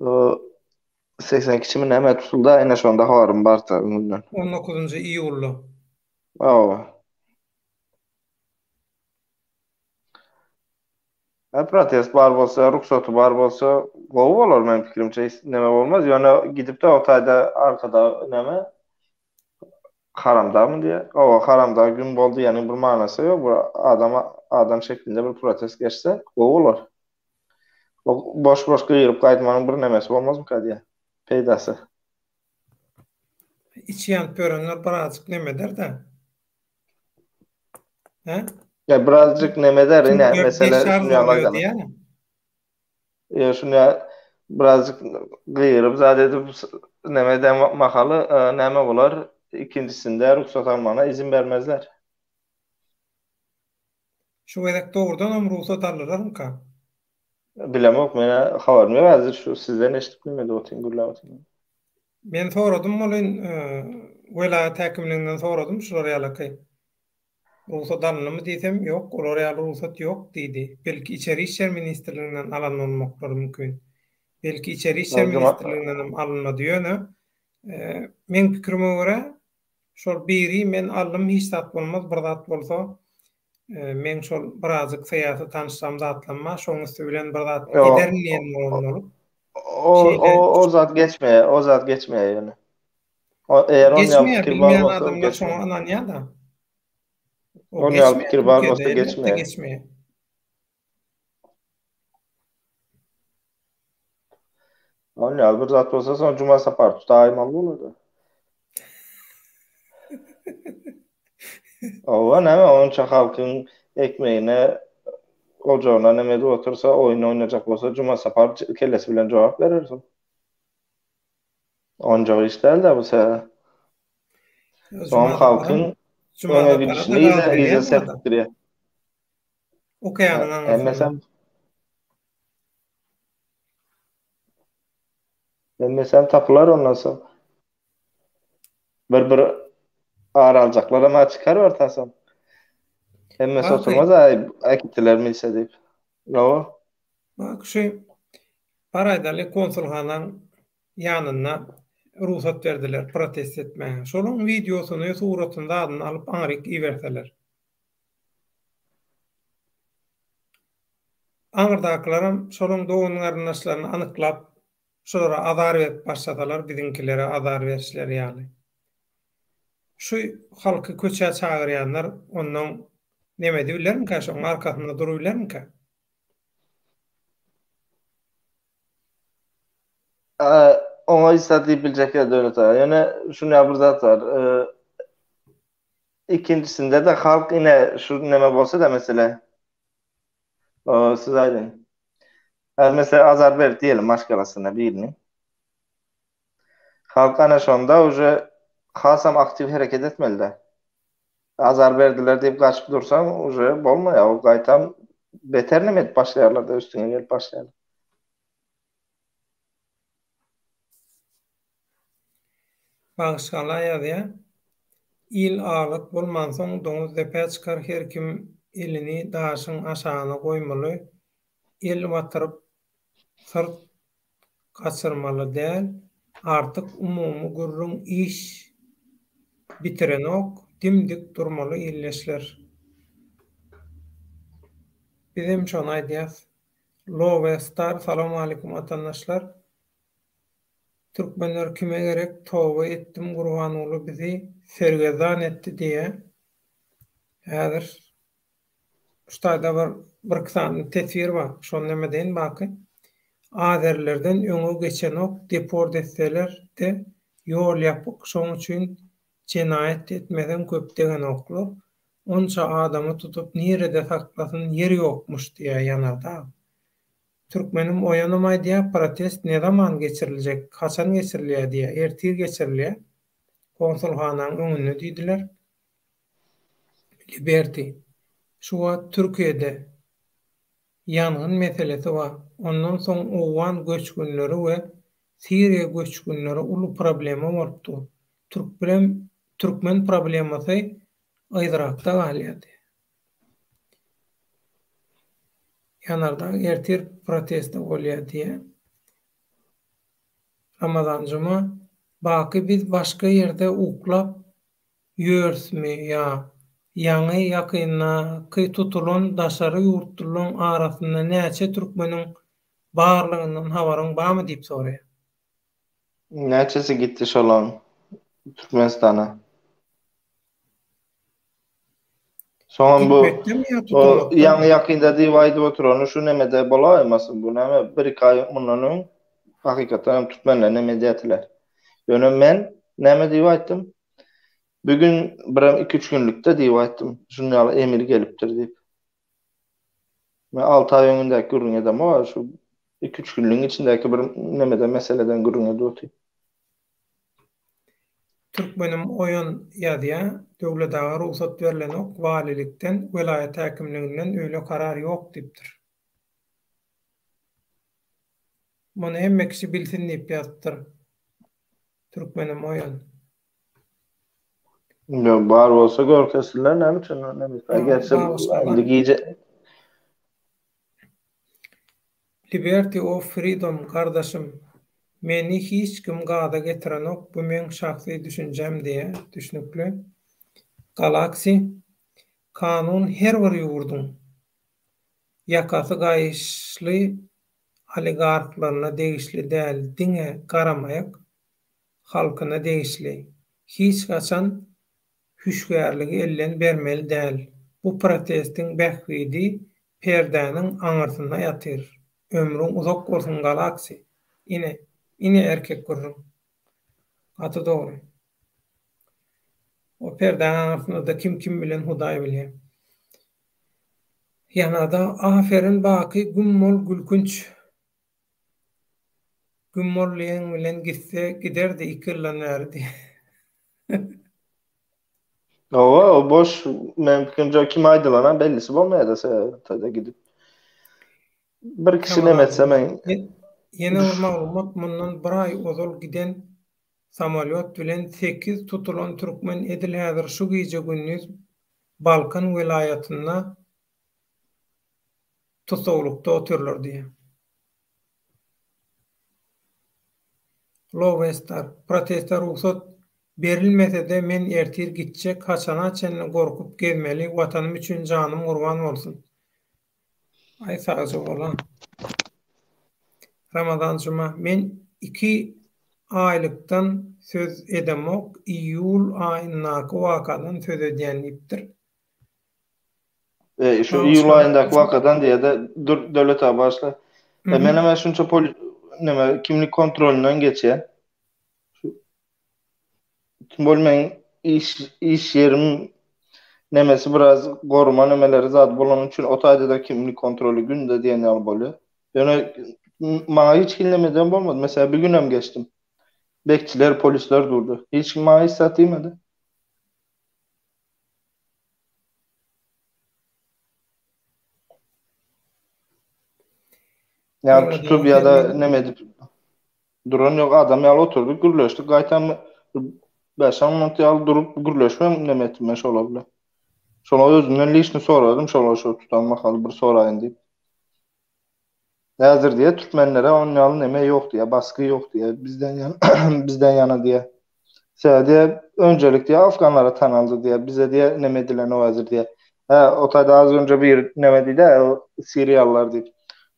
O 82 mi neme tutuldu? Ayna şonda havarım bar ta öňünden. 19-njy iýulda. Protest bar bolsa, ruhsaty bar bolsa, gowy bolar men pikirimçe neme bolmaz. Ýöne gidip de o taýda arkada neme haramda mı diye. O haramda gün boldu yani bir manasy ýok. Bu adam şeklinde bir protest geçse gowy bolar. Boş gyýryp gaýtmanyň bir nemesi bolmazmy kadiýe? Peýdasy. İçýän pörenler birazjyk neme der da. He? Ya birazcık neme der yine mesela şunu yalan. Ya şunu birazcık gyýryp zat edip nemeden makalı neme bolar. İkincisinde ruhsat almana izin vermezler. Şu wedek dogrudan ruhsat alırlar ka? Bilemok mene habar mı hazır şu sizden eşitip bilmedi o tingurlar. Men soradym bolyn welayat häkimliginden soradym şulara ýalakay. Ruhsat alınmy diýsem ýok, olar ýaly ruhsat ýok diýdi. Belki içeri işler ministrliginden alınmamaklar mümkin. Belki içeri işler ministrliginden alınmady ýöne. Men pikirime görä şol biri men alym hiç zat bolmaz, bir zat bolsa men şol birazjyk syýasy tanysam zatlanma, şoň üstü bilen bir zat ederliýän bolmaly. O zat geçmeye yani. Eğer on ýaly pikir bar bolsa geçmeye. On ýaly pikir bar bolsa geçmeye. On ýaly bir zat bolsa son cuma sapar tutaymaly bolurdy. O näme onça halkyň ekmeğine ocağına neme de otursa oyun oynayacak olsa cuma sapar kellesi bilen cevap verirsin. Onca işler de bu sefer. Son halkın ona gidişini iyice serttiriyor. Okuyanın anlasın. Mesela tapılar ondan sonra. Bir ağır alacaklar ama çıkar ortasın. Emme oturmaz akittiler mi ise deyip. Bravo. Bak Paraydaly konsulxanaň ýanyna ruhsat berdiler protest etmäge. Şonuň videosyny, suratyny adyny alyp aňryk iberseler. Aňyrdaklaram şonuň doganyň arnaşlaryny anyklap, şolara azar berip başladalar, bizinkilere azar berişler ýaly. Şu halky köçe çagyrýanlar onuň neme diýerlermi ka, şoň arkasynda durýarlarmy ka? Ona istediği bilecek ya devlet var. Yani şunu yapırdat var. İkincisinde de halk yine şu neme bolsa da mesela siz aydın. Mesela azar ver diyelim başkalasına birini. Halk ana şonda uje hasam aktif hareket etmeli de. Azar verdiler deyip kaçıp dursan uje bolma ya. O gaytam beter nemet başlayarlar da üstüne gelip başlayarlar. Bagşala ýazýa. İl alık bolmansoň doňuz depe çykar, her kim ilini daşyň aşagyna goýmaly, il watyryp syrt gaçyrmaly däl, artyk umumy gurrun iş bitirenok dimdik durmaly illeşler. Bizim şonu aýdýas. Lowestar, salam alaykum atandaşlar. Türkmenler kime gerek towba etdim Gurbanoğlu bizi sergezan etti diye. Häzir ştaýda bir kısan tesir bar. Şonu näme deýin baky. Azerlerden öňe geçenok deport etseler de ýol ýapyk. Şoň üçin cinayet etmeden köpdegen oklar. Onça adamı tutup nirede saklasın yeri yokmuş diye yanarda. Türkmenim oyanamay diye protest ne zaman geçirilecek, kaçan geçirilýär diye, ertir geçirilýär. Konsulhananyň öňünde diýdiler. Liberty. Şu wagt Türkiýede ýangyn meselesi bar. Ondan soň Owan göçkünleri we Siriýa göçkünleri uly problema bolupdy. Türkmen problemasy aýdyrakda galýady. Yanarda ertir protesta bolýar diye. Ramazanjyma baky biz başga ýerde uklap ýörsmi ýa ýaňy ýakyna ky tutulan daşary ýurtlaryň arasynda näçe türkmeniň barlygyndan habaryň barmy diýip soraýar. Näçesi gitti şolan Türkmenistana. Son bu ýaňy ýakynda diýip oturan şu nemede bolaýmasyn bu näme bir kaý mundan hakykatan türkmenler näme diýetler. Ýöne men näme diýip aýtdym? Bugün 1-2 günlükde diýip aýtdym. Jurnal emir gelipdir diýip. Men 6 aý öňündäki gürrüň edem o şu 2-3 günlüğün içindäki bir nemede meseleden gürrüň edip otyp. Türkmenim oýan ýazýa, döwletdaga ruhsat berilenok walilikden, welaýat häkimliginden öýle karar ýok diýipdir. Muny hemme kişi bilsin diýip ýazdyr. Türkmenim oýan. Ne bar bolsa görkesinler näme üçin näme gerçi Liberty of freedom kardeşim. Meni hiç kim gada getirenok bu men şahsy düşünjem diye düşünükli. Galaxy kanun her bir ýurdun ýakasy gaýşly oligarklaryna degişli däl diňe garamaýak halkyna degişli. Hiç gaçan hüşgärligi ellen bermeli däl. Bu protestiň bähwidi perdäniň aňyrtynda ýatyr. Ömrüň uzak bolsun Galaxy. Ine erkek gurrun. Atı doğru. O perdenin altında da kim bilen Hudaý bilýär. Yanada aferin baky gümmol gülkünç. Gümmol leýen bilen gitse giderdi ikirlenärdi. O boş mümkünce kim aýdylanan bellisi bolmaýar da gidip. Bir kişi nemetse men Yeni bir maglumat mundan bir ay ozal giden samolyot bilen 8 tutulan türkmen edil häzir şu gece gündüz Balkan welaýatyna tutulukda oturlar diye. Lowestar protestler ruhsat berilmese de men ertir gitjek haçana çenle gorkup gezmeli watanym üçin janym gurban bolsun. Ay sağjy bolan. Ramazanjyma men 2 aýlykdan söz edemok, iýul aýyndaky wakadan söz edýän diýipdir. Şu iýul aýyndaky wakadan diýede döwlet başla. Men hem şunça kimlik kontrolünden geçýär. Bolmaň iş yerim nemesi biraz goruma nemeleri zat bolan üçin o taýda kimlik kontrolü günde diýenler bolýar. Ýöne maňa hiç kinlemeden bolmady. Mesela bir günem geçtim. Bekçiler, polisler durdu. Hiç kim bana hissat demedi. Yani Doğru tutup diyen ya da kendin. ne medip duran yok, adam yalı oturduk, gürleştik. Gaytan 5-10 minut yalı durup gürleşmem ne medim ben şola bile. Şola özümden lişini soradım. Şola şu tutan bakalı bir sorayın deyip. Hazır diye Türkmenlere onun yalı neme yok diye, baskı yok diye, bizden yana, bizden yana diye. Diye öncelik diye Afganlara tanındı diye, bize diye nemedilen o hazır diye. O tadı az önce bir nemedi de o Siriyalılar deyip.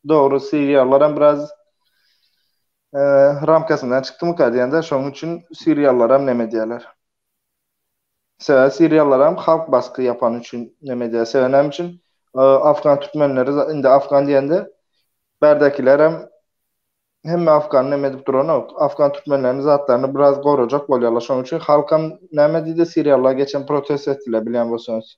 Doğru, Siriyalıların biraz ramkasından çıktı mı kadiyende, şunun için Siriyalılara neme diyorlar. Siriyalılara halk baskı yapan için neme diyor. Sevenem için Afgan Türkmenleri, indi Afgan diyende berdekiler hem Afgan neme edip duran yok. Afgan Türkmenlerinin zatlarını biraz koruyacak oluyorlar. Şunun için halkam neme dedi, Siriyalılar geçen protesto ettiler, bilen bolsanız.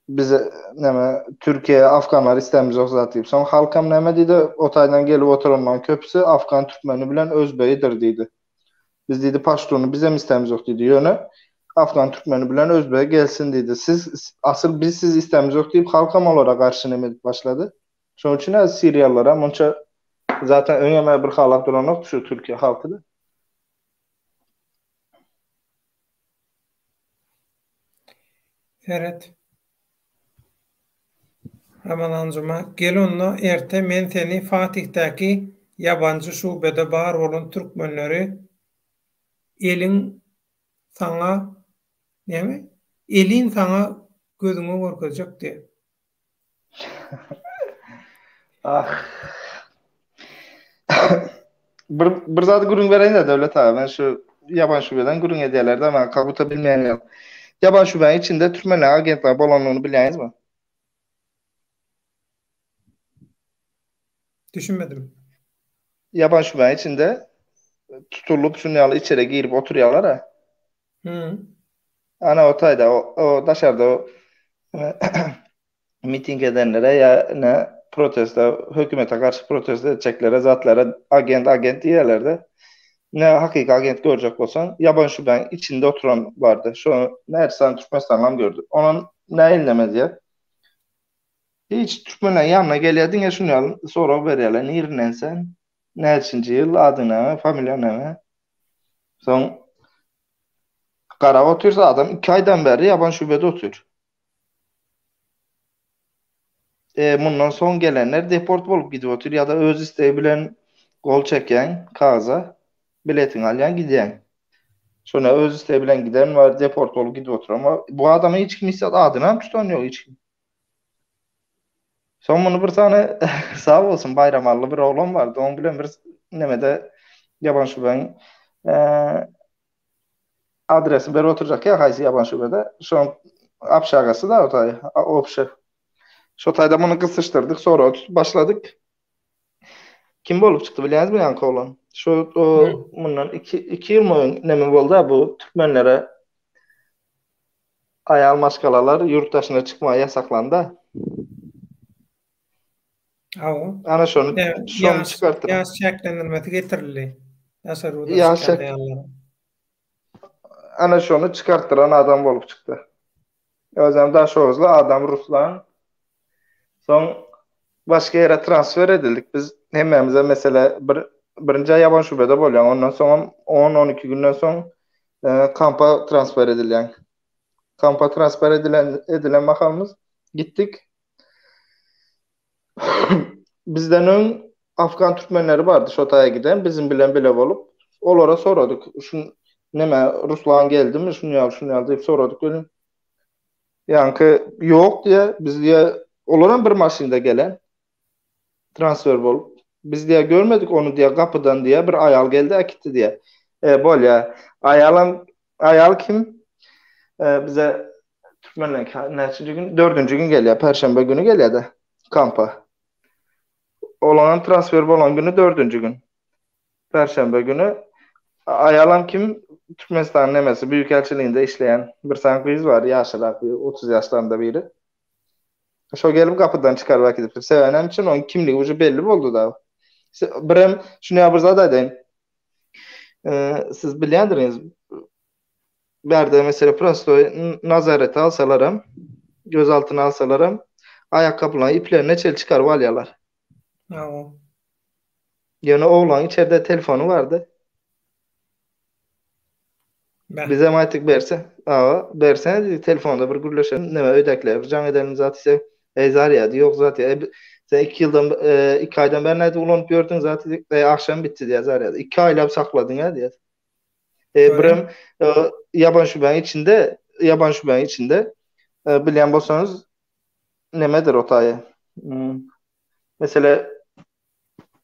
Bize neme Türkiye Afganlar istemiz yok zat deyip. Son halkam neme dedi, otaydan gelip oturanların köpüsü Afgan Türkmeni bilen Özbeyidir dedi. Biz dedi Paştunu bize mi istemiz yok dedi yönü. Afgan Türkmeni bilen Özbey gelsin dedi. Asıl biz siz istemiz yok deyip halkam olarak karşı neme edip başladı. Şunun için Siriyalılara monça zaten önemli bir halk duran yok şu Türkiye halkıdır. Ferhat. Ramazanjuma gel onunla erte men seni Fatih'taki yabancı şubede bar olan Türkmenleri elin sana ne mi? Elin sana gözüme korkacak diye. Ah. bir zat gurun vereyim de devlet abi. Ben şu yaban şubeden gurun hediyelerde ama kabuta bilmeyen yok. Yaban şubenin içinde Türkmenler agentler bolonluğunu biliyorsunuz mu? Düşünmedim. Yaban şubenin içinde tutulup şunyalı içeri girip oturuyorlar ha. Hı. Ana otayda o dışarıda o miting edenlere ya ne protesto, hükümete karşı protesto edeceklere zatlara agent diyorlardı. Ne hakiki agent görecek olsan yaban şubenin içinde oturan vardı. Şu an Ersan Türkmenistan'dan gördü. Onun ne ellemez ya. Hiç Türkmenlerin yanına geliyordun ya şunu alın. Sonra veriyorlar. Nereden sen? Neçinci yıl? Adına, familya. Son kara otursa adam 2 aydan beri yaban şubede oturuyor. Bundan son gelenler deport olup gidiyor oturuyor ya da öz isteği bilen gol çeken kağıza biletin alayan gidiyen. Sonra öz isteği bilen giden var deport olup gidiyor oturuyor ama bu adamı hiç kim adına tutanıyor hiç kim. Son bunu bir tane sağ olsun Bayramallı bir oğlan vardı. Onu bilen bir nemede yaban şubenin adresi beri oturacak ya haysi yaban şubede. Şu an apşagası da otay. Opşa. Şu otayda bunu kısıştırdık. Sonra başladık. Kim olup çıktı biliyorsunuz mu yankı olan? Şu Hı. bundan iki yıl mı ne mi oldu ha, bu Türkmenlere ayal maskalalar yurt dışına çıkmaya yasaklandı. Avu. Ana şunu çıkarttılar. Yaz şeklendirmesi getirildi. Yasar uda Ya çıkan şek, dayanlar. ana şunu çıkarttıran adam olup çıktı. O zaman daha şozlu adam Ruslan. Son başka yere transfer edildik. Biz hemmemize mesela birinci ay yaban şubede boluyor. Ondan sonra 10-12 günden sonra kampa transfer edilen. Kampa transfer edilen makamımız gittik. Bizden ön Afgan Türkmenleri vardı Şota'ya giden. Bizim bilen bile olup. Olara soradık. Neme Ruslan geldi mi? Şunu al deyip soradık. Öyle. Yankı yok diye biz diye olaran bir maşinde gelen transfer olup. Biz diye görmedik onu diye kapıdan diye bir ayal geldi akitti diye. Böyle ayal kim? Bize Türkmenler neçinci gün? Dördüncü gün geliyor. Perşembe günü geliyor da kampa. Olan transfer olan günü dördüncü gün. Perşembe günü. Ayalan kim? Türkmenistan nemesi Büyükelçiliğinde işleyen bir tane kız var. Yaşlı, 30 yaşlarında biri. Şu gelip kapıdan çıkarıp gidip sevenem için onun kimliği ucu belli oldu da. Birem şunu yapırsa da deyin. siz bilýärdiňiz, berde mesela prosto nazarete alsalaram, göz altına alsalaram, ayakkabılaryny iplerine çel çıkarıp alýarlar. Ha. Ýöne oğlan içeride telefonu vardı. Bize matik berse, bersene telefonda bir gürleşen neme ödekler, can edenin zat ise ezar ya, yok zat ya. Sen 2 yıldan, 2 aydan beri nerede ulanıp gördün zaten akşam bitti diye zar ya. 2 aylap sakladın ya diye. Birim yaban şubenin içinde bilen bolsanız nemedir o tayı. Mesela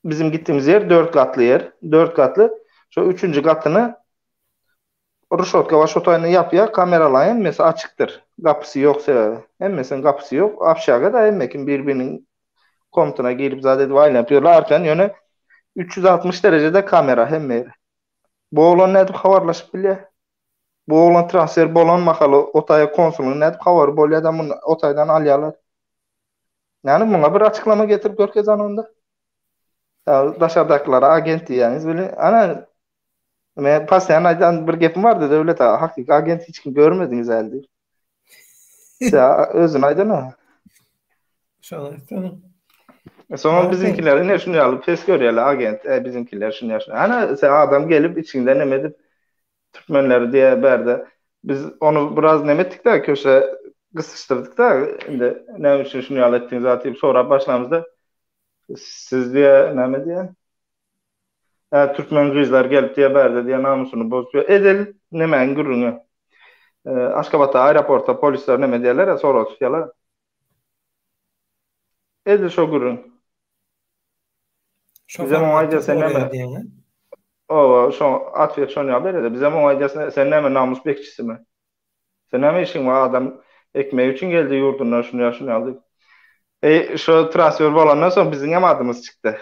bizim gittiğimiz yer 4 katlı yer. 4 katlı. Şu 3. katını ruşotka vaşotayını yapıya kameralayın mesela açıktır. Kapısı yoksa emmesen kapısı yok. Afşaga da emmekin birbirinin komutuna girip zaten vayla yapıyorlar. Arkan yöne 360 derecede kamera hemmeyre. Bu oğlan nedir havarlaşıp bile. Bu oğlan transfer bolan makalı otaya konsulun nedir havar bol adamın otaydan alyalar. Yani buna bir açıklama getirip görkezan onda. Dışarıdakilara agent diyeniz böyle ana men pasyan aydan bir gepim vardı devlet hakiki agent hiç kim görmediniz elde. Ya özün aydan o. Şaşırdım. Sonra bizimkiler ne şunu alıp pes görýärler agent bizimkiler şunu yaşar. Ana sen adam gelip içinden nemedip Türkmenleri diye berde biz onu biraz nemettik de köşe kısıştırdık da indi ne için şunu alettiğiniz zaten sonra başlamızda siz diye neme diye Türkmen kızlar gelip diye berde diye namusunu bozuyor. Edel nemen gürünü. Aşkabat'ta aeroporta polisler neme diyorlar sonra tutuyorlar. Edel şu gürün. Bize muayca sen neme? O şu atfiyat şunu haber de bize muayca sen neme namus bekçisi mi? Sen neme işin var adam ekmeği için geldi yurdundan şunu aldı. Şu transfer olandan sonra bizim hem adımız çıktı.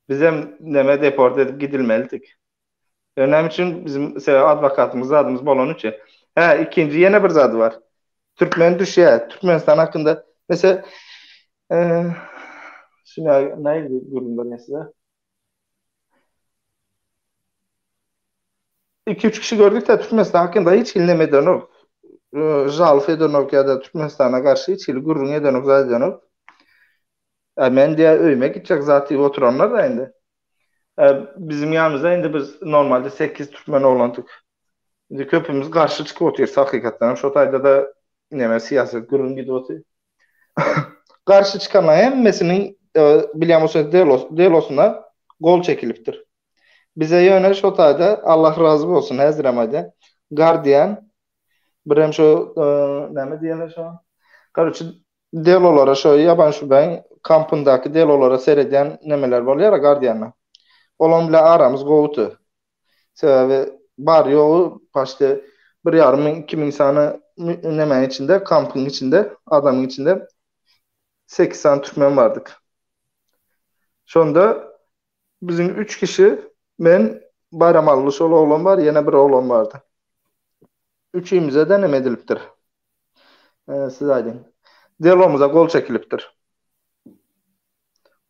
Bizim neme deport edip gidilmelidik. Önem için bizim advokatımız adımız bolon için. İkinci yine bir zadı var. Türkmen düşüyor. Türkmenistan hakkında mesela şimdi neydi durumda mesela? 2-3 kişi gördük de Türkmenistan hakkında hiç ilnemeden o. Jalf Edonok ya da Türkmenistan'a karşı hiç gurrun Edonok zaten men diye öyme gidecek zaten oturanlar da indi. Bizim yanımızda indi biz normalde 8 Türkmen olandık. Şimdi köpümüz karşı çıkıp oturuyor hakikaten. Şu tayda da neme siyaset gurrun gidiyor oturuyor. Karşı çıkanlar hemmesinin bilyamosunu delosuna gol çekiliptir. Bize yöne şu tayda Allah razı olsun Hazremay'da gardiyan birem şu neme diyeler şu an. Karıcı delolara şu yaban şu ben kampındaki delolara seyreden nemeler var ya gardiyanla. Olan bile aramız goğutu. Sebebi bar yoğu başta bir yarım 2000 insanı nemen içinde kampın içinde adamın içinde 8 tane Türkmen vardık. Şonda bizim 3 kişi ben Bayramallı şolu oğlan var yine bir oğlan vardı. Üçüymüze de nem ediliptir. Siz aydın. Delomuza gol çekiliptir.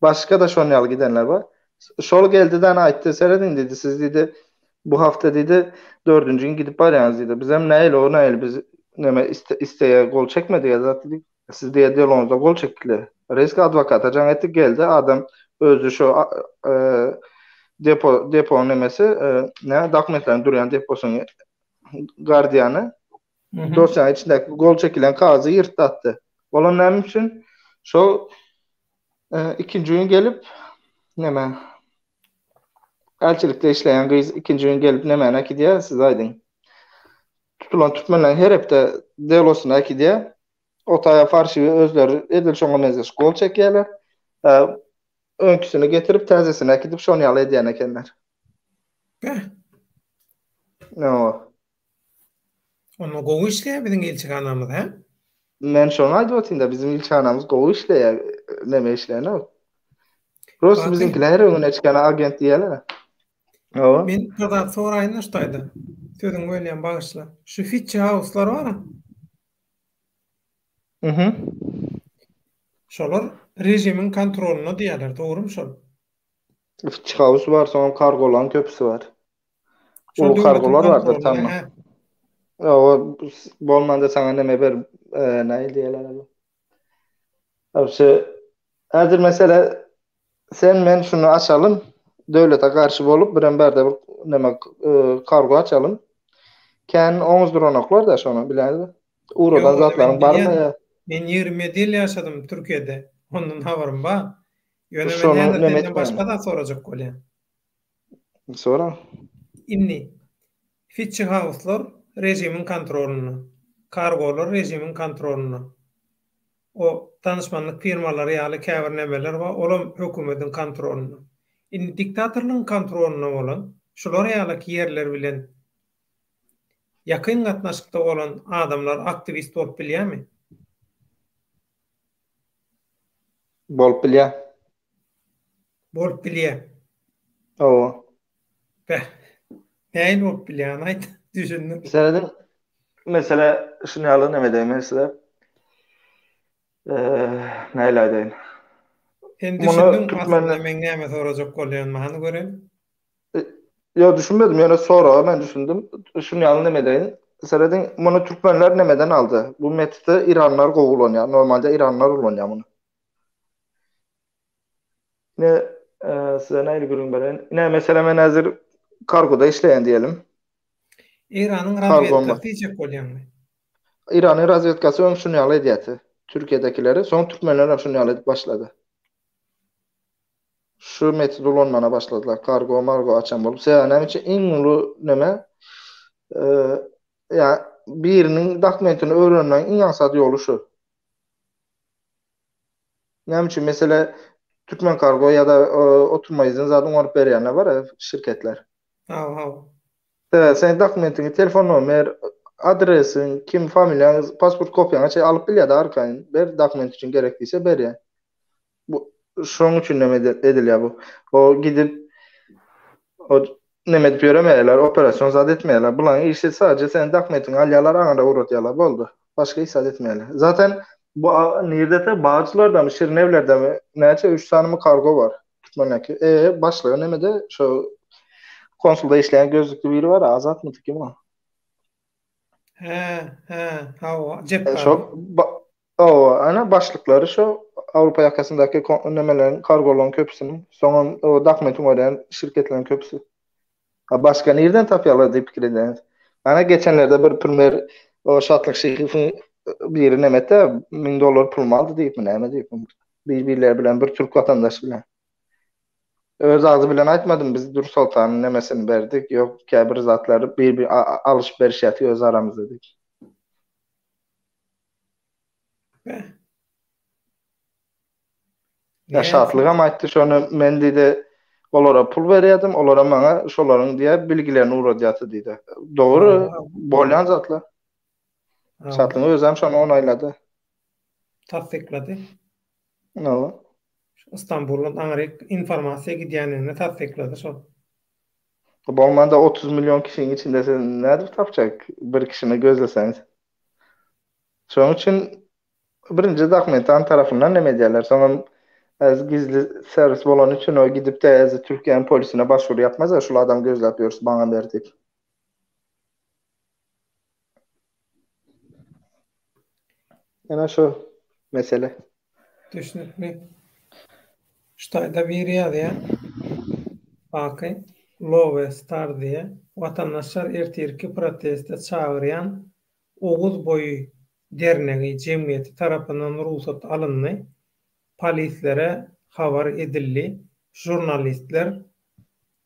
Başka da şonyalı gidenler var. Şol geldi'den aytdı. Seredin dedi. Siz dedi bu hafta dedi 4. gün gidip baryanız dedi. Bizim neyle biz neme isteye gol çekmedi ya zaten. Siz diye delomuza gol çektiler. Reski advokata can ettik geldi. Adam özü şu depo nemesi ne dokumentlerin duruyan deposunun gardiyanı dosyanın içindeki gol çekilen kağıdı yırttattı. Olan nem için şu ikinci gün gelip neme elçilikte işleyen kız ikinci gün gelip nemene ki diye siz aydın. Tutulan Türkmenlerin her hepte delosuna ki diye otaya farşı özleri edil şoňa mezes gol çekýärler. Önküsünü getirip tezesine gidip şonu yalı ediyen ekenler. No. Onu gowy işleýär bizim ilçehanamyz, he? Men şonu aýdyp otynda bizim ilçehanamyz gowy işleýär, neme işleýär. Rost bizimkiler öňüne çykan agent diýerler. O. Men kadar soraýyn ştaýda. Sözüň welýän bagyşla. Şu Fitch House'lar bar. Şolar rejimin kontrolüne diýerler, dogrymy şol? Fitch House var, soň kargolan köpüsü var. Şol döwletiň kargolar vardır kontrolyna tamam. O bolmanda sana neme ber näil diýerler. Şu häzir mesela sen men şunu açalım. Döwlete garşy bolup biren-berde bir neme kargo açalım. Kän 10 dronoklar da şonu bilädi. Urodan Ýok, onu men zatlaryň barmy bilýän. ýa Men 20 ýyl ýaşadym Türkiýede. Ondan habarym bar. Ýöne men şonu näde neme senden etmän? başga da sorajak bolýan. Sonra Inni Fitch House'lar rejimin kontrolüne, kargolar rejimin kontrolüne. O danışmanlyk firmalary ýaly käbir nemeler we olam hökümetiň kontrolüne. Inni diktatorlygyň kontrolüne bolan, şular ýaly ýerler bilen ýakyn gatnaşykda bolan adamlar aktivist bolup bilýärmi? bolup bilýär. Bolup bilýär. O. Bäh. Näil bolup bilýär? Aýt, düşündim. Senedin mesela şunu ýaly neme diýmek mesela näil aýdyn. Sen Muny düşündüň aslında türkmenler men näme sorajak bolýan many gören. yo düşünmedim yani sonra ben düşündüm. Şunu ýaly neme diýin. Senedin muny türkmenler nemeden aldı? Bu metodi İranlar gowulanýar. Normalde İranlar ulanýar muny. Ne size näil görüň beren. Ne mesela men häzir kargoda işleýän diýelim. İran'ın Kargom razvedka var. diyecek bolýanmy? İran'ın razvedkası ön şunu ýaly edýärdi. Türkiýedekileri soň türkmenler şunu ýaly edip başlady. Şu metod ulanmana başladylar. Kargo margo açan bolup. Näme üçin iň uly neme? Ya biriniň dokumentini öwrenmeň iň asat ýoly şu. Näme üçin mesela Türkmen Kargo ya da oturma izni zaten onup berýänler bar şirketler. Haw. Evet, sen dokumentini, telefon nomer, adresin, kim familyan, pasport kopyanı alıp bilýär da arkaýyn. Ber dokument için gerekliýse berýär. Bu şoň üçin neme edilýär bu. O gidip o neme edip ýöremeýärler, operasiýon zat etmeýärler. Bulan işi sadece sen dokumentini alýarlar, aňa da uratýarlar, boldy. Başga iş zat etmeýärler. Zaten bu nirdete bağcılarda mı, Şirinevler'de mi, näçe 3 sanymı kargo var. Tutmanaki. Başlaýar nemede şu konsulda işleyen gözlüklü biri var ya, Azat mı kim o? Haw, cep Şu barmy? ana başlıkları şu Avrupa yakasındaki nemelerin kargolanan köprüsünün son o dokumentin olan şirketlerin köprüsü. Ha, başka nereden tapıyorlar diye fikir ediniz. Ana geçenlerde bir primer o şatlık şirketin biri nemette $1000 pul aldı deyip mi neme deyip mi? Birbirler bilen bir Türk vatandaşı bilen. Öz ağzı bilen aýtmadym biz Dur Sultan'ın nemesini berdik. Yok käbir zatlary bir alış-beriş ýaty öz aramyzda deyip. Ya şartlygam aýtdy şonu men diýdi olara pul berýärdim, olara maňa şolaryň diýe bilgilerini uradýaty diýdi. Dogry, bolýan zatlar. Şartlygy özüm şonu onaýlady. Tasdiklady. No. İstanbul'dan Amerik informasiýa gidýänini tasdiklady şol. Bolmanda 30 milyon kişinin içinde sen näde tapjak bir kişini gözleseňiz. Şoň üçin birinji dokumentan tarafından neme diýerler? Soňra az gizli servis bolan üçin o gidip de az Türkiýeň polisine başvuru yapmaz da şol adam gözläp ýörüş baňa berdik. Ena şu mesele. Düşünükli. Ştaýda bir ýaly Baky, Love Star diye vatandaşlar ertirki proteste çağıryan Oğuz Boyu Dernegi Cemiyeti tarafından ruhsat alındı. Polislere habar edildi. Jurnalistler,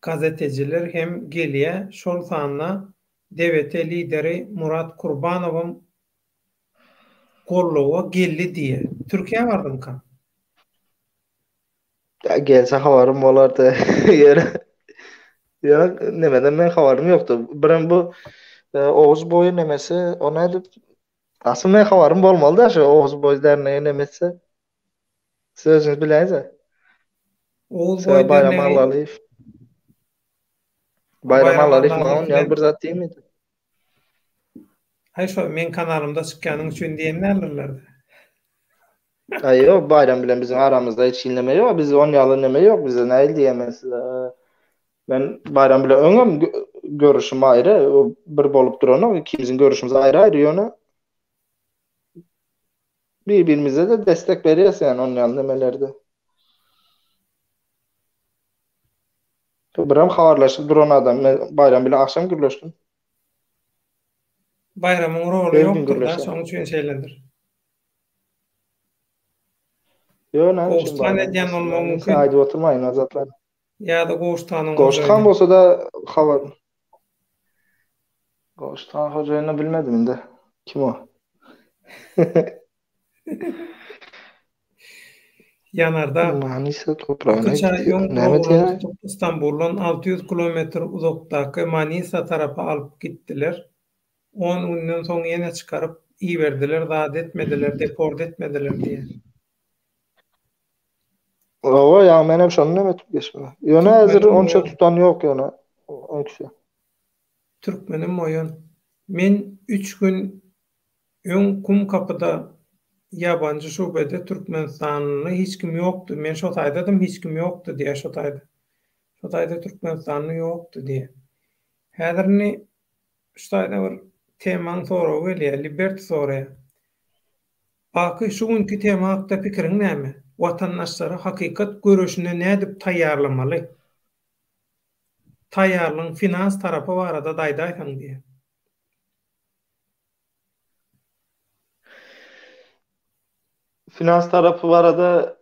gazeteciler hem geliye şol sanna DVT lideri Murat Kurbanov'un kolluğa geldi diye. Türkiye vardın kan. Ya gelse habarım bolardy. Ya nemeden men habarym ýokdy. Biren bu Oğuz Boyu nemesi o nädip asıl men habarym bolmaly da şu Oğuz Boyu Dernegi nemesi. Sözünüz biläňiz. Oğuz Boyu Bayram Dernegi Allalyýew. Bayram Allalyýew maňa ýaly bir zat diýmedi. Hay şu men kanalımda çykýanyň üçin diýenlerlerdi. Aýo, bayram bilen bizim aramızda hiç inleme ýok. Biz on ýaly neme ýok. Bize näil diýemez. Ben bayram bilen öňem görüşüm ayrı, o bir bolup durana, ikimizin görüşümüz ayrı ýöne birbirimize de destek berýäs ýani onun ýaly Biram habarlaşyp duran adam bayram bilen akşam gürleşdim. Bayramyň roly Her gün ýokdur da, gürleşen. şoň üçin şeýlendir. Yo näme üçin Gowuştan bayram? edýän bolmagy Neyse mümkin. aýdyp oturmaýyn azatlar. Ýa-da gowuştanyň Goşthan gojaýdy. bolsa da habar. Goşthan hojaýyny bilmedim indi. Kim o? Ýanarda Manisa toprağına Akyça gitti. ýoň Näme program diýär? tutup Istanbuldan 600 kilometr uzakdaky Manisa tarapy alyp gitdiler. 10 günden soň ýene çykaryp iýerdiler, zat etmediler, deport etmediler diýär. Owa ýa men hep şonu näme tutup geçmedi. Ýöne häzir Türkmenim onça o, tutan ýok ýöne. O kişi. Türkmenim oýan. Men 3 gün öň kum kapyda yabancı şubede Türkmenistanly hiç kim ýokdy. Men şo taýdadym hiç kim ýokdy diýär şo taýda. Şo taýda Türkmenistanly ýokdy diýär. Häzirni şu taýda bir temaň soraw gelýär, Liberty soraýar. Baky şu günkü tema hakda pikiriň näme? Watandaşlara hakykat görüşine nädip taýýarlamaly? Taýýarlyň finans tarapy barada daýda aýsaň diýär. Finans tarapy barada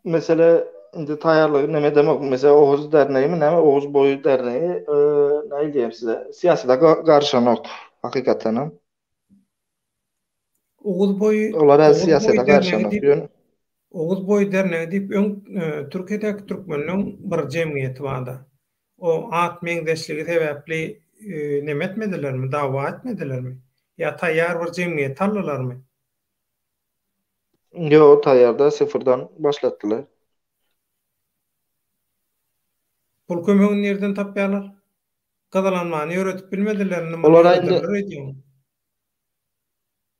mesele indi taýýarlyk näme demek? Mesela Oğuz derneği mi näme? Oğuz Boyu derneği näme diýem size? Siyasata garşanok hakykatdan. Oğuz Boyu Olar Oğuz siyasata Boyu derneği garşanok. diýip Oğuz Boyu derneği diýip Türkiýedäki türkmenliň bir jemgyýeti barda. O at meňdeşligi sebäpli näme etmedilermi? Dawa etmedilermi? Ya taýýar bir jemgyýet tanlalarmy? Yo taýýarda sıfırdan başlatdylar. Pul kömegini nerden tapýarlar? Gazalanmany öğretip bilmediler, nima Olar öğretirler ediyor.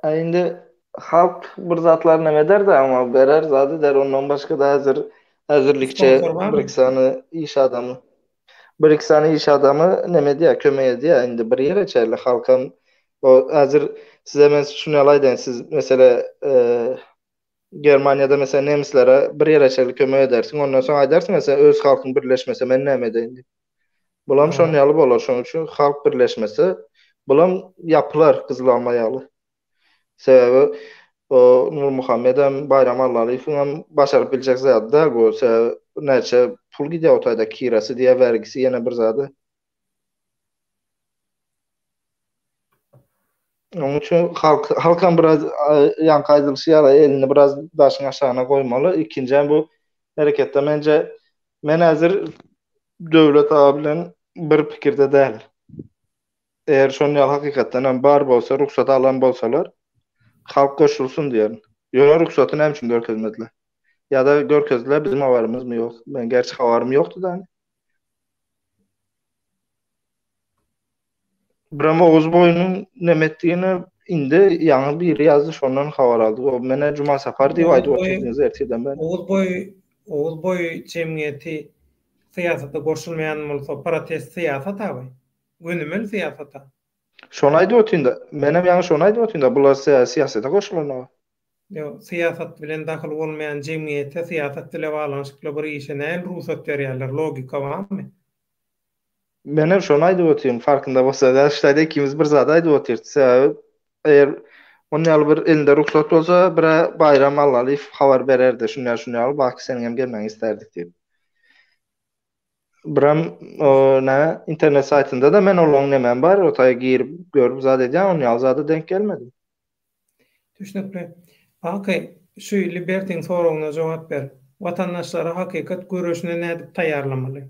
indi halk bir zatlar näme derdi ama berer zady der ondan başga da häzirlikçe Sponsor var bir mı? iki sany iş adamı bir iki sany iş adamı näme diýär kömek edýär indi bir ýere çäli halkam o häzir size men şunu alaydan siz mesela Germaniýada mesela nemislere bir ýere çäli kömek edersin ondan soň aýdarsyň mesela öz halkyň birleşmese men näme edeýin diýip. Bulam şonu ýaly bolar şoň üçin halk birleşmese bulam ýapylar Kızılama ýaly. Sebäbi o Nur Muhammedem Bayram Allalyevem hem başaryp biljek zat da go näçe pul gidýär o taýda kirasy diýe vergisi ýene bir zady. Onun üçin halkam biraz ýankaýdylşy ýaly elini biraz daşyň aşagyna goýmaly. İkinji bu hereketde mence men häzir döwlet bilen bir pikirde däl. Eğer şonu ýaly hakykatdan hem bar bolsa, ruhsat alan bolsalar halk koşulsun diýerim. Ýöne ruhsaty näme üçin görkezmediler? Ya da görkezdiler bizim habarymyz mı ýok? Ben gerçi habarym ýokdy da. Biram Oğuz Boyunyň näme etdigini indi ýaňy biri ýazdy şondan habar aldyk. O mene Cuma Safar diýip aýdyp oturdyňyz erteden ben. Oğuz Boyu jemgyýeti siyasata goşulmayan bolsa protest siyasat abi. Günümel siyasata. Şonu aýdyp otyrda. Menem ýaňy şonu aýdyp otyrda. Bular siyasata goşulanlar. Yo siyasat bilen dahil bolmayan jemgyýete siyasat bilen baglanyşykly bir işe näme ruhsat berýärler, logika barmy? Menem şonu aýdyp otyrym. Farkynda bolsa da şeýle ikimiz bir zat aýdyp otyrdy. Sebäbi eger onun ýaly bir elinde ruhsat bolsa, bir Bayram Allalyew habar bererdi. Şunu bak senin hem gelmeňi isterdik diýip. Biram o internet saytynda da men olaň nemem bar, o taýa girip görüp zat edýän, onu ýaly zada denk gelmedi. Düşünipli. Akay, şu Libertyň soragyna jogap ber. Watandaşlara hakykat görüşine nädip taýýarlamaly?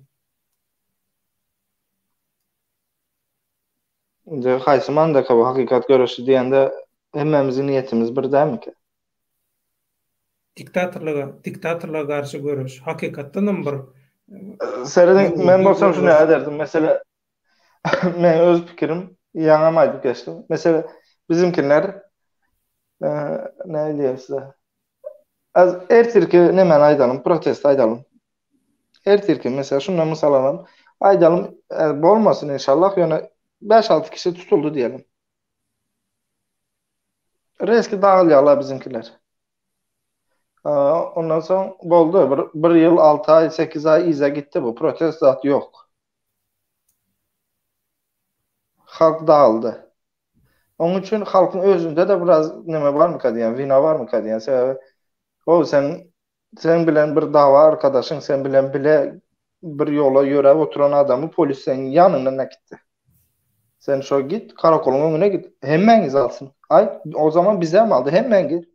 Indi haýsy mandaka bu hakykat görüşi diýende hemmemizin niýetimiz bir dämiki? Diktatorlyga garşy görüş. Hakykatdan bir Serden men bolsam şunu ederdim. Mesela men öz pikirim ýaňa maýdyp geçdim. Mesela bizimkiler ne diýip size? Az ertirki nemen aýdalım, protest aýdalım. Ertirki mesela şundan mysal alalım. Aydalım olmasın inşallah. Yani 5-6 kişi tutuldu diyelim. Reski dağılıyorlar bizimkiler. Ondan sonra oldu. Bir yıl 6 ay 8 ay ize gitti bu. Protestat yok. Halk dağıldı. Onun için halkın özünde de biraz neme var mı diyen, vina var mı diyen. Sebebi o sen bilen bir dava arkadaşın, sen bilen bile bir yola göre oturan adamı polis senin yanına ne gitti? Sen şu git karakolun önüne git. Hemen izalsın. Ay o zaman bize mi aldı? Hemen git.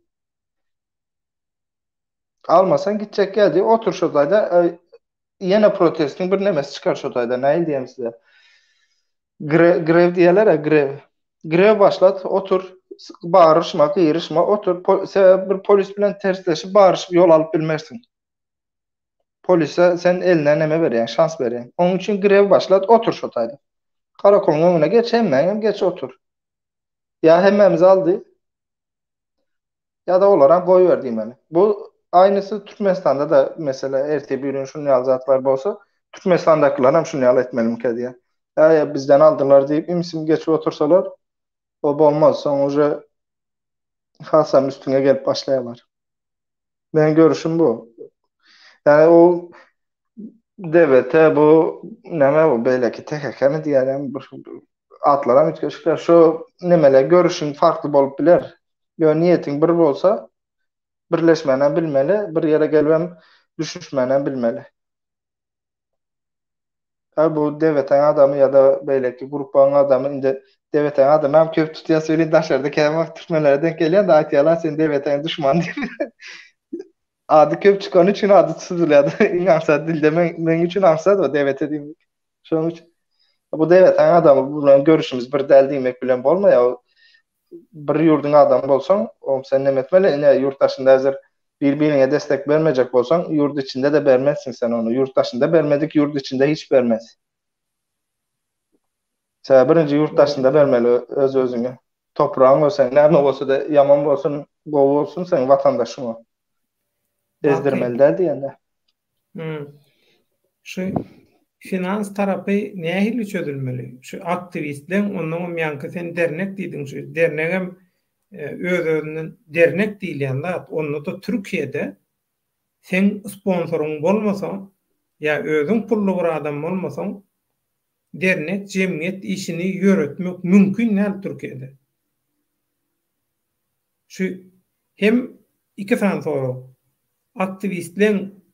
Almasan gidecek geldi. Otur şurada. Yine protestin bir nemesi çıkar şurada. Ne diyeyim size? Grev diyorlar ya grev. Grev başlat. Otur. Bağırışma, kıyırışma. Otur. Bir polis bilen tersleşip bağırışıp yol alıp bilmersin. Polise sen eline neme veriyorsun, şans veriyorsun. Onun için grev başlat. Otur şurada. Karakolun önüne geç hemen geç otur. Ya hemmemiz aldı ya da olarak koy verdiğim yani. Bu aynısı Türkmenistan'da da mesela RT1'ün şunu yazatlar olsa Türkmenistan'dakiler hem şunu yal etmelim ki diye. Ya bizden aldılar deyip imsim geçip otursalar o olmaz. Sonucu Hasan üstüne gelip başlayarlar. Benim görüşüm bu. Yani o devlete bu neme bu böyle ki TKK'nı diyelim atlara mütkeşikler. Şu nemele görüşün farklı bolup biler. Yo niyetin bir olsa birleşmeden bilmeli, bir yere gelmem düşüşmeden bilmeli. Ha, bu devletin adamı ya da böyle ki grupların adamı indi devletin adamı hem köp tutuya söyleyin taşlarda kelime Türkmenlere denk geliyor da aytiyalar sen devletin düşman diye. Adı köp çıkan için adı tutuluyor. İnansa dilde men için ansa da devlete diyeyim. Şunun için. Bu devletin adamı bunun görüşümüz bir del demek bilen olma ya bir yurdun adamı olsan o sen ne etmeli ne yurttaşında hazır birbirine destek vermeyecek olsan yurt içinde de vermezsin sen onu. Yurttaşında vermedik yurt içinde hiç vermez. Sen birinci yurttaşında vermeli öz özüne. Toprağın olsa ne olsa da yaman olsun bol olsun sen vatandaşın o. Bakay. Ezdirmeliler diyenler. Şu finans tarapy nähili çözülmeli? Şu aktivistler onun yankı sen dernek diýdiň şu dernegem öz-özünden dernek diýilýär. Onu da Türkiýede sen sponsorun bolmasa ya özüň pullu bir adam bolmasaň dernek jemgyýet işini ýöretmek mümkin näl Türkiýede. Şu hem iki tane soru. Aktivistlerin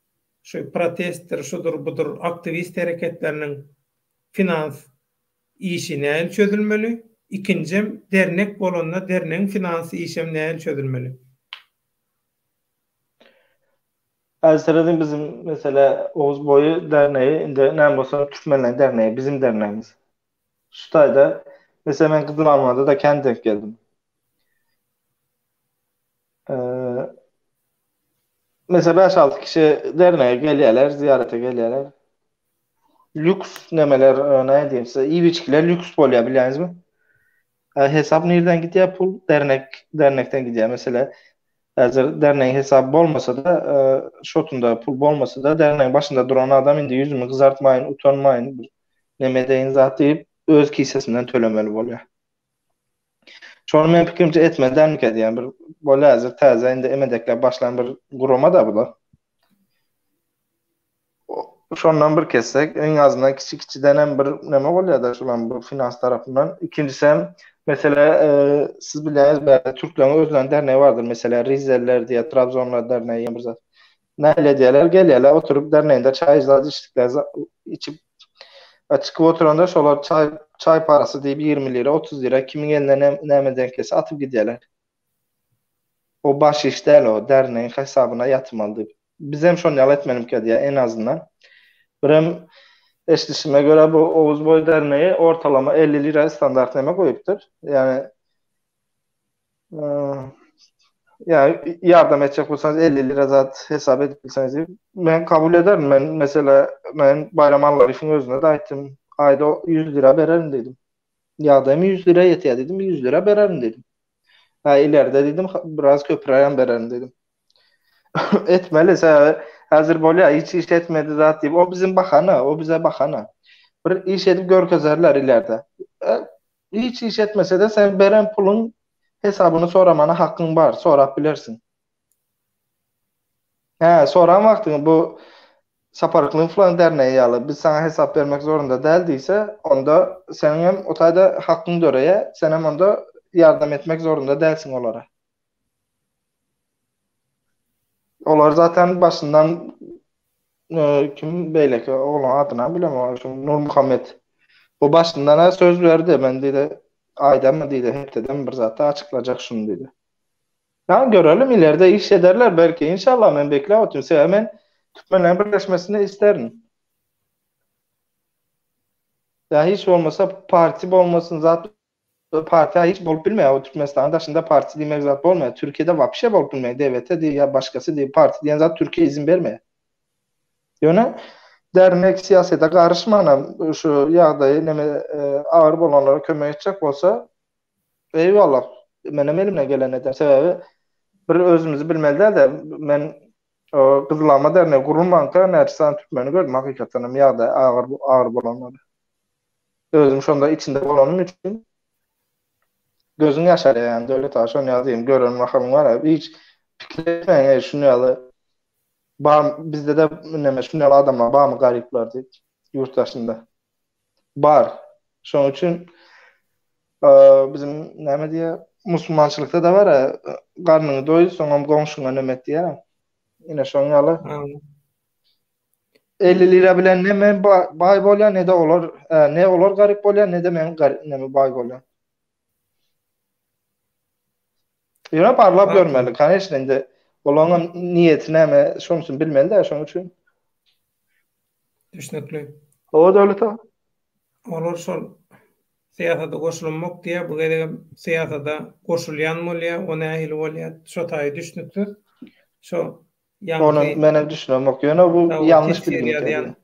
şu protestler, şudur budur aktivist hareketlerinin finans işi näil çözülmeli? İkincim dernek bolanda derneğin finansı işem näil çözülmeli? Aztradan bizim mesela Oğuz Boyu Derneği, indi näme bolsa Türkmenler Derneği, bizim derneğimiz. Şu tayda mesela ben Kızıl Almanya'da da kendi denk geldim. Mesela 5-6 kişi derneğe geliyorlar, ziyarete geliyorlar. Lüks nemeler, ne diyeyim size, iyi içkiler lüks oluyor biliyorsunuz mu? Hesap nereden gidiyor? Pul dernekten gidiyor. Mesela hazır derneğin hesabı olmasa da şotunda pul olmasa da derneğin başında duran adam indi yüzümü kızartmayın, utanmayın. Neme deyin zat deyip öz kisesinden tölemeli oluyor. Şonu men pikrimce etmeden mi diýen bir böyle hazır täze indi emedekler başlayan bir guruma da bular. Şondan bir kessek en azından kiçik denen bir neme bolýar da şulan bu finans tarapyndan. İkincisi hem mesela siz bilýäňiz belki Türklerin özlerine derneği vardır. Mesela Rizeller diye Trabzonlar derneği ýa-da bir zat. Näle diýerler gelýärler oturup derneğinde çay içtikler içip açık oturanda şolar çay parası diýip 20 lira 30 lira kimin eline näme denk gelse atıp gidýärler. O baş işler o derneğin hesabına yatmalı. Biz hem şonu ýaly etmelim ki diye en azından. Birem eşleşime göre bu Oğuz Boy Derneği ortalama 50 lira standart neme koyuptur. Yani yani yardım edecek olsanız 50 lira zat hesap edip bilseniz ben kabul ederim. Ben mesela bayram Arif'in özüne de aittim. Ayda 100 lira verelim dedim. Ya da 100 lira yetiyor dedim. 100 lira verelim dedim. Ha ileride dedim biraz köprüyen verelim dedim. Etmeli. Hazır böyle hiç iş etmedi zat deyip o bizim bakana, o bize bakana. Bir iş edip görkezerler ileride. Hiç iş etmese de sen beren pulun hesabını soramana hakkın var. Sorabilirsin. Soran vaxtın bu Saparıklığın falan derneği yalı biz sana hesap vermek zorunda değildiyse onda senin hem o tayda hakkın döreye sen hem onda yardım etmek zorunda değilsin onlara. Onlar zaten başından kim beyleki oğlan adına bilemem. Nur Muhammed. O başından söz verdi. Ben dedi aydan mı dedi hep dedim bir zaten açıklayacak şunu dedi. Ya görelim ileride iş ederler belki. İnşallah ben bekliyorum. Hemen Türkmenlerin birleşmesini isterim. Ya hiç olmasa parti olmasın zaten parti hiç bolup bilmiyor. O Türkmenistan'ın dışında parti demek zaten olmuyor. Türkiye'de vapşe bolup bilmiyor. Devlete değil ya başkası değil. Parti diyen zaten Türkiye izin vermiyor. Yani dernek siyasete karışmana şu yağdayı ağır olanlara kömek edecek olsa eyvallah. Benim elimden gelen neden sebebi bir özümüzü bilmeliler de ben o Kızılama Derneği kurulmanka Nerçisan Türkmeni gördüm hakikaten yağda ağır olanları. Özüm şunda içinde olanım için gözün yaşar yani devlet aşan yazayım görün bakalım var ya hiç fikir etmeyin şunu yalı bizde de şunu yalı adamlar bağ mı garipler deyip yurttaşında bar. Şunun için bizim ne diye Müslümançılıkta da var ya karnını doyur sonra komşuna nömet diye. Yine şunu yalı Anladım. 50 lira bilen ne men bay bolya ne de olur ne olur garip bolya ne de men garip ne mi bay bolya. Yine parlap görmeli. Zaten Kan eşliğinde olanın niyetine mi şunsun bilmeli de şunun için. düşünüklü. O devlet ha. Olur şol siyasata koşulmak diye bu gede siyasata koşulyan bolýa, ona ähli bolýa, şo taý düşünüpdir. Şo ýaňky Onun benim düşünüyorum yok. Yani bu taw yanlış tesir bilgin ýazýan, tabii.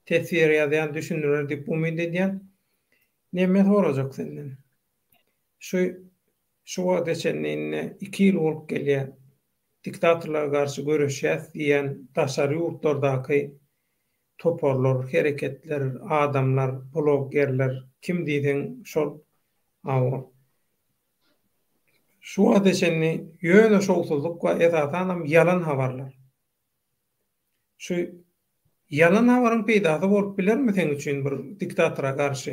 tesir ýazýan düşünürler diýip umyt edýän. Näme sorajak senden? Şu şu adeçenliğine 2 ýyl bolup gelýär. Diktatorlara garşy göreşýär diýen daşary ýurtlardaky toporlar, hereketler, adamlar, bloggerler, kim diýdiň şol awa. Şu adeçenli ýöne şowsuzluk we esasanam ýalan habarlar. Şu ýalan habaryň peýdasy bolup bilermi sen üçin bir diktatora garşy?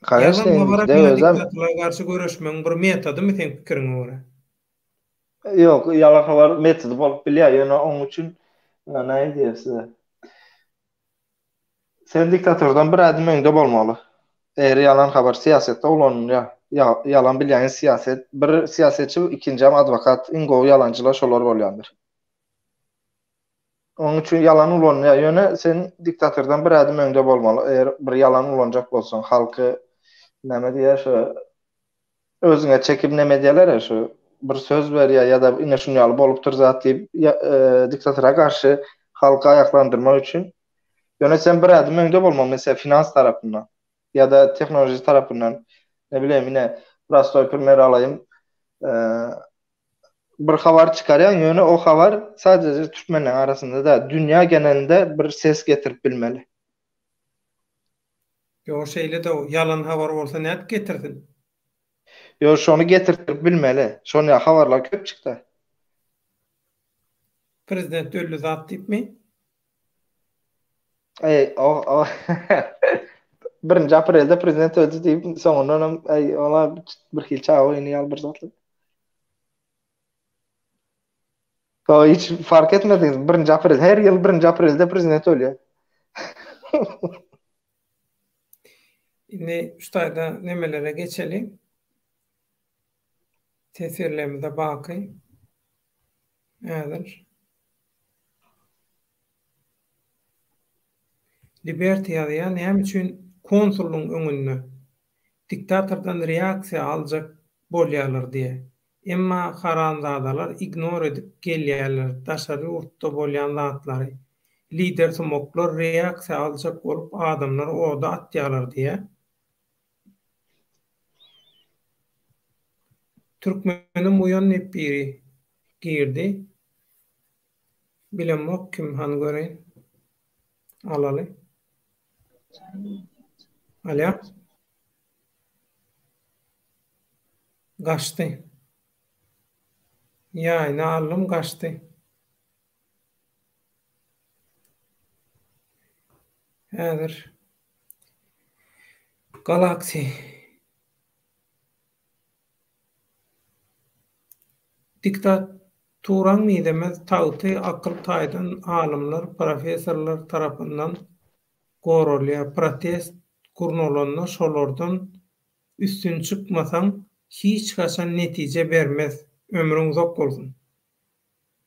Ýalan habara Kardeşliğimizde bilen özem diktatorlara garşy göreşmeň bir metodymy sen pikiriňe görä? yok yalaka var metodu bolup bilýär. Yani onun için ne diýär size? Sen diktatordan bir adım öňde bolmaly. Eğer yalan haber siyasette olan yalan bilýän siyaset bir siyasetçi ikinci advokat ingo yalancılar şolar bolýandyr. Onun için yalan ulan ýöne sen diktatordan bir adım öňde bolmaly. Eğer bir yalan ulanjak bolsaň halky näme diýär şu özüňe çekip näme diýerler şu bir söz berýär ýa-da ine şunu ýaly bolupdyr zat diýip diktatora karşı halky ayaklandyrmak üçin ýöne sen bir adım öňde bolmaly mesela finans tarapyndan ýa-da teknoloji tarapyndan ne bileyim ine rastoy primer alayım bir habar çıkaryan ýöne o habar sadece Türkmenler arasında da dünya genelinde bir ses getirip bilmeli. Yo şeýle de ýalan habar bolsa näp getirdin? Yo şonu getirip bilmeli. Şonu habarlar köp çıktı. Prezident öldü zat diýipmi? O 1 aprelde prezident öldü diýip soňundan ola bir hil çağı oýnaýar bir zatly. O hiç fark etmediniz 1 aprel her ýyl 1 aprelde prezident ölýär. Indi şu taýda nemelere geçelim. Tesirlerimize baky. Nädir? Liberty ýaly näme üçin konsulluň öňünde diktatordan reaksiýa aljak bolýarlar diýe. Emma haramzadalar ignore edip gelýärler. Daşary urtda bolýan zatlary. Lider smoklar reaksiýa aljak bolup adamlar oda atýarlar diýe. Türkmenim bu ýöne biri girdi. Bilemok kim han göreýin. Alaly. Alya, gaçdy. Ýaýny alym gaçdy. Häzir Galaxy diktaturan nidemez tagty akyl taýdan alymlar, professorlar tarapyndan gorulýa protest gurnulanna şolardan üstün çykmasaň hiç haçan netije bermez. Ömrüň zok bolsun.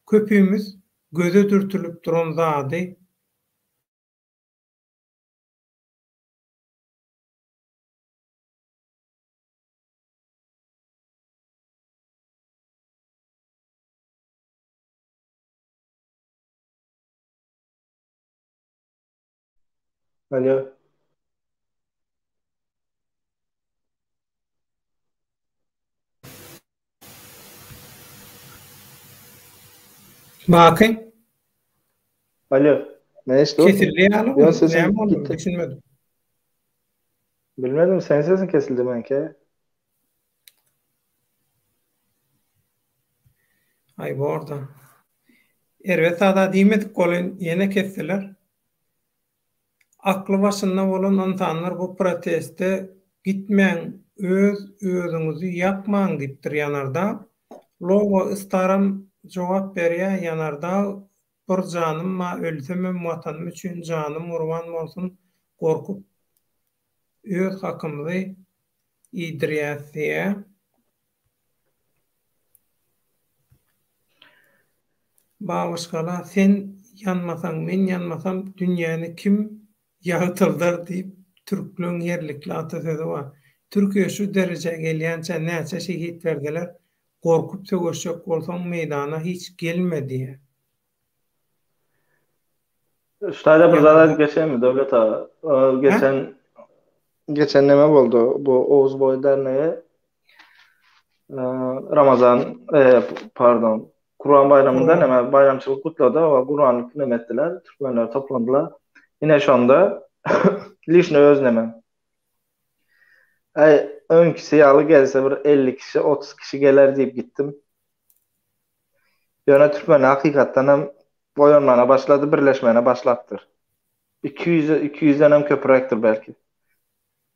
Köpüýmiz göze dürtülüp duran zady Alo. baky Alo. Ne işte o? kesildi Bir an ýaly sesin näme boldy gitti. düşünmedim. Bilmedim, senin sesin kesildi benki. Ay bu orada. Erwet ada diýmedik golyn ýene kestiler. Akly başynda bolan insanlar bu proteste gitmeň, özüňizi ýakmaň diýipdir ýanarda. Logo istaram jogap berýär ýanarda bir janym ma ölsem watanym üçin janym gurban bolsun gorkup öz hakymyzy iýdirýär. Babaşgala sen yanmasaň men yanmasam dünýäni kim ýagtyldar diýip türkleň ýerlikli atasözi bar. Türkiýe şu derejege gelýänçe näçe şehit berdiler. Gorkup sögeşek bolsaň meýdana hiç gelme diýe. Şurada bir Ýanarda. zaten geçen mi Devlet ağa? Ha? Geçen neme oldu? Bu Oğuz Boy Derneği Ramazan pardon Kur'an Bayramı'nda Kurban. neme bayramçılık kutladı. O Kur'an'lık nem ettiler. Türkmenler toplandılar. Yine şu anda Lişne Özneme. Önkisi yalı gelse bir 50 kişi 30 kişi gelir deyip gittim. Yöne Türkmenler hakikaten hem boyanmana başladı, birleşmene başlattır. 200'den hem köpürektir belki.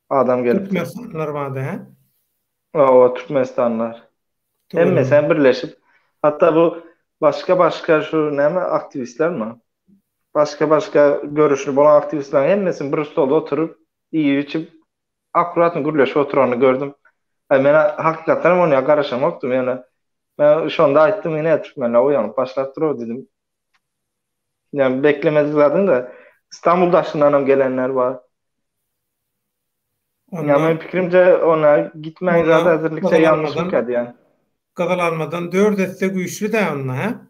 Adam gelipdir. Türkmenistanlar vardı ha? O Türkmenistanlar. Hem Doğru. sen birleşip hatta bu başka şu ne mi aktivistler mi? Başka görüşlü olan aktivistler hemmesin bir stolda oturup iyi içip akuratın gürleşip oturanı gördüm. Ben hakikaten onu karışamaktum yani. Ben şu anda aittim yine Türkmenle uyanıp başlattır o dedim. Yani beklemedik zaten de İstanbul'da aşkından gelenler var. Yani benim fikrimce ona gitmeyin zaten hazırlıkça yanlışlık hadi yani. Gazalanmadan 4 deste güçlü de onunla ha?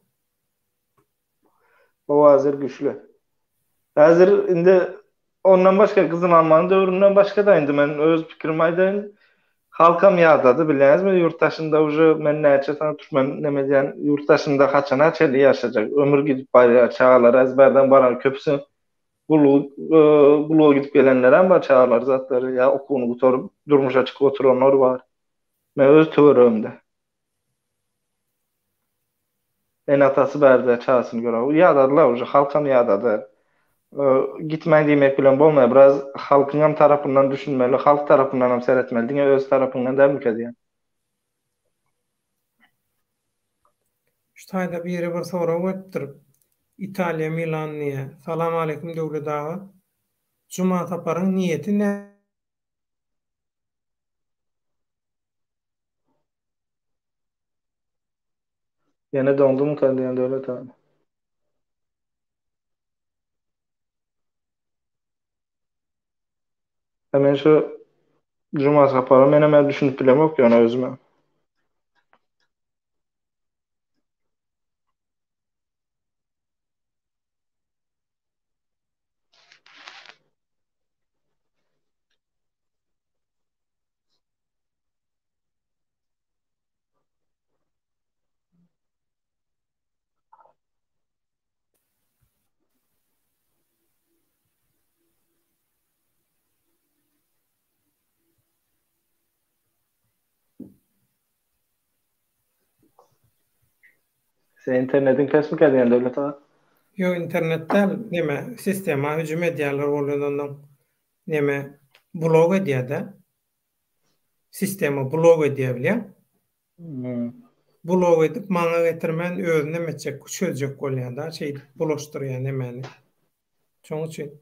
O hazır güçlü. Hazır indi ondan başka kızın almanın dövründen başka da indi men öz fikrim aydın. Halkam yağdadı bileniz mi? Yurttaşında ucu men näçe sana Türkmen nemediyen yurttaşında kaçana çeli yaşayacak. Ömür gidip bari çağlar ezberden baran köpsün. Bulu gidip gelenler ama çağlar zatları ya okunu gutorup durmuş açık oturanlar var. Men öz töwerümde. En atası berde çağsını göre. Yağdadılar ucu halkam yağdadı. Gitmeyin demek bilen bolmaya biraz halkın hem tarafından düşünmeli, halk tarafından hem seyretmeli, diye öz tarafından da mükemmel. Ştaýda bir ýere bir soraw etdirip Italiýa Milanyňa salam aleikum döwlet ağa. Juma saparyň niýeti nä? Yine dondum kalyan devlet abi. Hemen şu cuma saparı hemen düşünüp bilem yok yani özüme. Sen internetin kesmek edýän döwlet ha. Yo internetden neme sistema hücum edýärler bolýandan neme blog edýärde. Sistema blog edýär bilýän. Blog edip maňa getirmen özüne meçek çözjek bolýar da şey bulaşdyrýar nemeni. Şoň üçin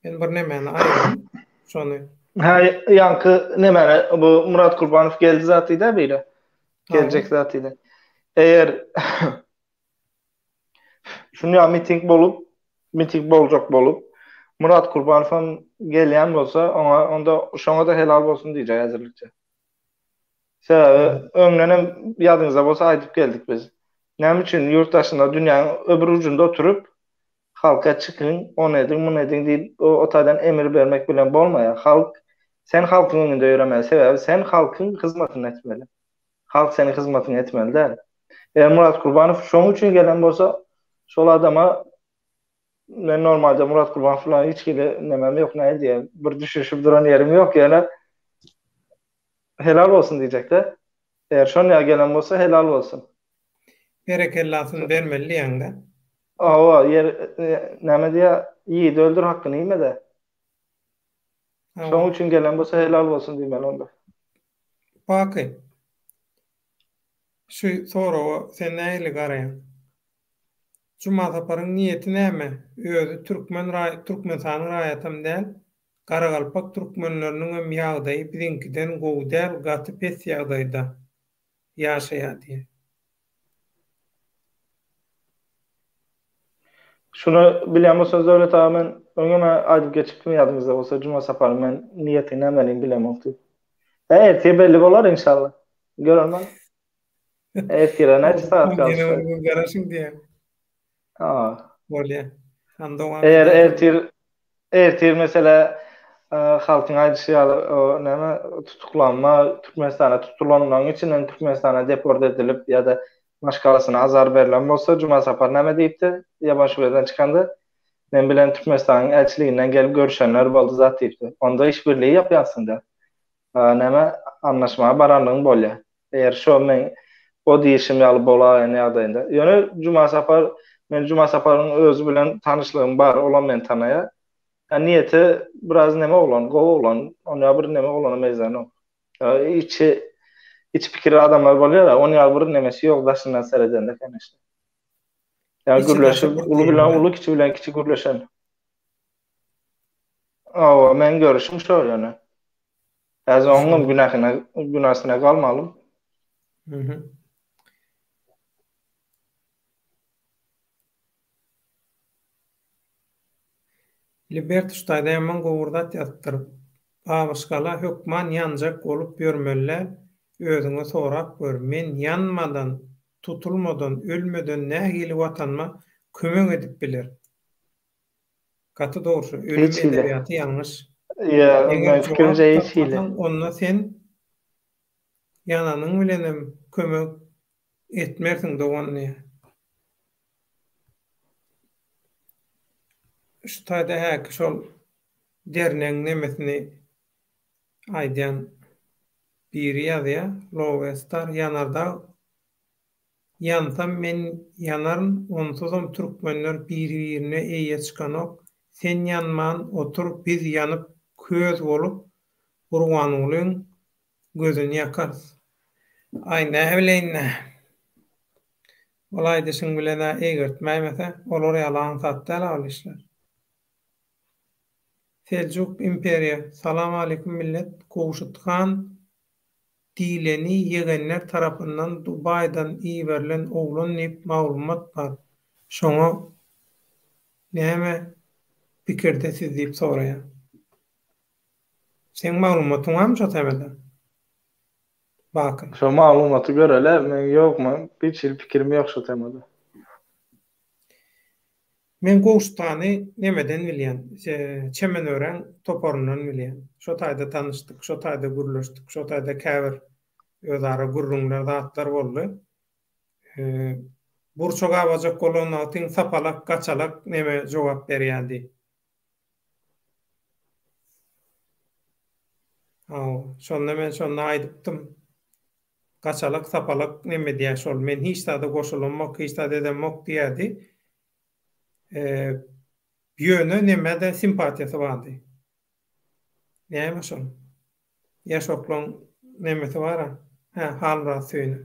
ben bir nemeni aýdym. Şonu Ha yankı nemene bu Murat Kurbanow geldi zatyda beýle. Gelecek zatyda. Eğer şunu miting boljak bolup Murat Kurbanow'un gelýän bolsa onda şoňa da helal bolsun diýjek häzirlikçe. Sebäbi öňlenen ýadyňyzda bolsa aýdyp geldik biz. Näme üçin ýurtdaşynda dünýäniň öbür ujunda oturup halka çıkın, on edin, bunu edin diýip o taýdan emir bermek bilen bolmaýar. Sen halkyň öňünde ýöremeli. Sebäbi sen halkyň hyzmatyny etmeli. Halk seni hyzmatyny etmeli däl. Eğer Murat Kurbanow şoň üçin gelen bolsa, şol adama men normalde Murat Kurbanow falan hiç nemem yok näde diye bir düşüşüp duran yerim yok yani helal olsun diyecek de. Eğer şoňa gelen bolsa helal olsun. berekellasyn bermeli ýa-da. Awa yer näme diýär? İyi öldür hakkını ýeme de. Şoň üçin gelen bolsa helal olsun diýmeli onda. Baky. Şu soraw sen näle garaýan? Cuma saparyň niýeti näme? Özü Türkmenistan raýatym däl. Garagalpak türkmenleriniň hem ýagdaýy bizinkiden gowy däl, gaty pes ýagdaýda ýaşaýar diýe. Şunu bilen bolsa Döwlet aga men öňüme aýdyp geçipdim ýadymyzda bolsa Cuma sapary men niýetini nämeliyim bilemok diýip. Ertege belli bolar inşallah. Görelmän. Ertege näçe saat galdy? Garaşyň diýe. Bolýar. Eğer ertir mesela halkyň aýdyşy o näme tutuklanma Türkmenistana tutulanmagyň içinden Türkmenistana deport edilip ýa-da başgasyna azar berilen bolsa Cuma sapar näme diýipdi? Ýabaşy ýerden çykanda men bilen Türkmenistanyň elçiliginden gelip görüşenler boldy zat diýipdi. Onda iş birliği ýapýansyn da. Näme anlaşmaga baranlygyň bolýar. Eğer şo men o diýişim ýaly bola ýa-da ýöne Cuma saparyň özü bilen tanışlygym bar, olan men tanaýar. Niýeti biraz näme bolan, gowy bolan, onda bir näme bolana mezan o. İç pikir adamlar bolýar, onda bir nämesi ýok daşyndan seredende kenişde. Ýa gürleşip uly bilen uly, kiçi bilen kiçi gürleşen. Awa men görüşüm şo ýöne. Az oňun günahyna galmalym. Liberty ştaýda ýaman gowurdat ýatyryp, başgala hökman ýanjak bolup görmeliler, özüňe sorap gör, men ýanmadan, tutulmadan, ölmeden nähili watanma kömek edip biler. Gaty dogry, ölüm edebiýaty ýalňyş. Men fikrimje hiç hile. Onda sen ýananyň bilenem kömek etmersiň dogany. Ştaýda häk şol derneň nemesini aýdýan biri ýazýar, Lowestar ýanarda ýansam men ýanaryn, onsuzam türkmenler biri-birine eýe çykanok, sen ýanman otur, biz ýanyp köz bolup gurbanlygyň gözüni ýakarys. Ay näme bileýin. Olay dyşyň bilen egertmäýmese, olar ýalan satdalar alýar. Seljuk imperiya, salam aleykum millet, Kowşutgan dileni yegenler tarapyndan Dubaydan iýerilen oglan nip maglumat bar. Şoňa näme pikirde siz diýip soraýar. Sen maglumatyň barmy şo temelde? Bakın. Şo maglumaty göreler, men ýokman, hiç pikirim ýok şo temelde. Men Gowşutany nemeden bilýän? Çemenören toporundan bilýän. Şo taýda tanışdyk, şo taýda gürleşdik, şo taýda käbir özara gurrunlar zatlar boldy. Burçoga awajak bolan atyň sapalak, gaçalak neme jogap berýärdi. Şonda men şonu aýdypdym. Gaçalyk, sapalyk neme diýär şol. Men hiç zada goşulanmak, hiç zada edemok diýärdi. Ýöne nemede simpatiýasy bardy. Näme şol? Ýaşoklaň nemesi bara? Halra söýni.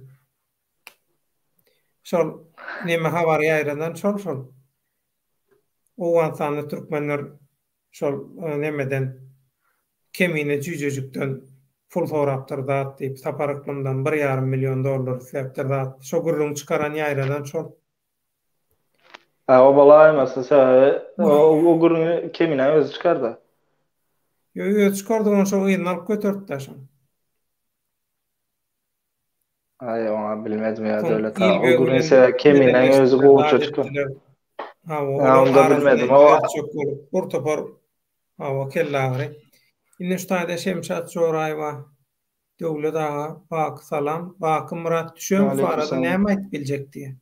Şol neme habar ýaýrandan şol. O sanly türkmenler şol nemeden kemine cüjejikden pul soraptyrdy diýip saparyklymdan $1,5 milyon sepdirdi. Şo gurrun çykaran ýaýradan şol. O bala emasy, o gurrun kemine özü çykardy. Yo çykardygan şo ýyny alyp götürdi daşa. Ay ona bilmezdim ya öyle ta. İl O gurrun ise kemine özü gowy çykdy. Onu bilmedim. Portopor o kellagry. Inne ştaýda Şemşat Çoraýewa Döwlet aga, pak salam, pak Murat Düşen barada näme aýdyp biljekdi?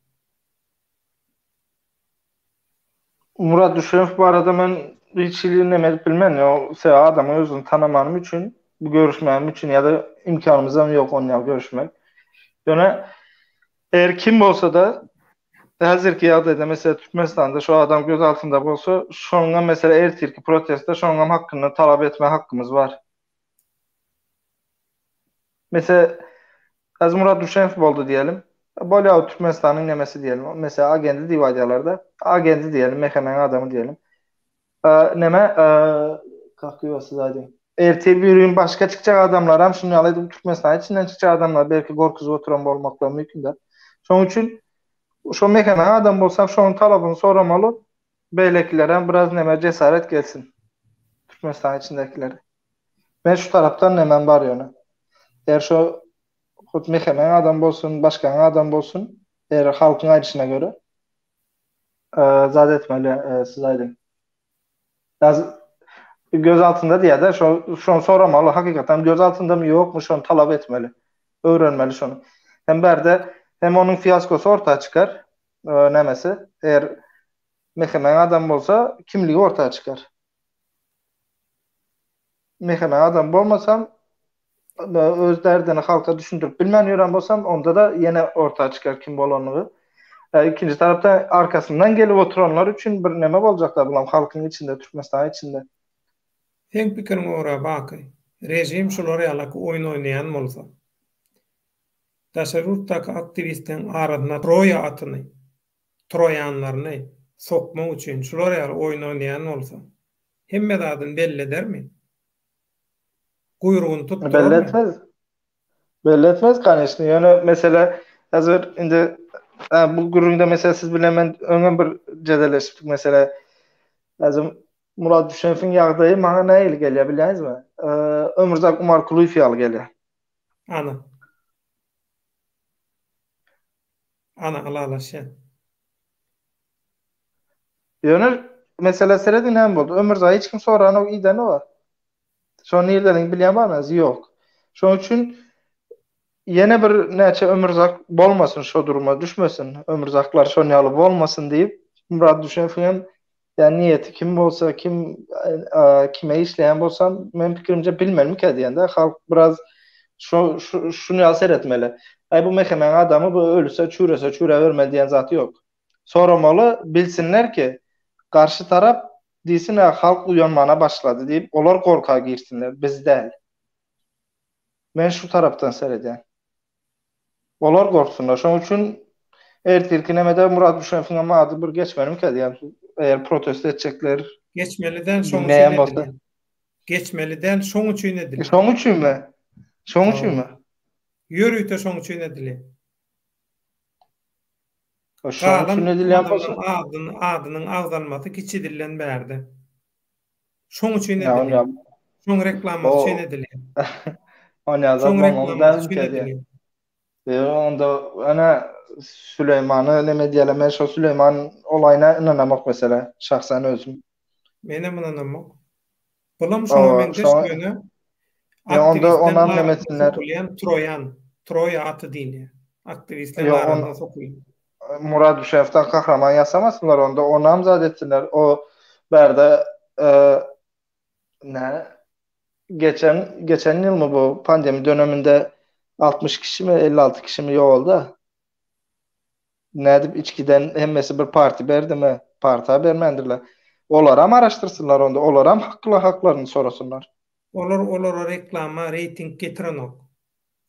Murat Düşen barada men hiç neme bilmem ya. Adamı özünü tanımanım üçün, bu görüşmem üçün ya da imkanımızam yok onunla görüşmek. Yani eğer kim olsa da hazırki ýagdaýda mesela Türkmenistanda şu adam göz altında bolsa, şoňa mesela ertirki protestde şoňa hakkını talap etme hakkımız var. Mesela az Murat Düşenov boldu diyelim. Bolýa Türkmenistanyň nemesi diyelim. Mesela agendi diýýarlarda, agendi diyelim, mehemen adamı diyelim. Neme kalkıyorsa zaten. Ertel bir gün başka çıkacak adamlar hem şunu alaydı Türkmenistan içinden çıkacak adamlar belki korkusuz oturan olmakla mümkün de. Şoň üçin şu mehemen adam bolsam şoň talabyny soramaly. Beýlekilere biraz neme cesaret gelsin. Türkmenistan içindekilere. Ben şu taraftan nemen bar ýöne. Eğer şu mehemen adam bolsun, başka adam bolsun, eğer halkın ayrışına göre zat etmeli siz aydın. Göz altında diýär de şonu soramaly, hakikaten göz altında mı ýokmu şonu talap etmeli. Öwrenmeli şonu. Hem berde hem onun fiyaskosu ortaya çıkar. Nemesi eğer mehemen adam bolsa kimligi ortaya çıkar. Mehemen adam bolmasam öz derdini halka düşündürüp bilmän ýören bolsam onda da yine ortaya çıkar kim bolanlygy. İkinci tarafta arkasından gelip oturanlar üçün bir neme boljaklar bulam halkın içinde, Türkmenistan içinde. Sen pikirin ora bakay. Rejim şolary ýaly oýun oýnaýan bolsa. Tasarrufdaky aktivistin aradyna Troya atyny, Troyanlaryny sokmak üçin şolary ýaly oýun oýnaýan bolsa, hemme zadyn belli edermi? Guyrugyny tutturarmy? Belli etmez kanysny. Yani mesela hazır indi bu gurrunda mesela siz bilen men öňe bir jedeleşdik mesela lazım Murat Düşenow'ň ýagdaýy maňa näil gelýär bilýäňizmi? Ömürzak Umarkuliýew ýaly gelýär. Ana alalaşy. Ýöne mesela seredi näme boldu? Ömürzak hiç kim sorany o ýerde ne bar? Şonu ýerden bilýän barmy? Ýok. Şoň üçin yine bir näçe ömürzak bolmasın şo duruma düşmesin. Ömürzaklar şonu ýaly bolmasın diýip Murat Düşenow'ň yani niyeti kim bolsa, kime işleyen bolsam men pikirimce bilmem ki diýende halk biraz şunu ýasyr etmeli. Bu mehemen adamı bu ölüse çüre vermeli diýen zat ýok. Soramaly bilsinler ki karşı taraf diýsin halk uyanmana başladı diýip olar korka girsinler biz däl. Men şu taraftan seredýän. Olar korksunlar. Şoň üçin ertirki nemede Murat Düşenow'ň ady bir geçmenim ki diýen. Eğer protesto edecekler geçmeliden şoň üçin geçmeliden şoň üçin edildi. Şoň üçin mi? Şoň üçin mi? Ýörüýte şoň üçin edildi. Şoň üçin edilýän bolsa adynyň agzalmasy kiçidillen berdi. Şoň üçin edildi. Şoň reklamy üçin edildi. Onu azalmamaly. Onda ana Süleyman'ı ne medyalama şu Süleyman olayına inanamak mesela şahsen özüm. Menem inanamak. Bulam şoňa men düşgöni. Onda ona nemesinler. Troya atı diýilýär. Aktivistler arasynda sokulýar. Murat Düşenow'dan kahraman yasamasınlar onda. O namzat ettiler. O berde geçen yıl mı bu pandemi döneminde 60 kişi mi 56 kişi mi ýolda. Nädip içkiden hemmesi bir parti berdimi? Parta bermendirler. Olaram araştırsınlar onda. Olaram haklarını sorasınlar. Olar reklama, reyting getirenok.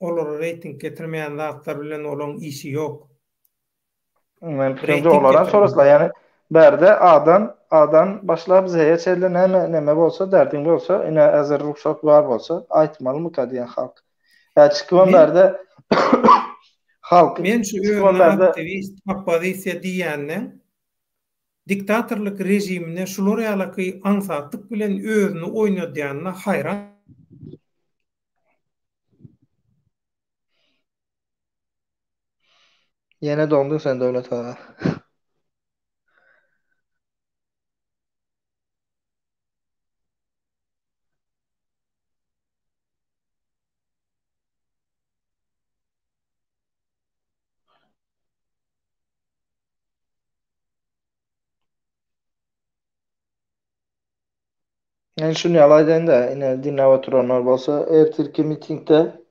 Olar reyting getirmeýän zatlar bilen olaň işi ýok. Men pikirimce Reyting olaram sorasınlar. getirmek. Yani berde adan başlap zeýe çelde näme bolsa, derdin bolsa, ine azar ruhsat bar bolsa, aýtmaly mı diýen halk. Ya çıkıvan Men berde halk men şu çıkıvan özüne berde aktivist, opozisiýa diýänne diktatorlyk rejimine şular ýalyky ansatlyk bilen özüni oýnadýanyna hayran. yine dondun sen devlet ha. Yani şunu yalaydan da yine dinlep oturanlar bolsa, ertirki mitingde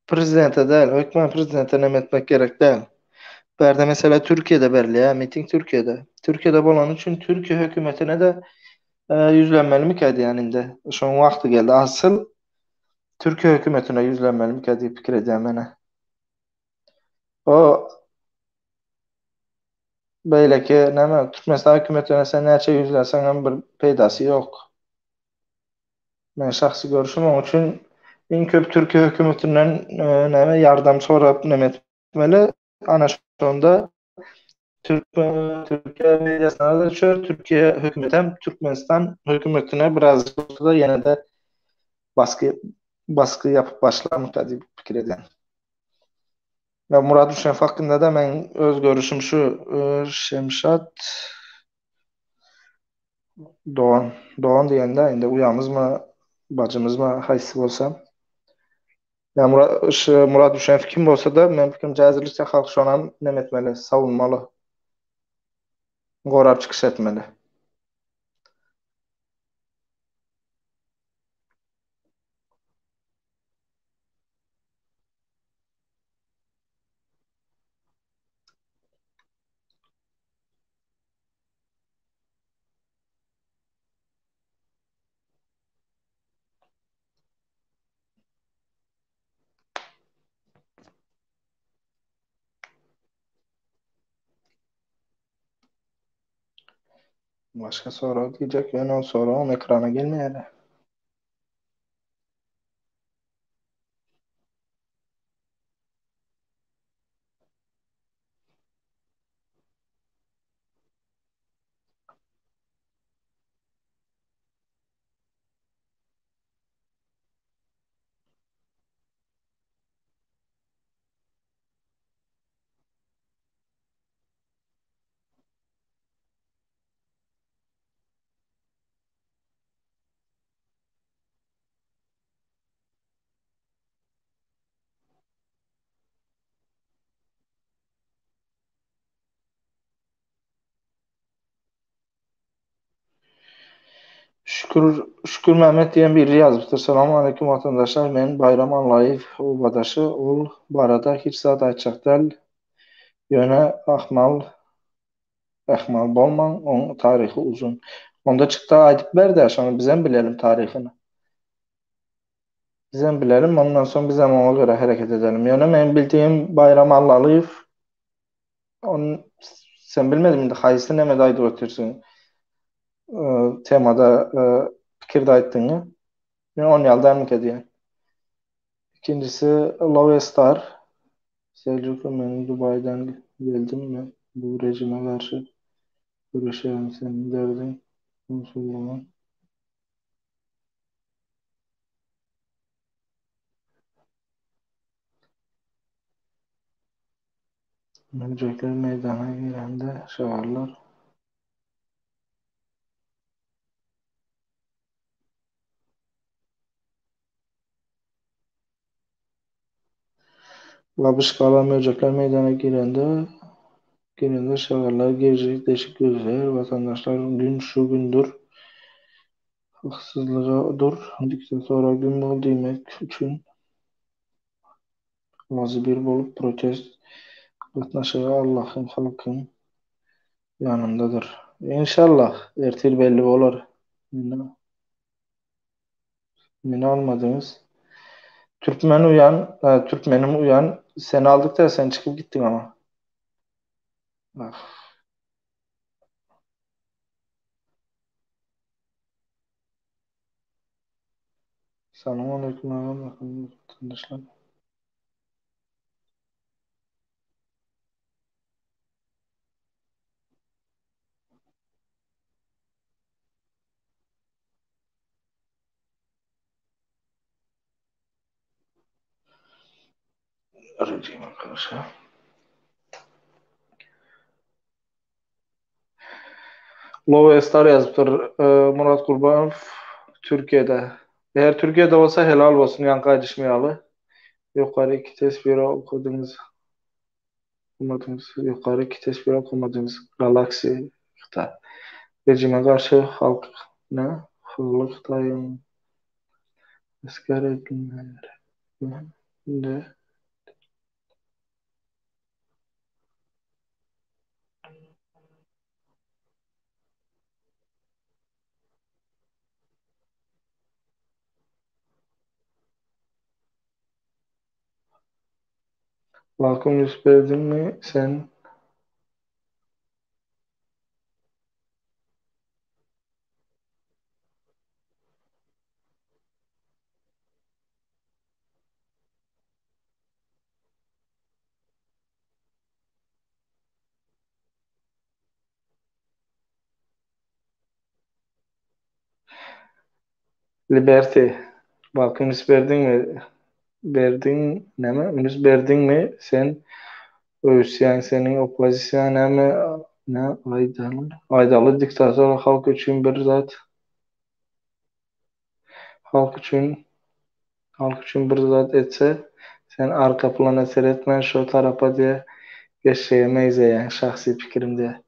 prezidente değil, hükümet prezidente nemetmek gerek değil. Berde mesela Türkiye'de berli ya, miting Türkiye'de. Türkiye'de bolan için Türkiye hükümetine de yüzlenmeli mi kedi yanında? Şu an vakti geldi. Asıl Türkiye hükümetine yüzlenmeli mi kedi fikir edeyim bana. O böyle ki ne Türkmenistan hükümetine sen neçe yüzlensen hem bir peydası yok. Ben şahsi görüşüm onun için en köp Türkiye hükümetinden yardım sorap nemetmeli. Ana şonda Türkiye medyasına da çör Türkiye hükümeti hem Türkmenistan hükümetine biraz da yine de baskı baskı yapıp başlamak diye fikir ediyorum. Ve Murat Uşen hakkında da ben öz görüşüm şu Şemşat Doğan diyende indi uyamız mı bacımız mı haysi olsam. Ya Murat Uşen kim olsa da men fikrimce hazırlıkça halk şu an nem etmeli, savunmalı, gorap çıkış etmeli. Başka soru diyecek yani o soru on ekrana gelmeyeli. Şükür Mehmet diyen biri yazmıştır. Selamun aleyküm vatandaşlar. Ben Bayram Anlayıv Obadaşı. Ol bu arada hiç zat açacak değil. Yöne ahmal bolman. Onun tarihi uzun. Onda çıktı aydıp ver de aşağıda bizden bilelim tarihini. Bizden bilelim. Ondan sonra biz ona göre hareket edelim. Yani ben bildiğim Bayram Anlayıv onun sen bilmedin mi? Haysi ne medaydı otursun. Temada fikirde ayttığını. Ben 10 yılda emlik ediyorum. İkincisi Love Star. Selçuklu ben Dubai'den geldim ve bu rejime karşı görüşelim senin derdin konsolluğuna. Öncelikle meydana girende şaharlar. Labışkalar mercekler meydana girende şaharlar gelecek deşik gözler. Vatandaşlar gün şu gündür haksızlığa dur. Diktatora gün bol demek için Ozy bir bolup protest gatnaşygy Allahyň halkyň ýanyndadyr. İnşallah ertir belli bolar. Meni almadyňyz. Türkmenim uyan. Seni aldık da sen çıkıp gittin ama. Ah. Selamun aleyküm ağam. Vatandaşlar. Arayacağım arkadaşlar. Low Star yazıptır. Murat Kurbanov Türkiye'de. Eğer Türkiye'de olsa helal olsun yan kaydışmayalı. Yukarı iki test bir okumadığınız yukarı iki test bir okumadığınız Galaxy rejime karşı halk ne? Hırlık dayım asker edinler. Ne? Balkon yüz verdin mi sen? Liberty. Balkon yüz verdin mi? Verdin ne mi? Yüz verdin mi sen? Hüseyin senin opozisyon ne aydalı diktatör halk için bir zat halk için bir zat etse sen arka plana seyretmen şu tarafa diye geçemeyiz yani şahsi fikrim diye.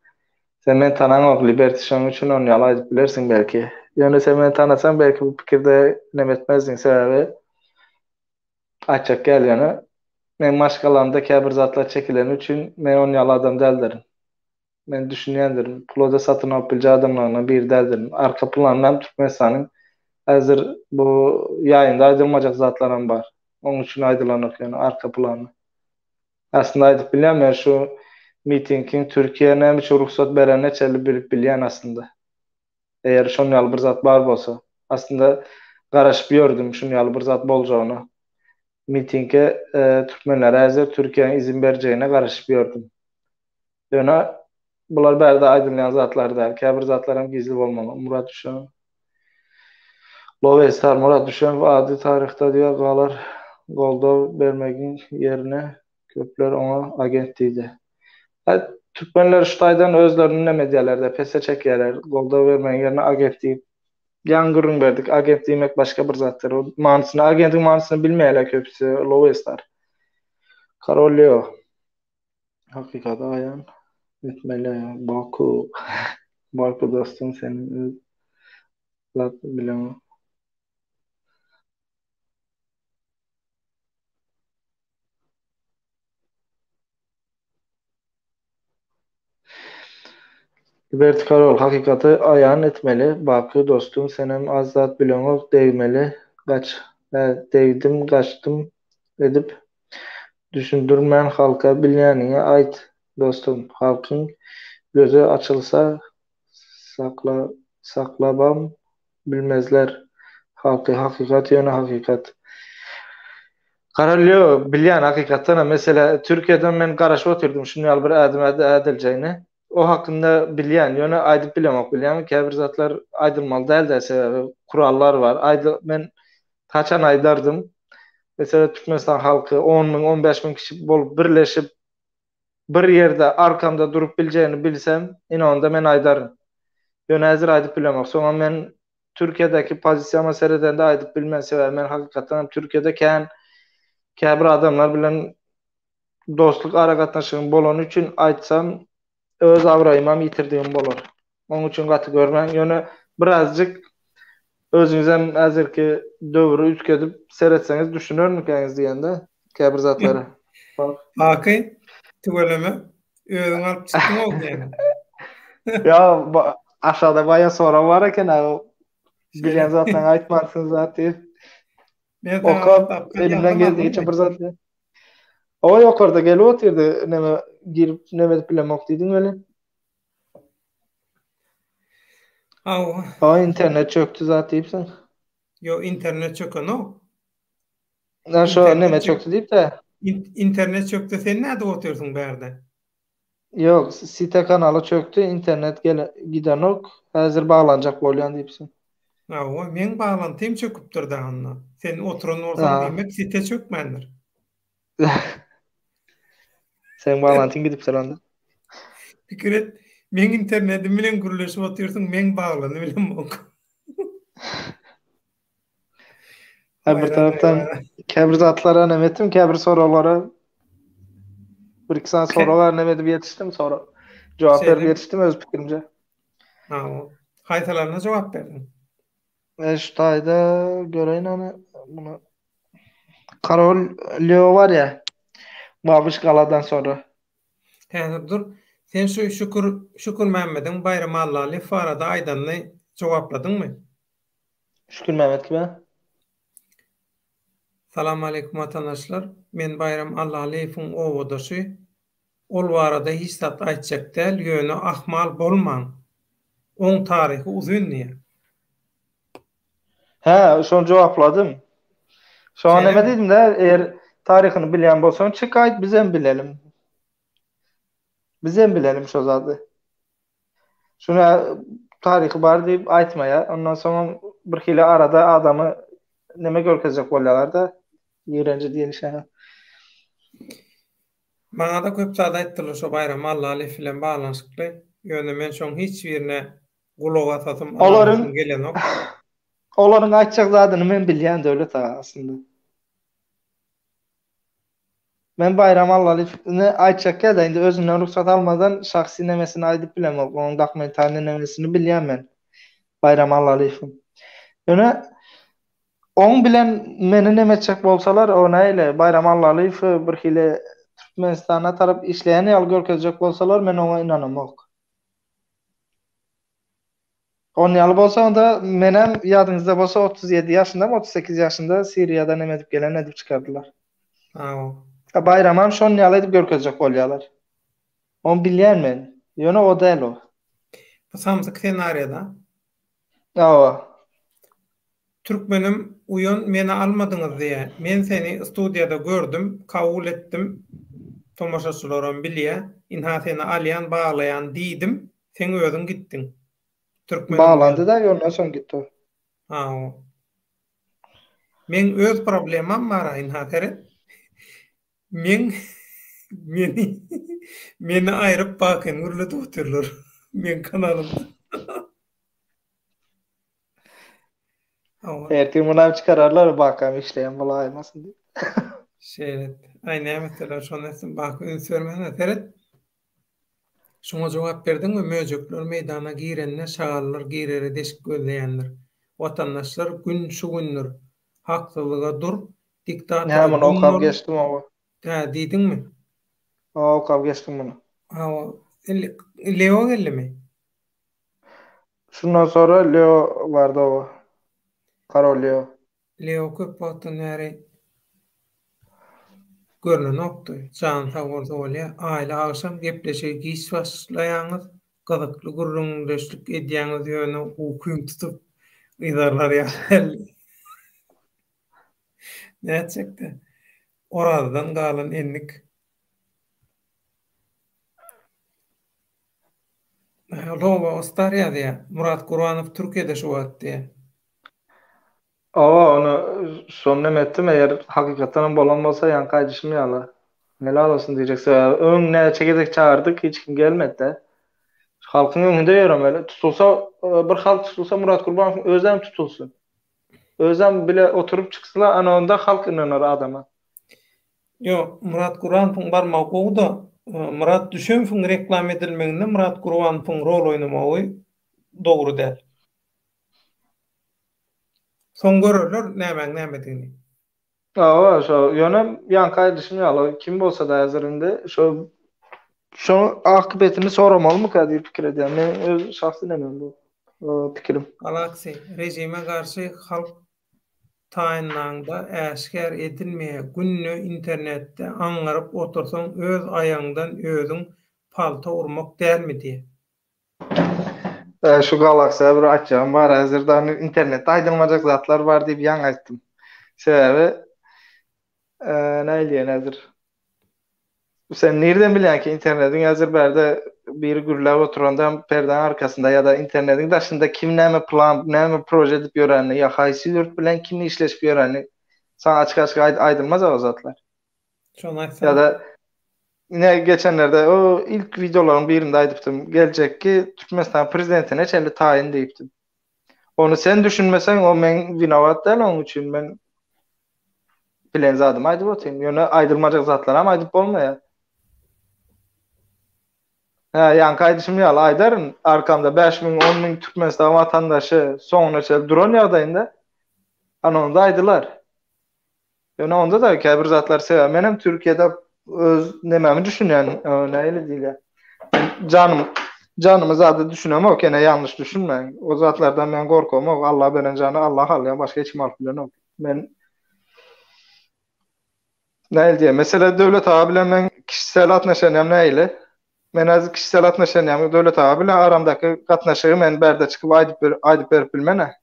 Sen men tanamam Liberty şan için onu yalayıp bilirsin belki. Yani sen men tanasan belki bu fikirde nemetmezdin sebebi açık gel yani. Men başkalarında bir zatlar çekilen için men onu yaladım derlerim. Men düşünýändirim. Pulada satyn alyp bilýän adamlaryna bir derdim. Arka plandan Türkmenistan'ın hazır bu ýaýynda aýdylmajak zatlaram bar. Onun üçin aýdylanok ýani arka plany. Aslında aýdyp bilýän şu mitingin Türkiýe näme üçin ruhsat berene çelip bilip bilýän aslında. Eger şonýaly bir zat bar bolsa, aslında garaşyp ýördüm şonýaly bir zat boljagyny. Mitinge türkmenler hazır Türkiýeň izin berjegine garaşyp ýördüm. Ýöne bular bärde aýdylýan zatlar däl. Käbir zatlar hem gizli bolmaly. Murat Düşen. Lovestar Murat Düşen ady taryhda diýär galar goldaw bermegiň yerine köpler ona agent diýdi. Türkmenler şu taýdan özlerini näme diýerler, pese çekýärler. Goldaw bermegiň yerine agent diýip ýangyryn berdik. Agent diýmek başga bir zatdır. O manysyny, agentin manysyny bilmeýärler köpüsi. Lovestar. Karol Leo. Hakykat aýan. Etmeli Baku. Baku dostum senin zat bilen. Vertikal ol hakikaty aýan etmeli. Baky dostum senem az zat bilen değmeli. Gaç değdim gaçtım edip düşündürmän halka bilýäniňi aýt dostum. Halkyň gözü açylsa saklabam bilmezler. Hakikat ýöne hakikat. Karalyo bilýän hakykatdan mesela Türkiýeden men garaşyp oturdum şunýaly bir adil o hakynda bilýän ýöne aýdyp bilemok bilýän käbir zatlar aýdylmaly däl de sebebi kurallar var. Men kaçan aýdardım. Mesela Türkmenistan halky 10 000 15 000 kişi bolup birleşip bir ýerde arkamda durup biljegini bilsem, onda men aýdarym. Ýöne häzir aýdyp bilemok. Soňra men Türkiýedäki pozisiýama seredende aýdyp bilmän sebebi men hakykatdan Türkiýede käbir adamlar bilen dostluk aragatnaşygym bolan üçin aýtsam öz awraýymam ýitirdigim bolar. Onuň üçin gaty görmän ýöne birazjyk özüňizem häzirki döwrü üýtgedip seretseňiz düşünermikäňiz diýende Käbir zatlary. Bak. Akay, tügeleme, özüň alıp çykdyň ol diýeni. Ya aşağıda bayağı soran var eken o bilen Şeýle. zatdan aýtmansyn zat diýip Men sana okap tapkan elimden ýalyp geldiğince aldym. bir zat. O ýokarda gelip oturdy. Neme girip neme bilemok diýdiň öle. Aw, O internet çöktü zat diýipsiň. yo internet çöken o. Şo neme İnternet çöktü diýip de. internet çökse sen näde oturýarsyň bärde? Yok, site kanalı çöktü, internet gidenok hazır bağlanacak bolýan diýipsiň. Aw, men bağlantym çöküp durdy anna. Sen oturan bolsaň Ha. diýmek site çökmendir. Sen bağlantyn gidip duranda. Pikir et, men internetim bilen gürleşip oturýarsyň, men bağlany bilemok. Bir taraftan käbir zatlara nemetim, käbir soralara bir iki saat soralar nemedip yetiştim, sonra cevap berip yetiştim öz pikirimce. Aw, haýtalarına jogap berdiň. Şu taýda göreýin ana buna Karol Leo var ya, Babiş Galadan sonra. Häzir dur. Sen şu Şükür Mämmediň Bayram Allaly Farada aýdanyny jogapladyňmy? Şükür Mehmet gibi. Salam aleykum vatandaşlar. Men Bayram Allalyň owadyşy. Ol barada hiç zat aýtjak däl, ýöne ahmal bolmaň. Oň taryhy uzun diýär. He, şonu cevapladım. Şu an neme dedim de, eğer tarihini bilen bolsaň çık aýt, bizem bilelim. Bizem bilelim şu zadı. Şuna tarihi bar diýip aýtmaýa, ondan soň bir hili arada adamı neme görkezek bolýarlar da, ýerenje diýilişe. Maňa da köp zat aýtdylar şu Bayram Allaly bilen baglanyşykly. Ýöne men şoň hiç birine gulak atasym gelenok. Olaryň aýtjak zadyny men bilýän döwlet aslında. Men Bayram Allalyny aýtjak da indi özünden ruhsat almadan şahsy nemesini aýdyp bilemok. Onuň dokumentarny nemesini bilýän men. Bayram Allalyň. Ýöne oň bilen meni neme etjek bolsalar, o näile Bayram Allalyň bir hili Türkmenistana tarap işleýän ýaly görkezjek bolsalar, men oňa inanamok. On ýaly bolsa onda menem ýadyňyzda bolsa 37 ýaşynda, 38 ýaşynda Siriýada neme edip gelen edip çykardylar. Bayramam şon ýaly edip görkezjek bolýarlar. On bilýän men. Ýöne o däl o. Bu samsyk senariýada. Awa. Türkmenim uýun meni almadyňyz diýe. Men seni studiýada gördüm, kabul etdim. Tomaşaçylaram bilýär. Inha seni alýan, baglaýan diýdim. Sen özüň gitdiň. Türkmenim bağlandı da ondan soň gitdi. Men öz problemam bar inha kere. Meni aýryp bakyn gürletip oturlar. Men kanalymda. Ertesi munav çıkararlar bakam işleyen bula aymasın diye. Şeýle. Aýna mesela şonuň bak ünsörmene teret. Şoňa jogap berdiňmi? Möjekler meýdana girenler, şagallar girere deşik gözleýänler. Watandaşlar gün şu gündür haklylyga dur, diktator. Ya bunu okap geçtim o. Ha, diýdiňmi? Okap geçtim bunu. Leo geldi. Şundan sonra Leo vardı o. Karol Leo. Leo köp wagtdan näre görülen okdy. Can tagorda bolýar. Aýla agşam gepleşip giş başlaýaňyz, gazakly gurrundeşlik edýäňiz ýöne ukun tutup ýydarlar ýa. Näçekde? Oradan galan enlik. Lowa Ostarýa Murat Guranow Türkiýede şu wagtda. Onu son ettim eğer hakikaten bolan bolsa yan kaýdyşym ýaly. Helal olsun diýjekse, öň näçe çekedek çağırdık, hiç kim gelmedi de. Halkyň öňünde ýöram öyle. Tutulsa bir halk tutulsa Murat Gurbanow özem tutulsun. Özem bile oturup çıksınlar, ana onda halk inanar adama. Yo, Murat Gurbanow barmak boldy. Murat Düşenowň reklam edilmeginde Murat Gurbanow rol oynamagy dogry däl. Son görürler näme diýini. Aa, şu yönem yankay düşünýärler. Kim bolsa da hazırında şu akıbetini soramaly mı ka diýip pikir edýär. Men öz şahsy nemem bu pikirim. Galaksy rejime garşy halk taýynlanda äşkär edilmeýe günne internetde aňlaryp otursaň öz aýaňdan özüň palta urmak dälmi diýe. Şu Galaxy bir açjam bar hazırda internetde aýdylmajak zatlar bar diýip ýaňy aýtdym. Sebäbi näýle näzir? Sen nereden bilen ki internetin hazır berde bir gürläp oturandan perden arkasında ya da internetin daşında kim näme plan, näme proje edip ýörenini, ya haýsy ýurt bilen kim işleşip ýörenini sana açık aýdylmaz o zatlar. Ya da yine geçenlerde o ilk videoların birinde aýdypdym. Gelecek ki Türkmenistan prezidentine çelli taýin diýipdim. Onu sen düşünmesen o men winawat däl onuň üçin men bilen zadym aýdyp otyrym. Ýöne aýdylmajak zatlar hem aýdyp bolmaýar. Yani kaydışım ýaly aýdaryn arkamda 5.000 10.000 Türkmenistan vatandaşy soňuna çel duran ýagdaýynda anonda aýdylar. Ýöne onda da käbir zatlar sebäp menem Türkiýede öz nememi düşünýän näyle diýler. Janymy zady düşünem ok, ene ýanlış düşünmeň. O zatlardan men gorkam ok, Allah beren jany Allah alýar, başga hiç mal bilen ok. Men näyle diýär? Mesela döwlet aga bilen men kişisel atnaşanýam näyle? Men az kişisel atnaşanýam döwlet aga bilen aramdaky gatnaşygy men berde çykyp aýdyp berip bilmene.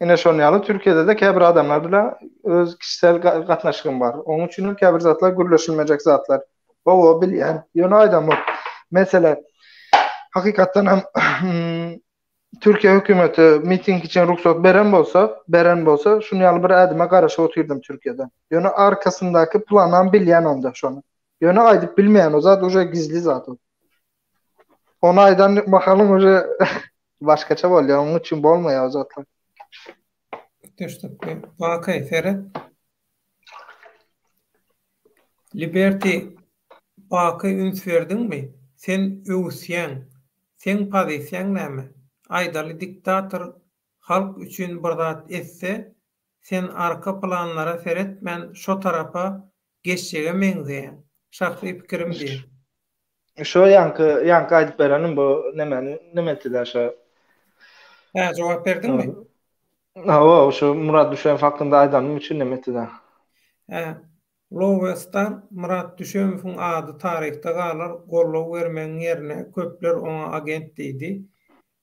Ine şonu ýaly Türkiýede de käbir adamlar bilen öz kişisel gatnaşygym bar. Onuň üçin käbir zatlar gürleşilmejek zatlar. O bilýän. Ýöne aýdam ok. Mesela hakykatdan hem Türkiýe hökümeti miting için ruhsat beren bolsa şunu ýaly bir adama garaşyp oturdum Türkiýede. Ýöne arkasyndaky planan bilýän onda şonu. Ýöne aýdyp bilmeýän o zat uje gizli zat o. Onu aýdan bakalım uje başgaça bolýar, onuň üçin bolmaýar o zatlar. Teşekkür. Bakay Ferhat. Liberty Bakay üns verdinmi? Sen öwsýän, sen pozisiýaň näme? Aýdaly diktator halk üçin bir zat etse, sen arka planlara Ferhat men şo tarafa geçjege meňzeýän. Şahsy pikirim diýip. Şo ýanky aýdyp berenim bu nemetdiler şo. Jogap berdinmi? O şu Murat Düşeňow hakynda aýdanyň üçin nemetdiler. Lowestar Murat Düşeňowyň ady taryhda galar, gollaw bermeň ýerine köpler ona agent diýdi.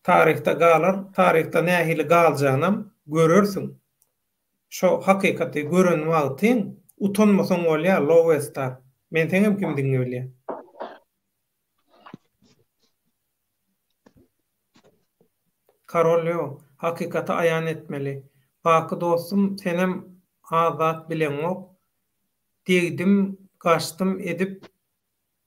Taryhda galar, taryhda nähili galjanam görürsiň. Şo hakykaty gören wagtyň utanmasaň bolýar Lowestar. Men teňem kimdiňi bilýär. Karolyo hakykata aýan etmeli. Baky dostum, senem azat bilen ok. Degdim, kaçtım edip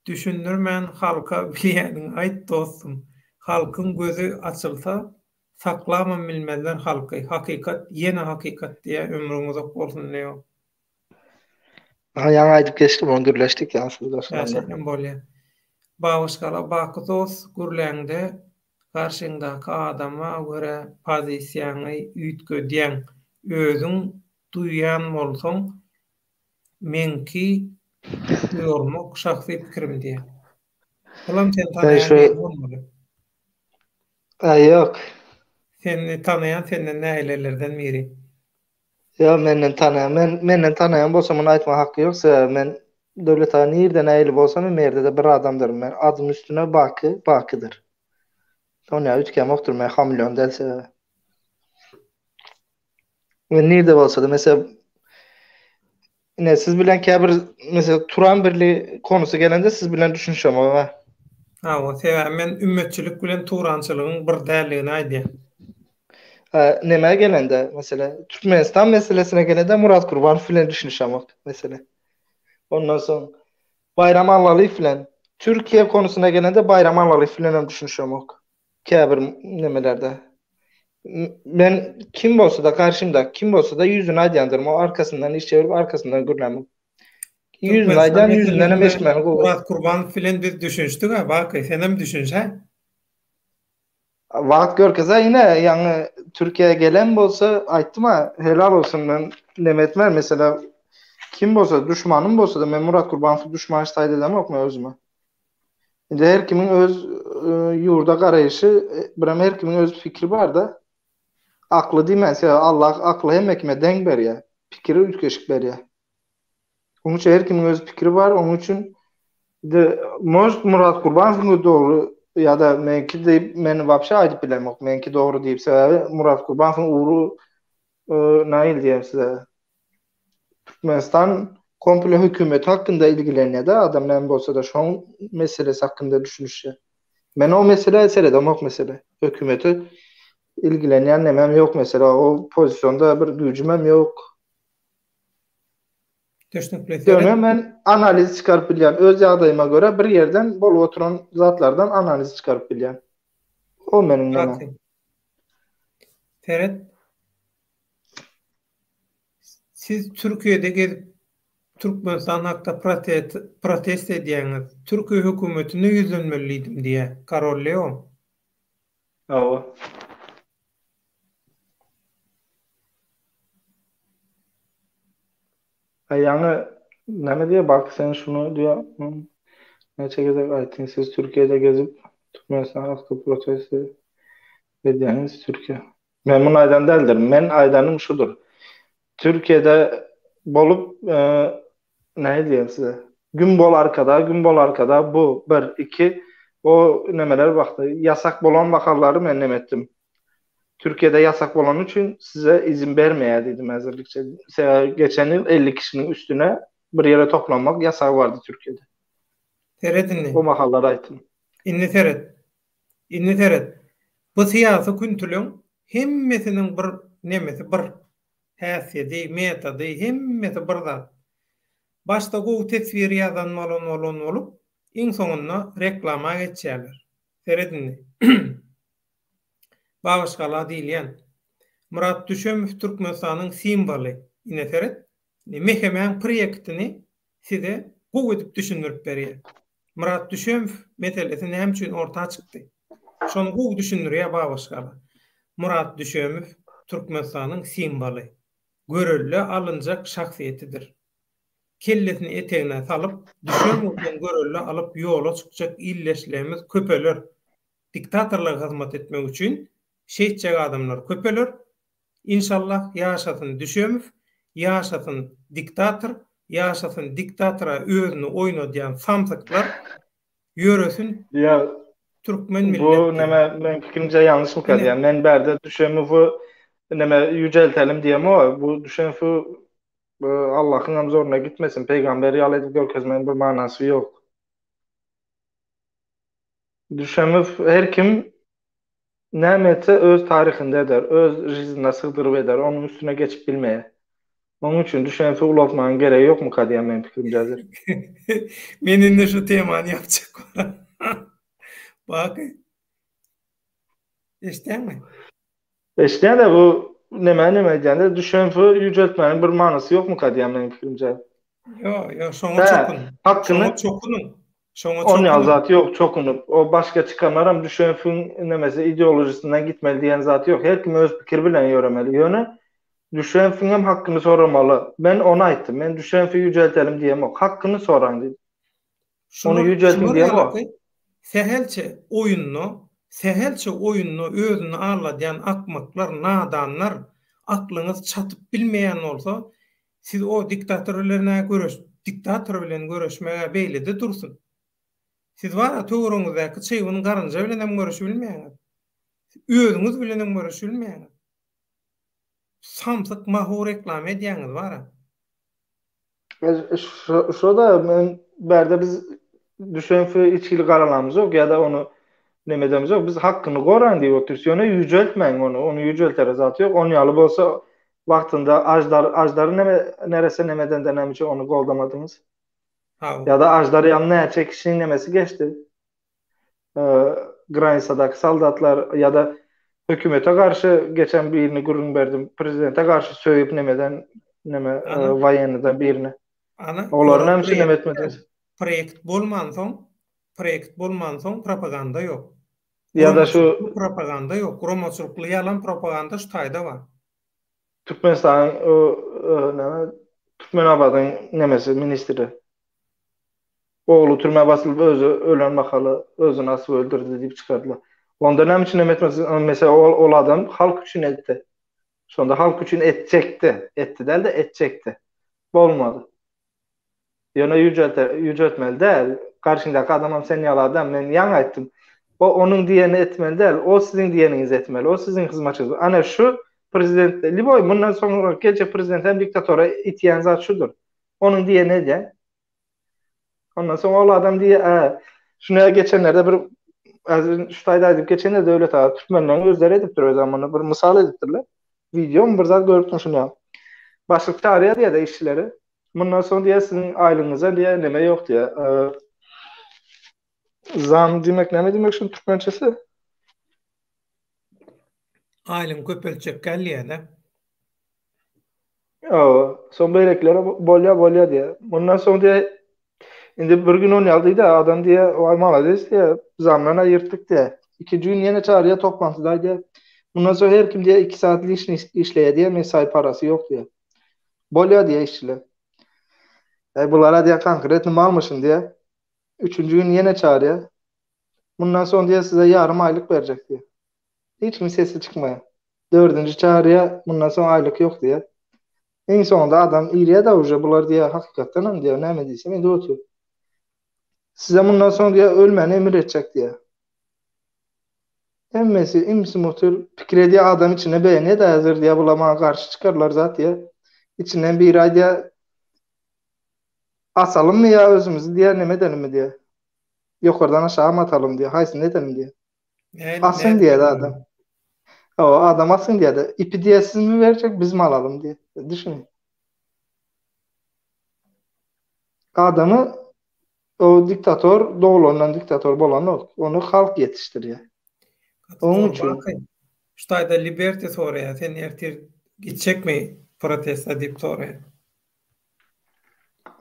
düşündürmen halka bilýäniň aýt dostum. Halkın gözü açylsa saklamam bilmezler halky. Hakykat ýene hakykat diýe ömrüňiz ok bolsun diýär. Ýa aýdyp geçdim, onu gürleşdik ýa-syz dostum. Şeýle bolýar. Bagyşgala baky dost gürläňde karşyňdaky adama görä pozisiýany üýtgedýän özüň duýan bolsaň menki ýormak şahsy pikirim diýär. Olam sen tanýan Ýok. Seni tanıyan senden nälelerden biri. Ya menden tanıyan bolsa muny aýtma hakkı ýoksa men döwlet aga nerden näle bolsa men merde de bir adamdyrm. Men adym üstüne Bakydyr. Onu ütkem okdur men hamilyon delse. Men nerde bolsa da mesela siz bilen käbir mesela Turan birli konusu gelende siz bilen düşünşem ama. O sebäp men ümmetçilik bilen Turançylygyň bir däligini aýdýar. Neme gelende mesela Türkmenistan meselesine gelende Murat Kurbanov bilen düşünüşem mesela. Ondan soň Bayram Allaly bilen Türkiýe konusuna gelende Bayram Allaly bilen düşünüşem käbir nemelerde. Men kim bolsa da karşımda, kim bolsa da yüzüne aýdýandyrm, o arkasından iş çevirip arkasından gürlemem. Yüzüne aýdan yüzünden hem eşitmem. Murat Kurbanov bilen biz düşünüşdik ha, bak senem düşünşä. Wagt görkeze yine ýa-ni Türkiýe'ye gelen bolsa aýtdym ha, helal olsun men nemetmer mesela kim bolsa, düşmanım bolsa da men Murat Gurbanowy düşman saýda edemokmy özüme. Indi her kimin öz ýurda garaýyşy, biram her kimin öz fikri bar da. Akly diýmän, Allah akly hemme kime deň berýär. Pikiri ütkeşik berýär. Onuň üçin her kimin öz pikiri bar, onuň üçin Murat Gurbanowyň dogry ýa-da menki diýip meni wapşa aýdyp bilemok. Menki dogry diýip sebäbi Murat Gurbanowyň uğru näil diýem size. Türkmenistan komple hökümet hakkında ilgilenýär da adam näme bolsa da şoň meselesi hakkında düşünüşýär. Men o mesele eseredem ok mesele. Hökümeti ilgilenýän nemem ýok mesela. O pozisyonda bir gücümem ýok. Men analiz çıkarıp bilýän, öz ýagdaýyma göre bir yerden bolup oturan zatlardan analiz çıkarıp bilýän. O meniň nemem. Ferhat, siz Türkiye'de gezip Türkmenistan hakda protest edýäňiz, Türkiye hökümetine ýüzlenmelidim diye karolleo. Awa. Yani näme diye bak sen şunu diyor. Neçe gezip aýtdyň siz Türkiye'de gezip Türkmenistan hakda protest edýäňiz Türkiye. Men bunu aýdan däldir. Men aýdanım şudur. Türkiye'de bolup ne diyeyim size? Gün bol arkada bu bir iki o nemeler baktı. Yasak bolan vakarları men nemettim. Türkiye'de yasak bolan için size izin vermeye dedim hazırlıkça. Geçen yıl 50 kişinin üstüne bir yere toplanmak yasağı vardı Türkiye'de. Teredinli. O makalları aytdım. İnni teret. Bu siyasi küntülün hemmesinin bir nemesi bir häsiýeti, metody, hemmesi bir zat. Başta gowy tesbir ýazanmalan olup, iň soňunda reklama geçýärler. Seredinli. Babaşgala diýilýän. Murat Düşemow Türkmenistanyň simboly. Ine seret. Mehemen proýektini size gowy edip düşündirip berýär. Murat Düşemow meselesini hem üçin ortağa çykdy. Şonu gowy düşündirýär Babaşgala. Murat Düşemow Türkmenistanyň simboly. Görülle alınacak şahsiyetidir. Kellesini eteğine salıp, Düşemow'dan görülle alıp yola çıkacak illeşlerimiz köpeler. Diktatorlara hizmet etmek için şeýtjek adamlar köpeler. İnşallah yaşasın Düşemow, yaşasın diktator, yaşasın diktatora özünü oýnadýan samsyklar ýöresin. Ya Türkmen milleti. Bu näme men fikrimce yanlış mı kadýan? Men berde Düşemow'u näme yüceltelim diýem o. Bu Düşemow Allah'ın zoruna gitmesin. Peygamberi yal edip görkezmenin bir manası yok. Düşemow her kim nämetse öz tarihinde eder, öz rizine sığdırıp eder, onun üstüne geçip bilmeye. Onun için Düşemow'u ulatmanın gereği yok mu kadýan men fikrimce? Meninle şu temany yapacak var. Bak. Eşitme. Eşitme de bu näme diýende Düşemow'u yüceltmenin bir manasy yok mu kadýan men fikrimce? Yo, şoňa çokun. Şoňa zat yok, çokunup. O başga çıkanlaram Düşemow'un nämesi ideolojisinden gitmeli diýen zat yok. Her kim öz pikir bilen ýöremeli. Ýöne Düşemow'un hem hakkını soramalı. Ben ona aýtdym. Men Düşemow'u yüceltelim diýem. Hakkını soran diýdim. Onu yüceltin diýem. Sehelçe oyununu özünü ağladyan akmaklar, nadanlar, aklınız çatıp bilmeyen olsa, siz o diktatör bilen görüşmeye beýle de dursun. Siz var ya töwrüňizdäki çywyny garynja bilen hem görüşüp bilmeýäňiz. Özüňiz bilen hem görüşüp bilmeýäňiz. Samsyk mahur reklam edýäňiz var ya. Şurada men berde biz Düşemow'u içkili garalamyz yok ya da onu nemedemiz yok. Biz hakkını goran diýip oturýan, yüceltmeň onu yüceltere zat yok. Onu ýaly bolsa wagtynda ajdary nerese nemeden de näme onu goldamadınız. Ya da ajdary ýanyna çekişiň nemesi geçti. Graniçadaky saldatlar ya da hökümete karşı geçen birini gurrun berdim. Prezidente karşı söýüp nemeden wayennydan birini. Olaryň hemsi nemetmediniz. Projekt bolman soň propaganda ýok. Ya da şu propaganda ýok. Gromoçulukly ýalan propaganda şu taýda bar. Türkmenistan Türkmenabad'ın nemesi ministri. Oğlu türme basılıp özü ölen makalı özünü asıp öldürdü deyip çıkardılar. Onda ne için mesela o adam halk için etti. Sonunda halk için edecekti. Etti değil de edecekti. Olmadı. Yani yüceltmeli değil. Karşındaki adamım sen yaladın ben yan ettim. O onun diyeni etmeli değil. O sizin diyeniniz etmeli. O sizin hizmetçiniz. Ana şu prezident Liboy bundan sonra gelecek prezident hem diktatora itiyen zat şudur. Onun diyeni de. Ondan sonra o adam diye şuna geçenlerde bir şutayda edip geçenlerde öyle ta Türkmenlerin özleri edip duruyor zamanı bir misal ediptirler. Videom bir zat görüp şunu. Başlık çağırıyor diye de işçileri. Bundan sonra diye sizin aylığınıza diye neme yok diye. Zam demek ne demek şunun Türkmençesi? Aylym köpelçek gelýär-de. Son beyreklere bolya diye. Bundan sonra diye indi bir gün onu aldıydı adam diye vay malades diye zamlarına yırttık diye. İkinci gün yine çağırıyor toplantıdaydı. Bundan sonra her kim diye 2 saatlik işleye diye mesai parası yok diye. Bolya diye işçiler. Bunlara diye konkretini almışsın diye. Üçüncü gün yine çağırıyor. Bundan sonra diye size yarım aylık verecek diye. Hiç mi sesi çıkmaya. Dördüncü çağrıya bundan sonra aylık yok diye. En sonunda adam iyiliğe davranıyor. Bunlar diye hakikaten mi diyor. Ne mi diysem de oturuyor. Size bundan sonra diye ölmeni emir edecek diye. Emmesi imsi muhtur fikre diye adam içine beğeniyor da hazır diye bulamaya karşı çıkarlar zaten diye. İçinden bir ay diye asalım mı ya özümüzü diye ne edelim mi diye. Yukarıdan aşağı mı atalım diye. Haysın edelim diye. Asın diye de adam. O adam asın diye de ipi diye siz mi verecek biz mi alalım diye. Düşünün. Adamı o diktatör doğulanan diktatör bolan onu halk yetiştiriyor. Onun için. Şutayda liberty soraýar. Sen ertir gitjekmi protest edip soraýar.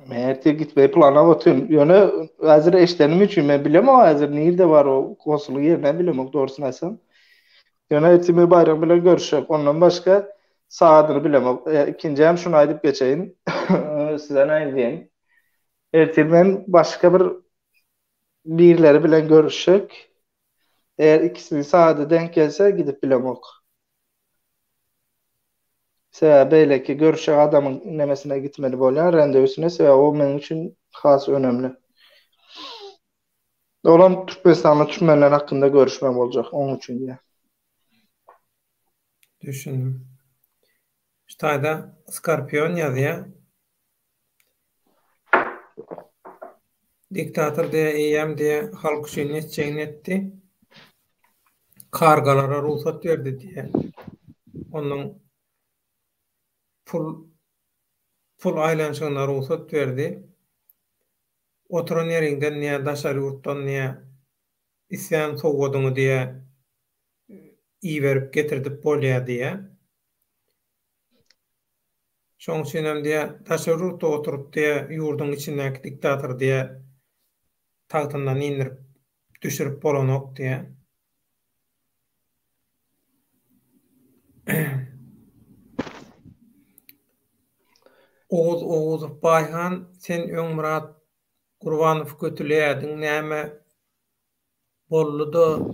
Mert'e gitmeyi plana batın. Yani hazır eşlenim için ben bilmem ama hazır nerede var o konsulun yerine bilmem doğrusunu desem. Yani etimi bayram bile görüşecek. Ondan başka saatini bilemem. İkinci hem şunu aydıp geçeyim. Size ne diyeyim. Ertimen başka birileri bilen görüşecek. Eğer ikisini saate denk gelse gidip bilemem. Sebebiyle ki görüşecek adamın nemesine gitmeli böyle randevusuna sebep o benim için has önemli. Olan Türkmenistan'la Türkmenler hakkında görüşmem olacak onun için diye. Düşündüm. Şutayda Skorpion yazıyor. Diktatör diye eýem diye halk üçin etçeğini etti. Kargalara ruhsat verdi diye. Onun pul aylanşygyna ruhsat verdi. Oturan ýerinden näme daşary ýurtdan näme isýan sowgadyňy diye berip getirdip bolýar diye. Şoň üçin hem diye daşary ýurtda oturup diye ýurdun içindäki diktatör diye tagtyndan indirip düşürüp bolanok diye. Oğuz Bayhan sen Öňmurat Gurbanow götüleýädiň näme bolludy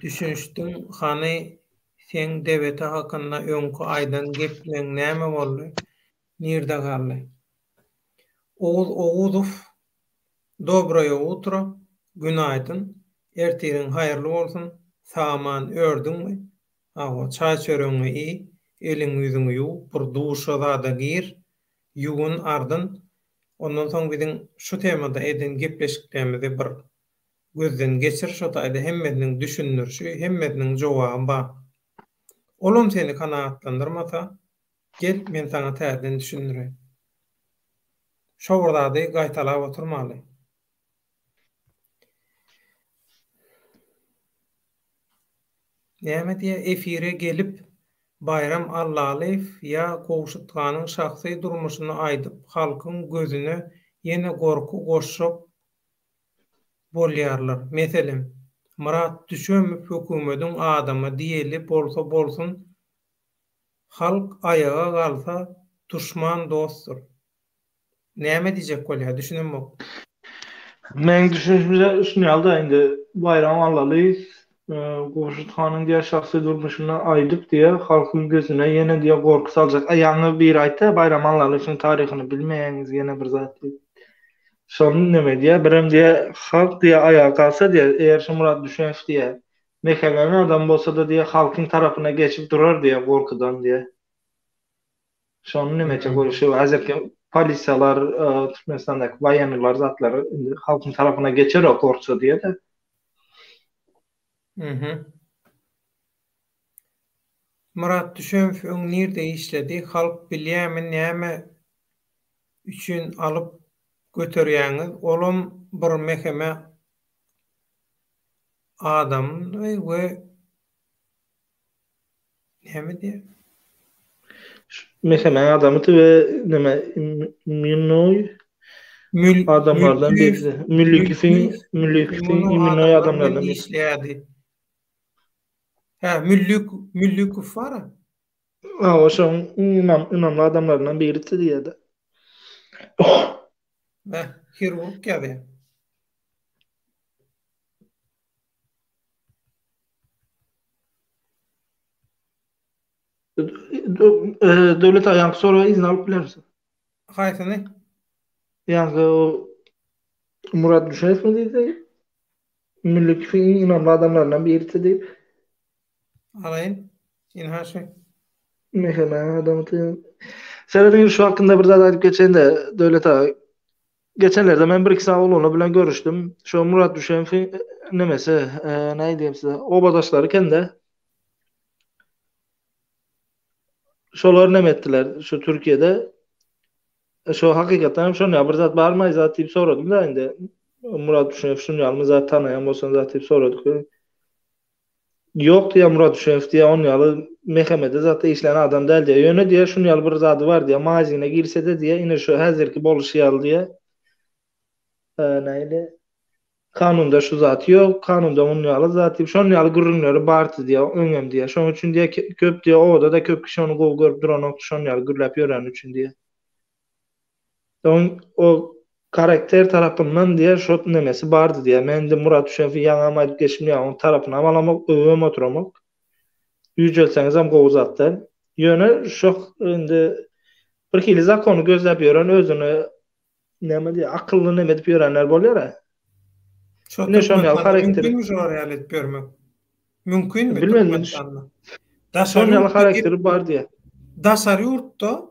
düşünşdiň hany sen dewlete hakynda öňkü aýdan gepleň näme boldy nirde galdy Oğuzow Dobroye utro günaýdyn ertirin haýyrly bolsun saman ördüňmi awa çaý çöreňi eliň ýüzüňi ýuwup bir duşa da gir ýuwun ardyn ondan soň biziň şu temada eden gepleşiklerimizi bir gözden geçir şu taýda hemmetiniň düşünürşi hemmetiniň jogaby bar. Olum seni kanaatlandyrmasa gel men sana täzeden düşündireyim. Şowurdady gaýtalap oturmaly. Näme diye efire gelip Bayram Allalyw ýa gowşutganyň şahsy durmuşyny aýdyp halkyň gözüne ýene gorku goşup bolýarlar. Meselem, Murat Düşömüp hökümetiň adamy diýeli bolsa bolsun halk ayağa galsa duşman dostdur. Näme diýjek bolýar, düşünýärmi? Men düşünýümde şunýalda indi bayram allaly Gurşudhanyň diýer şahsy durmuşyna aýdyp diýe halkyň gözüne ýene diýe gorky saljak. Ýa-ni bir aýta bayram allalynyň taryhyny bilmeýäňiz ýene bir zat diýip. Şonu näme diýe? Birem diýe halk diýe aýağa kalsa diýe, eger şu Murat Düşenf diýe mekenen adam bolsa da diýe halkyň tarapyna geçip durar diýe gorkudan diýe. Şonu nämeçe görüşüp häzirki polisiýalar, Türkmenistandaky baýanylar zatlary indi halkyň tarapyna geçer o korksa diýe de. Murat Düşenf öňnirde işledi, halk bilýärmi näme üçin alyp göterýäňiz? Olam bir meheme adam we näme diýer? Meheme adamy we näme Minoy adamlardan biri. Müllükifin Minoy adamlardan biri. İşledi. Ha, Müllükif var. O şoň inamly adamlardan birisi diýedi. Ve hirurg geldi. Döwlet aýanky sonra izin alyp bilermisin? Haýsyny? Ýa-ni o Murat Düşenf mi diýdi? Müllükifin inamly adamlardan birisi diýip. Alaýyn. Inhaşy. Meheme adamy. Senin şu hakkında bir zat aýdyp geçende döwlet aý. Geçenlerde men bir iki saat oğlunu bilen görüşdüm. Şu Murat Düşenf'in nemesi, ne diyeyim size, obadaşları kende. Şolar nem ettiler şu Türkiye'de. Şu hakikaten şunu bir zat barmay zat deyip soradım da indi. Murat Düşenf şunu yalnız zat tanıyan olsan zat deyip soradık. Yok diye Murat Düşenf diye on yalı mehemede zaten işlenen adam değil diye. Yönü diye şunu yalı bir zatı var diye. Mazine girse de diye yine şu hazırki boluşu yalı diye. Neydi? Kanunda şu zat yok. Kanunda onun yalı zat deyip. Şunu yalı gürünleri bartı diye. Öngem diye. Şunun için diye köp diye. O da köp kişi onu gol görüp duran o şunu yalı gürlep yören için diye. O karakter tarafından diye şot nemesi bardı diye. Men de Murat Düşenf'i ýaňamaydyp geçimli on tarapyna amalamak, öwüm oturamak. Yüjelseniz hem gowy zatlar. Ýöne şok indi bir hili zakonu gözläp ýören özüni näme diye akylly näme edip ýörenler bolýar. Ne şonu karakteri mümkin mi realet görmek? Mümkin mi? Bilmem. Şonu karakteri bar diye. Dasar ýurtda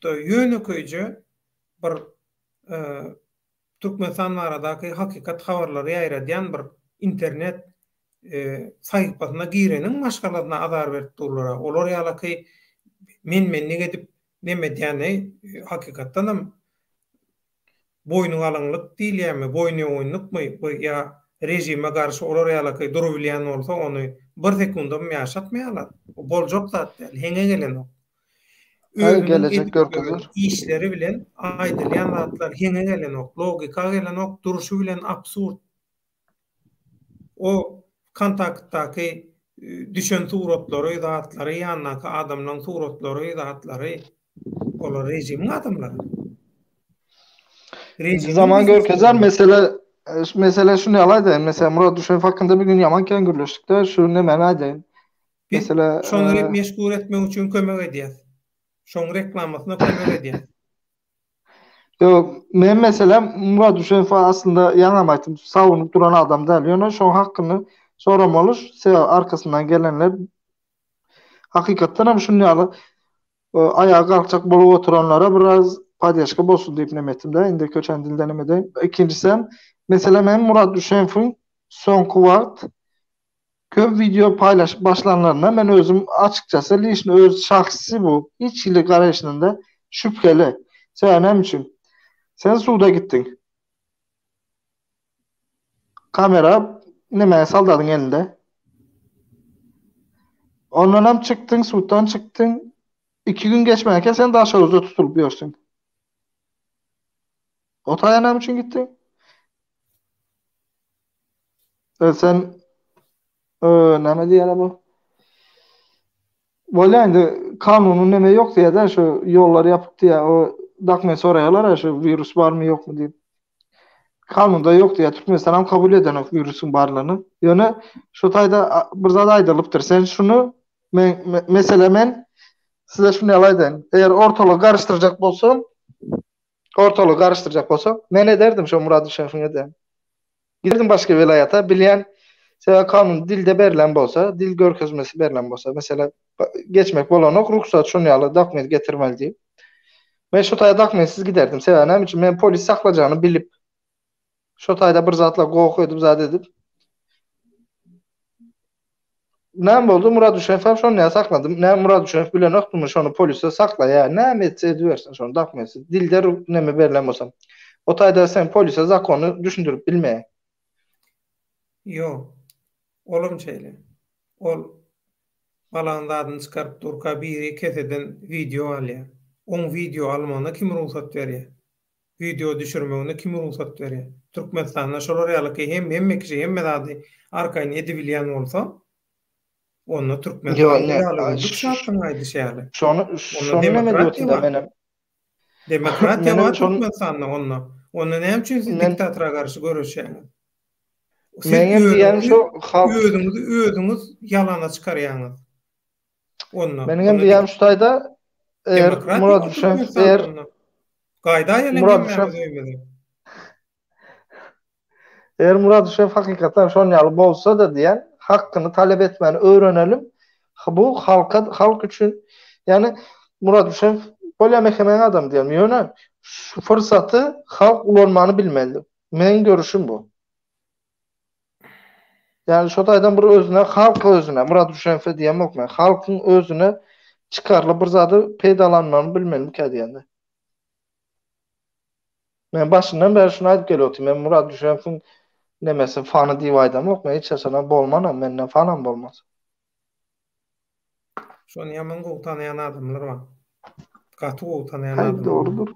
ýöneköýje bir Türkmenistanyň hakykat habarlary ýaýradýan bir internet saýpasyna girenin maşgalaryna azar berip durlar. Olar ýalaky men nege edip neme diýäni hakykatdan hem boynuň alanlyk diýilýärmi, boynuň oýnlykmy ýa rejime garşy olar ýalaky durup bilýän bolsa ony bir sekundam ýaşatmaýarlar. O boljak zat däl, heňe gelen o. Gelecek görkezler. İşleri bilen aýdylýan zatlar heňe gelen ok, logika gelen ok, duruşy bilen absurd. O kontaktdaky düşen suratlary, zatlary, ýanyňky adamlaryň suratlary, zatlary, olar rejimiň adamlary. Zaman görkezler mesele şunu alaýdy. Mesela Murat Düşenf hakkında bir gün yamanken görüşdükde şu näme aýdyn. Mesela şonu meşgul etmek üçin kömek edýär. Şoň reklamasyna kömek edýär. Yo, men mesela Murat Düşenf aslında ýaňamaýtym, savunup duran adam däl. Ýöne şoň hakkyny soramalyş, arkasından gelenler hakykatdan hem şunu ýaly ayağa kalkacak bolup oturanlara biraz padýaşka bolsun diýip nemetim de, indi köçen dilde nemede. İkincisi mesela men Murat Düşenf'in soňky wagt köp video paylaşıp başlananlarına men özüm açıkçası lişni öz şahsi bu. Hiç ile garaşynda şüpheli. Sen için? Sen suda gittin. Kamera neme saldadyň elinde. Ondan hem çıktın, sudan çıktın. 2 gün geçmeyken sen daha aşağıda tutulup ýörsin. O taýanam için gittin. Sen näme diýär bu? Bolýandy kanunun näme ýok diýär şu ýollar ýapyp diýär o dokument sorayalar şu virüs var mı yok mu diye. Kanunda yok diye Türkmenistan kabul eden o virüsün barlığını. Yani şu tayda bir zat aýdylypdyr. Sen şunu mesela men size şunu alaydan. Eğer ortalığı karıştıracak bolsam, men ederdim şu Murat Uşak'ın de. Giderdim başka vilayata bilen mesela kanun dilde berilen bolsa, dil görkezmesi berilen bolsa, mesela geçmek bolanok ruhsat şunu ýaly dokument getirmeli diýip. Men şu taýda dokumentsiz giderdim. Sebänem üçin men polis saklajany bilip şu taýda bir zatla gowuk edip zat edip näme boldu? Murat Uşakov şonu ýa sakladym. Näme Murat Uşakov bilen okdumy şonu polise sakla ýa. Näme etse edibersin şonu dokumentsiz. Dilde näme berilen bolsa. O taýda sen polise zakonu düşündürüp bilmeýän. Ýok. Olum çeýle. Ol balan adyny çykaryp durka biri keseden video alýar. On video almana kim ruhsat berýär? Video düşürmegine kim ruhsat berýär? Türkmenistanda şolar ýaly hem kişi hem zady arkaýyn edip bilýän bolsa, onu Türkmenistanda ýaly şartyn aýdy şeýle. Şonu näme diýýärdi menem? Demokratiýa var Türkmenistanda onu näme üçin siz diktatora garşy görüşýäňiz? Meňem diýenim şu halk özüňiz ýalana çykarýaňyz. Onu. Meňem diýenim şu taýda Murat Uşakov gaýda ýaly eğer Murat Uşakov hakikaten şonu ýaly bolsa da diýen hakkını talep etmeni öğrenelim. Bu halk üçün yani Murat Uşakov bolýa mehmeň adam diýelim. Ýöne şu fırsatı halk ulanmany bilmeli. Men görüşüm bu. Yani şu taýdan bir özüne Murat Uşakov diýemek men halkyň özüne çıkarlı bir zady peýdalanmany bilmeli diýende. Men başyndan beri şunu aýdyp gelýärdim. Men Murat Uşakowyň nemesi fany diýip aýdamok, men hiç ýaşanan bolmanam, menden fanam bolmaz. Şonu ýaman gowtanaýan adamlar bar. Gaty gowtanaýan adamlar. Doğrudur.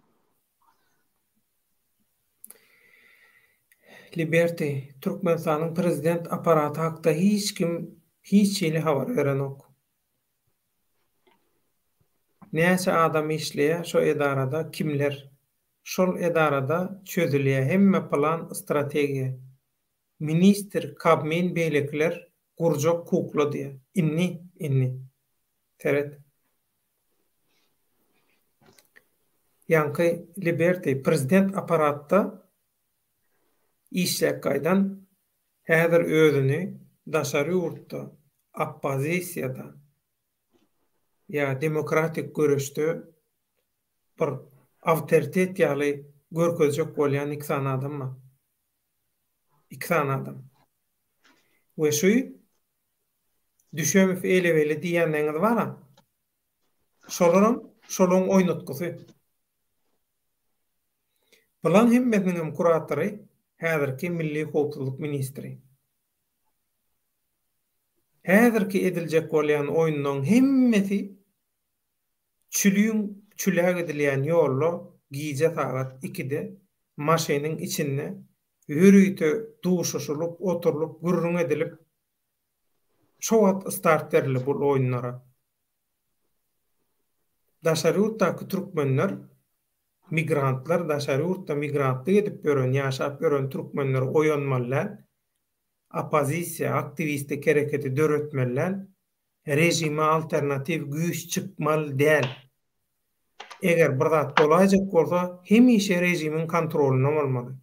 Liberty, Türkmenistanyň prezident aparaty hakda hiç şeýle habar berenok. Näçe adam işleýär şo edarada kimler? Şol edarada çözülýär hemme plan, strategiýa. Minister, kabmin beýlekler gurjak kukla diýär. Inni. Teret. Ýanky Liberty, prezident aparatda işlek gaýdan häzir özüni daşary ýurtda, oppozisiýada ýa demokratik görüşde bir awtoritet ýaly görkezjek bolýan iksan adam. We şu düşemev eleweli diýenleňiz bar. Şolaryň oýnatgysy. Bulan hemmetiňem kuratory häzirki Milli Howpsuzlyk ministri. Häzirki ediljek bolýan oýunlaryň hemmeti çüläg edilýän ýollo gize sagat 2-de maşynyň içinde ýürüýte duşuşulup, oturup, gürrüň edilip şowat start berilip bu oýunlara. Daşary ýurtdaky türkmenler, migrantlar, daşary ýurtda migrantlyk edip ýören, ýaşap ýören türkmenler oýanmalylar, opozisiýa, aktivistlik hereketi döretmeliler, rejime alternativ güýç çykmaly däl. Eger bir zat bolaýjak bolsa, hemişe rejimiň kontroluna bolmaly.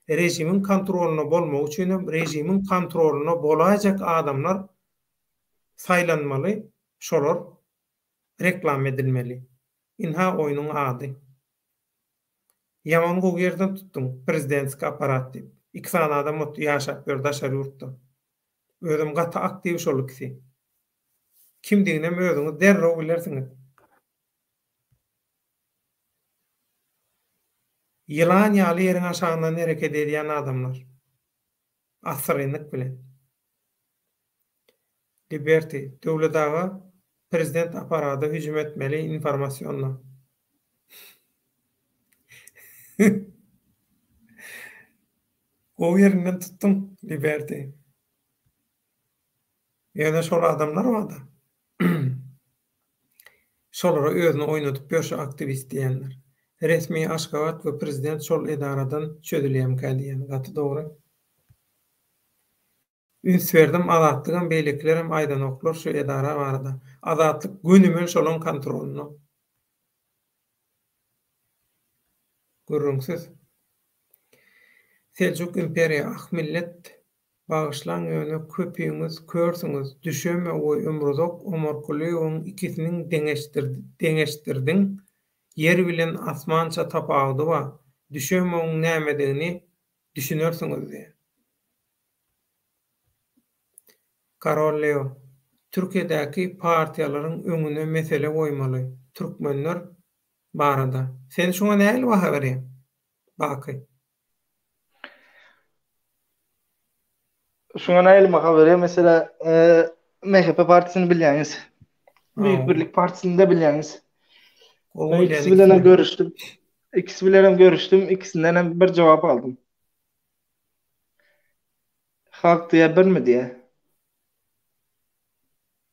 Rejimiň kontroluna bolmak üçin rejimiň kontroluna bolaýjak adamlar saýlanmaly, şolar reklam edilmeli. Inha oýunyň ady. Ýaman gowy ýerden tutdum, prezidentski aparat diýip. 2 sany adam ýaşap ýör daşary ýurtda. Özüm gaty aktiw şol kişi. Kimdigine özüňiz derrew bilersiňiz. Ýylan ýaly ýeriň aşagyndan hereket edýän adamlar. Asyrlyk bilen. Liberty, döwletaga prezident aparaty hüjüm etmeli informasiýonla. O ýerinden tutdum Liberty. Ýöne şol adamlar barda. Şolara özüni oýnatyp ýöşe aktivist diýenler. resmi Aşgabat we prezident şol edaradan çödülýärmi diýen gaty dogry. Ünsverdim azatlygyň beýleklerim aýdan oklar şu edara barada. Azatlyk günümün şolun kontrolunu. Görüňsiz. Seljuk imperiýa ak millet bagyşlaň ýöne köpüňiz, körsüňiz, düşeme we ömrüzok omorkulygyň ikisiniň deňeşdirdiň yer bilen asmança tapawdy we düşemeň nämedigini düşünersiňiz diýe. Karol Leo, Türkiýedäki partiýalaryň öňüne mesele goýmaly. Türkmenler barada. Sen şoňa näme baha berýän? Baky. Şuna näme baha berýän? Mesela MHP partisini bilýäňiz. Büyük Birlik Partisini de bilýäňiz. İkisi bilen görüşdüm. İkisinden hem bir cevap aldım. Halk diye bir mi diye.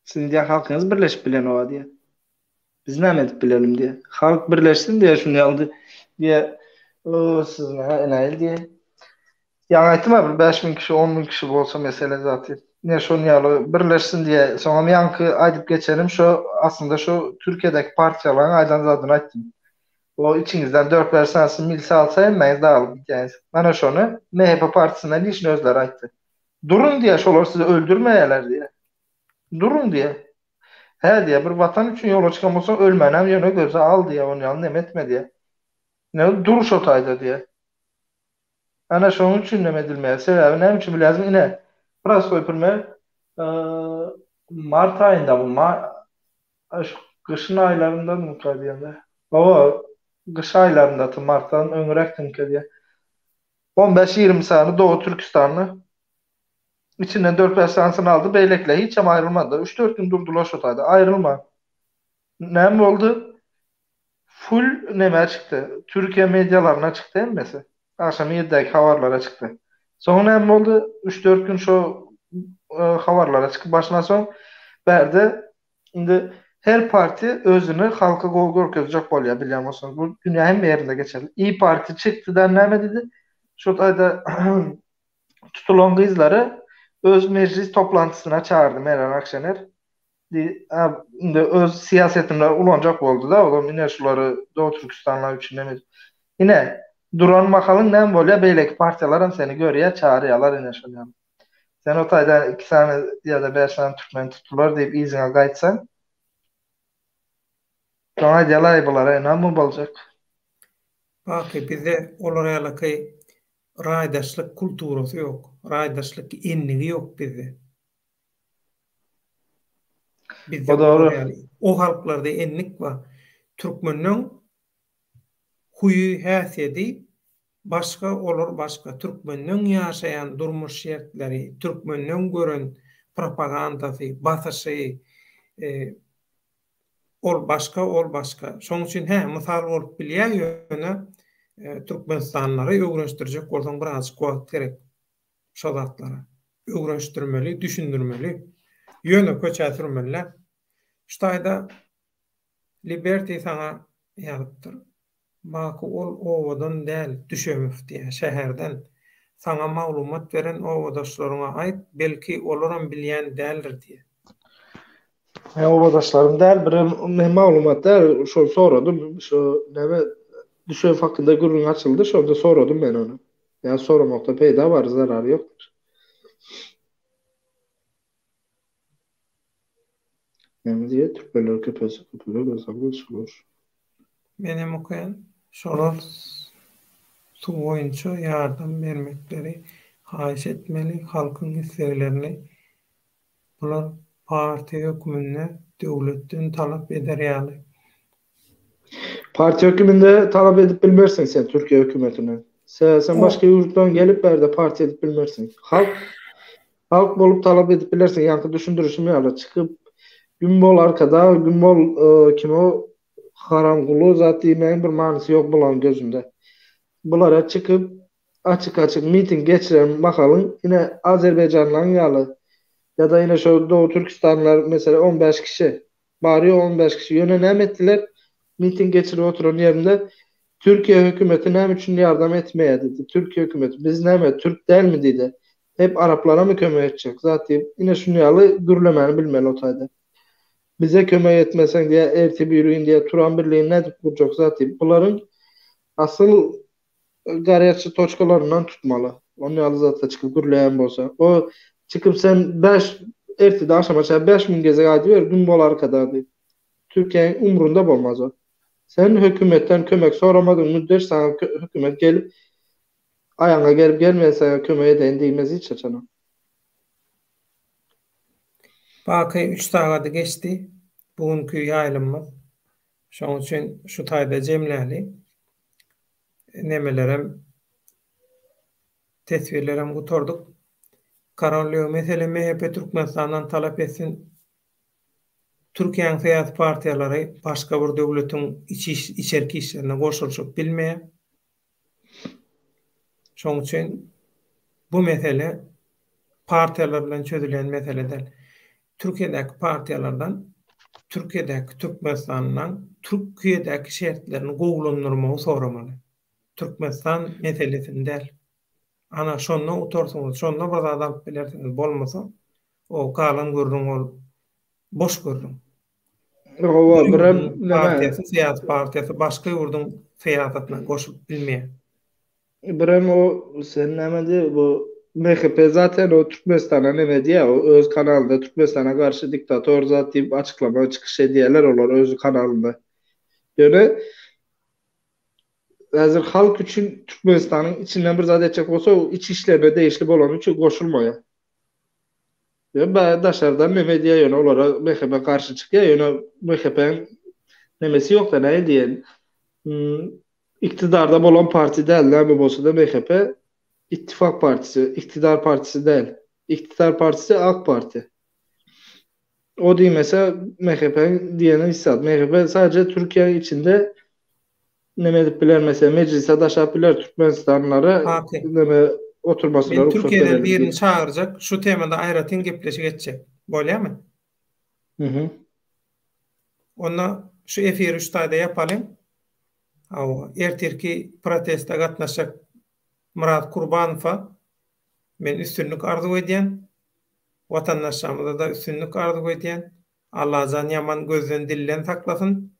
Sizin diye halkınız birleşip bilen o diye. Biz ne edip bilelim diye. Halk birleşsin diye şunu aldı diye. Siz ne enayil diye. Yani aytım abi 5.000 kişi 10.000 kişi olsa mesele zaten. Ne şunu yalı birleşsin diye. Sonra yankı aydıp geçelim. Şu aslında şu Türkiye'deki partiyaların aydan zaten ayttım. O içinizden 4 versansı milsi alsa emmeyiz dağılıp yani. Bana şunu MHP partisinden işin özler ayttı. Durun diye şolar sizi öldürmeyeler diye. Durun diye. He diye bir vatan için yola çıkan olsa ölmenem yöne göze al diye onu yanına etme diye. Ne duruş otayda diye. Ana şunun için demedilmeye sebebi ne için lazım yine biraz koypurma Mart ayında bu kışın aylarında mı kadiyende? Baba kış aylarında Mart'tan öngürektim kadiye. 15-20 saniye Doğu Türkistan'ı İçinden 4-5 sansını aldı. Beylekle hiç ama ayrılmadı. 3-4 gün durdular şotayda. Ayrılma. Ne mi oldu? Full neme çıktı. Türkiye medyalarına çıktı emmesi. Akşam 7'deki havarlara çıktı. Sonra ne oldu? 3-4 gün şu havarlara çıkıp başına son verdi. Şimdi her parti özünü halka gol gözecek oluyor biliyor musunuz? Bu dünya hem bir yerinde geçerli. İyi Parti çıktı da ne dedi? Şotayda tutulan kızları öz meclis toplantısına çağırdı Meral Akşener. Öz siyasetinde ulanacak oldu da oğlum yine şuları Doğu Türkistanlar için demedi. Yine duran makalın ne böyle beylek partiyalarım seni görüye çağırıyorlar yine şöyle. Sen o tayda 2 tane ya da 5 tane Türkmen tuttular deyip izine gaytsan sonra diyorlar bunlara ne mi olacak? Bak bize olar alakay raydaşlık kulturası yok. Raydaşlık enligi yok bizde. Bizde O doğru. O halklarda enlik var. Türkmenlerin huyu häsiýeti başka olur başka. Türkmenlerin yaşayan durmuş şertleri, Türkmenlerin gören propagandası, basyşy ol başka. Şoň üçin mysal bolup bilýär ýöne Türkmenistanlary öwrenişdirjek bolsaň biraz wagt gerek. Şol zatlara öwrenişdirmeli, düşündirmeli. Ýöne köçätirmeliler. Ştaýda Liberty sana ýalypdyr. Baky ol owadan däl, düşemif diýe şäherden sana maglumat beren owadaşlaryňa aýt, belki olaram bilýän däldir diýe. Owadaşlarym däl bir maglumatlar şol soradym, şu näme düşew hakynda gürrüň açyldy, şonda soradym men onu. Ýa soramakda peýda bar, zarary ýokdur. Diye Türkmenler köpesi gözler. Benim okuyan şolar su boyunca yardım vermekleri haýyş etmeli, halkın isleglerini bular parti hökümine döwletden talap eder ýaly. Parti höküminde talap edip bilmersin sen Türkiye hökümetine. Sen başka yurtdan gelip berde parti edip bilmersin. Halk bolup talap edip bilersin. Yankı düşündürüşüm ýaly çıkıp Gümbol arkada, Gümbol kim o Haramgulu zat diýmeň bir manysy ýok bulan gözünde. Bulara çıkıp açık miting geçiren makalın yine Azerbaycanlaryň ýaly ya da yine şu Doğu Türkistanlar mesela 15 kişi bari 15 kişi yöne näme etdiler miting geçirip oturan ýerinde Türkiye hükümeti ne için yardım etmeye dedi. Türkiye hükümeti biz ne Türk değil mi dedi. Hep Araplara mı kömek edecek? Zaten yine şunu yalı gürlemeni bilmeli otayda. Bize kömek etmesen diye erti büyürüyün diye Turan Birliği ne kuracak zaten. Bunların asıl gariyatçı toçkalarından tutmalı. Onu yalı zaten çıkıp gürleyen bolsa. O çıkıp sen 5 erti de aşama 5 bin geze gaydi ver gün bol arkada değil. Türkiye'nin umrunda olmaz o. Sen hükümetten kömek soramadın müddet sana hükümet gelip ayağına gelip gelmese kömeğe değindiğimiz hiç açana. Bakı 3 dağda geçti. Bugünkü yayılımız. Şoň üçin şu taýda jemläli. Nemelerem tesvirlerem guturduk. Karanlyw mesele MHP Türkmenistan'dan talap etsin. Türkiýeň syýasy partiýalary başga bir döwletiň içerki işlerine goşulşyp bilmeýär. Şoň üçin bu mesele partiýalar bilen çözülen mesele değil. Türkiýedäki partiýalardan Türkiýedäki Türkmenistanyň Türkiýedäki şertlerini gowlandyrmagy soramaly. Türkmenistan meselesini değil. Ana şonda otursunuz, şonda bir adam bilersiniz bolmasa o kalan görürüň ol boş görürüň. O birem partiýasy, syýasat partiýasy başga ýurdun syýasatyna goşup bilmeýär. birem o sen nämedi bu MHP zaten o Türkmenistan'a ne diye o öz kanalında Türkmenistan'a karşı diktatör zat deyip açıklama çıkış ediyeler olur öz kanalında. Yani hazır halk için Türkmenistan'ın içinden bir zat edecek olsa o iç işlerine değişli bolan için koşulmaya. Yani dışarıdan ne diye yani olara MHP karşı çıkıyor yani MHP'nin nemesi yok da ne diyen iktidarda bolan parti değil mi bolsa da MHP İttifak Partisi, İktidar Partisi değil. İktidar Partisi AK Parti. O değil mesela MHP diyene hissat. MHP sadece Türkiye içinde ne edip biler mesela meclise daşap biler Türkmenistanlara neme oturmasılar. Ben Türkiye'den birini çağıracak. Şu temada ayratin gepleşi geçecek. Böyle mi? Hı. Ona şu efir 3 tayda yapalım. Ertirki protesta gatnaşak Murat Kurbanova men üstünlük arzu edýän, watandaşlarymyza da üstünlük arzu edýän. Allah jan ýaman gözden dillen saklasın.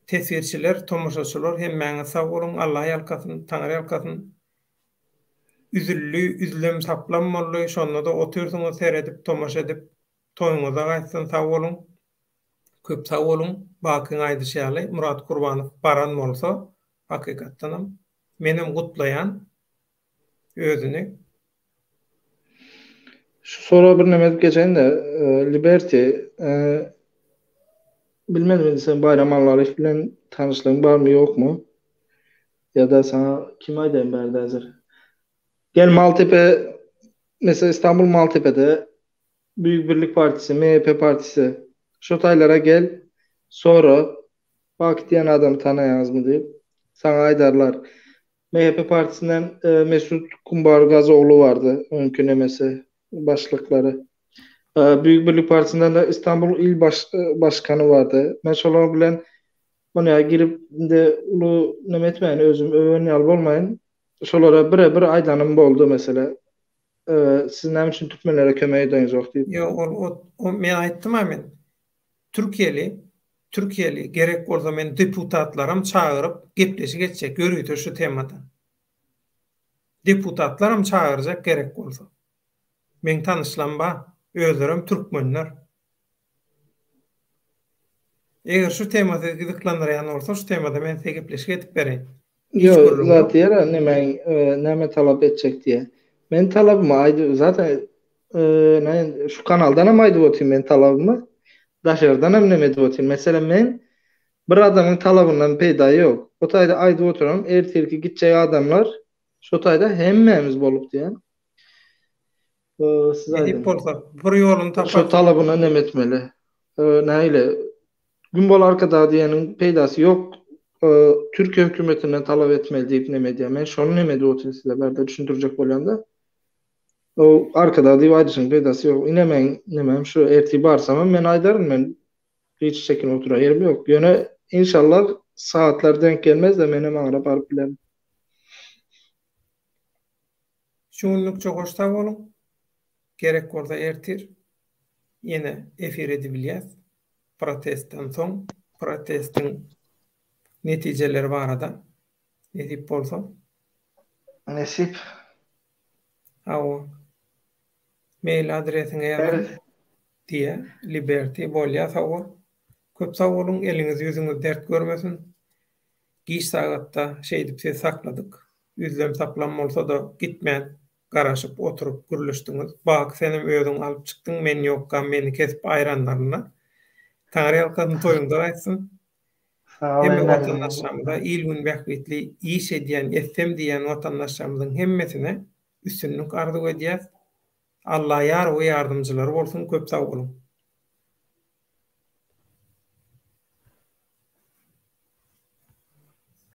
Tesirçiler, tomoşaçylar hemmäňe sag bolun, Allah ýalkasyn, Taňry ýalkasyn. Üzülem saplanmaly, şonda da otursunuz, seyredip, tomoşa edip, toýuňyza gaýtsan sag bolun. Köp sag bolun. Bakyň aýdyşýaly Murat Gurbanow baran bolsa, hakykatdanam menim gutlaýan özüni. Şu sonra bir nemet geçen de Liberty bilmedim sen bayram anları bilen tanışlığın var mı yok mu? Ya da sana kim aydayım berdi hazır? Gel Maltepe mesela İstanbul Maltepe'de Büyük Birlik Partisi, MHP Partisi şu taylara gel sonra bak diyen adamı tanıyaz mı deyip sana aydarlar. MHP Partisi'nden Mesut Kumbargazoğlu vardı önkünemesi başlıkları. Büyük Birlik Partisi'nden de İstanbul İl Başkanı vardı. Mesela bilen ona girip de ulu nemetmeyin özüm övün yalb olmayın. Şolara bire aydanım boldu mesela. Siz ne için Türkmenlere kömeği dayınız yok deyip. Yo, o men aýtdym amen. Türkiýeli gerek bolsa men deputatlarym çağırıp gepleşi geçecek görüýtür şu temada. Deputatlarym çağıracak gerek bolsa. Men tanışlanba, özlerim Türkmenler. Eger şu temada gidiklandyran bolsa şu temada men gepleşi edip bereyim. Yo, zaten neme talap edecek diye. Men talabım aydı zaten şu kanaldan hem aydı otayım men talabımı. Daşardan hem nemedi otayım. Mesela men bir adamın talabından peyda yok. O tayda aydı oturam. Ertirki gideceği adamlar şu tayda hemmemiz bolup diye. Siz aydın. Bir yolun tapar. Şu talabına nemetmeli. Neyle? Gün bol arkada diyenin peydası yok. Türkiye hükümetinden talep etmeli deyip nemedi. Men şonu nemedi otayım size. Berde düşündürecek bolanda. O arkada deyip aydışın peydası yok. İnemem şu ertibarsam men aydarım men hiç çekin otura yerim yok. Yöne inşallah saatler denk gelmez de menem ağrı barıp bilerim. Şuunlukça goşta bolun. Gerek orada ertir. Yine efir edibilýär. Protestdan soň protestin netijeleri barada edip bolsa Nesip. o mail adresiňe ýazar Evet. diye Liberty bolýa sawa. Köp sag bolun, eliniz ýüzüňiz dert görmesin. Giş sagatda şeýdip siz sakladyk. Üzlem saklan bolsa da gitmän, garaşyp oturup gürleşdiňiz. Bak senem özüň alyp çykdyň, men ýokka, meni kesip aýranlaryna. Taňry ýalkasyň toýuňda aýtsyn. Sağ Hemme olun. vatandaşlarymyza ilgün bähwetli iş edýän, etsem diýen vatandaşlarymyzyň hemmesine üstünlük arzu edýär. Allah ýar we ýardymjylary bolsun, köp sag bolun.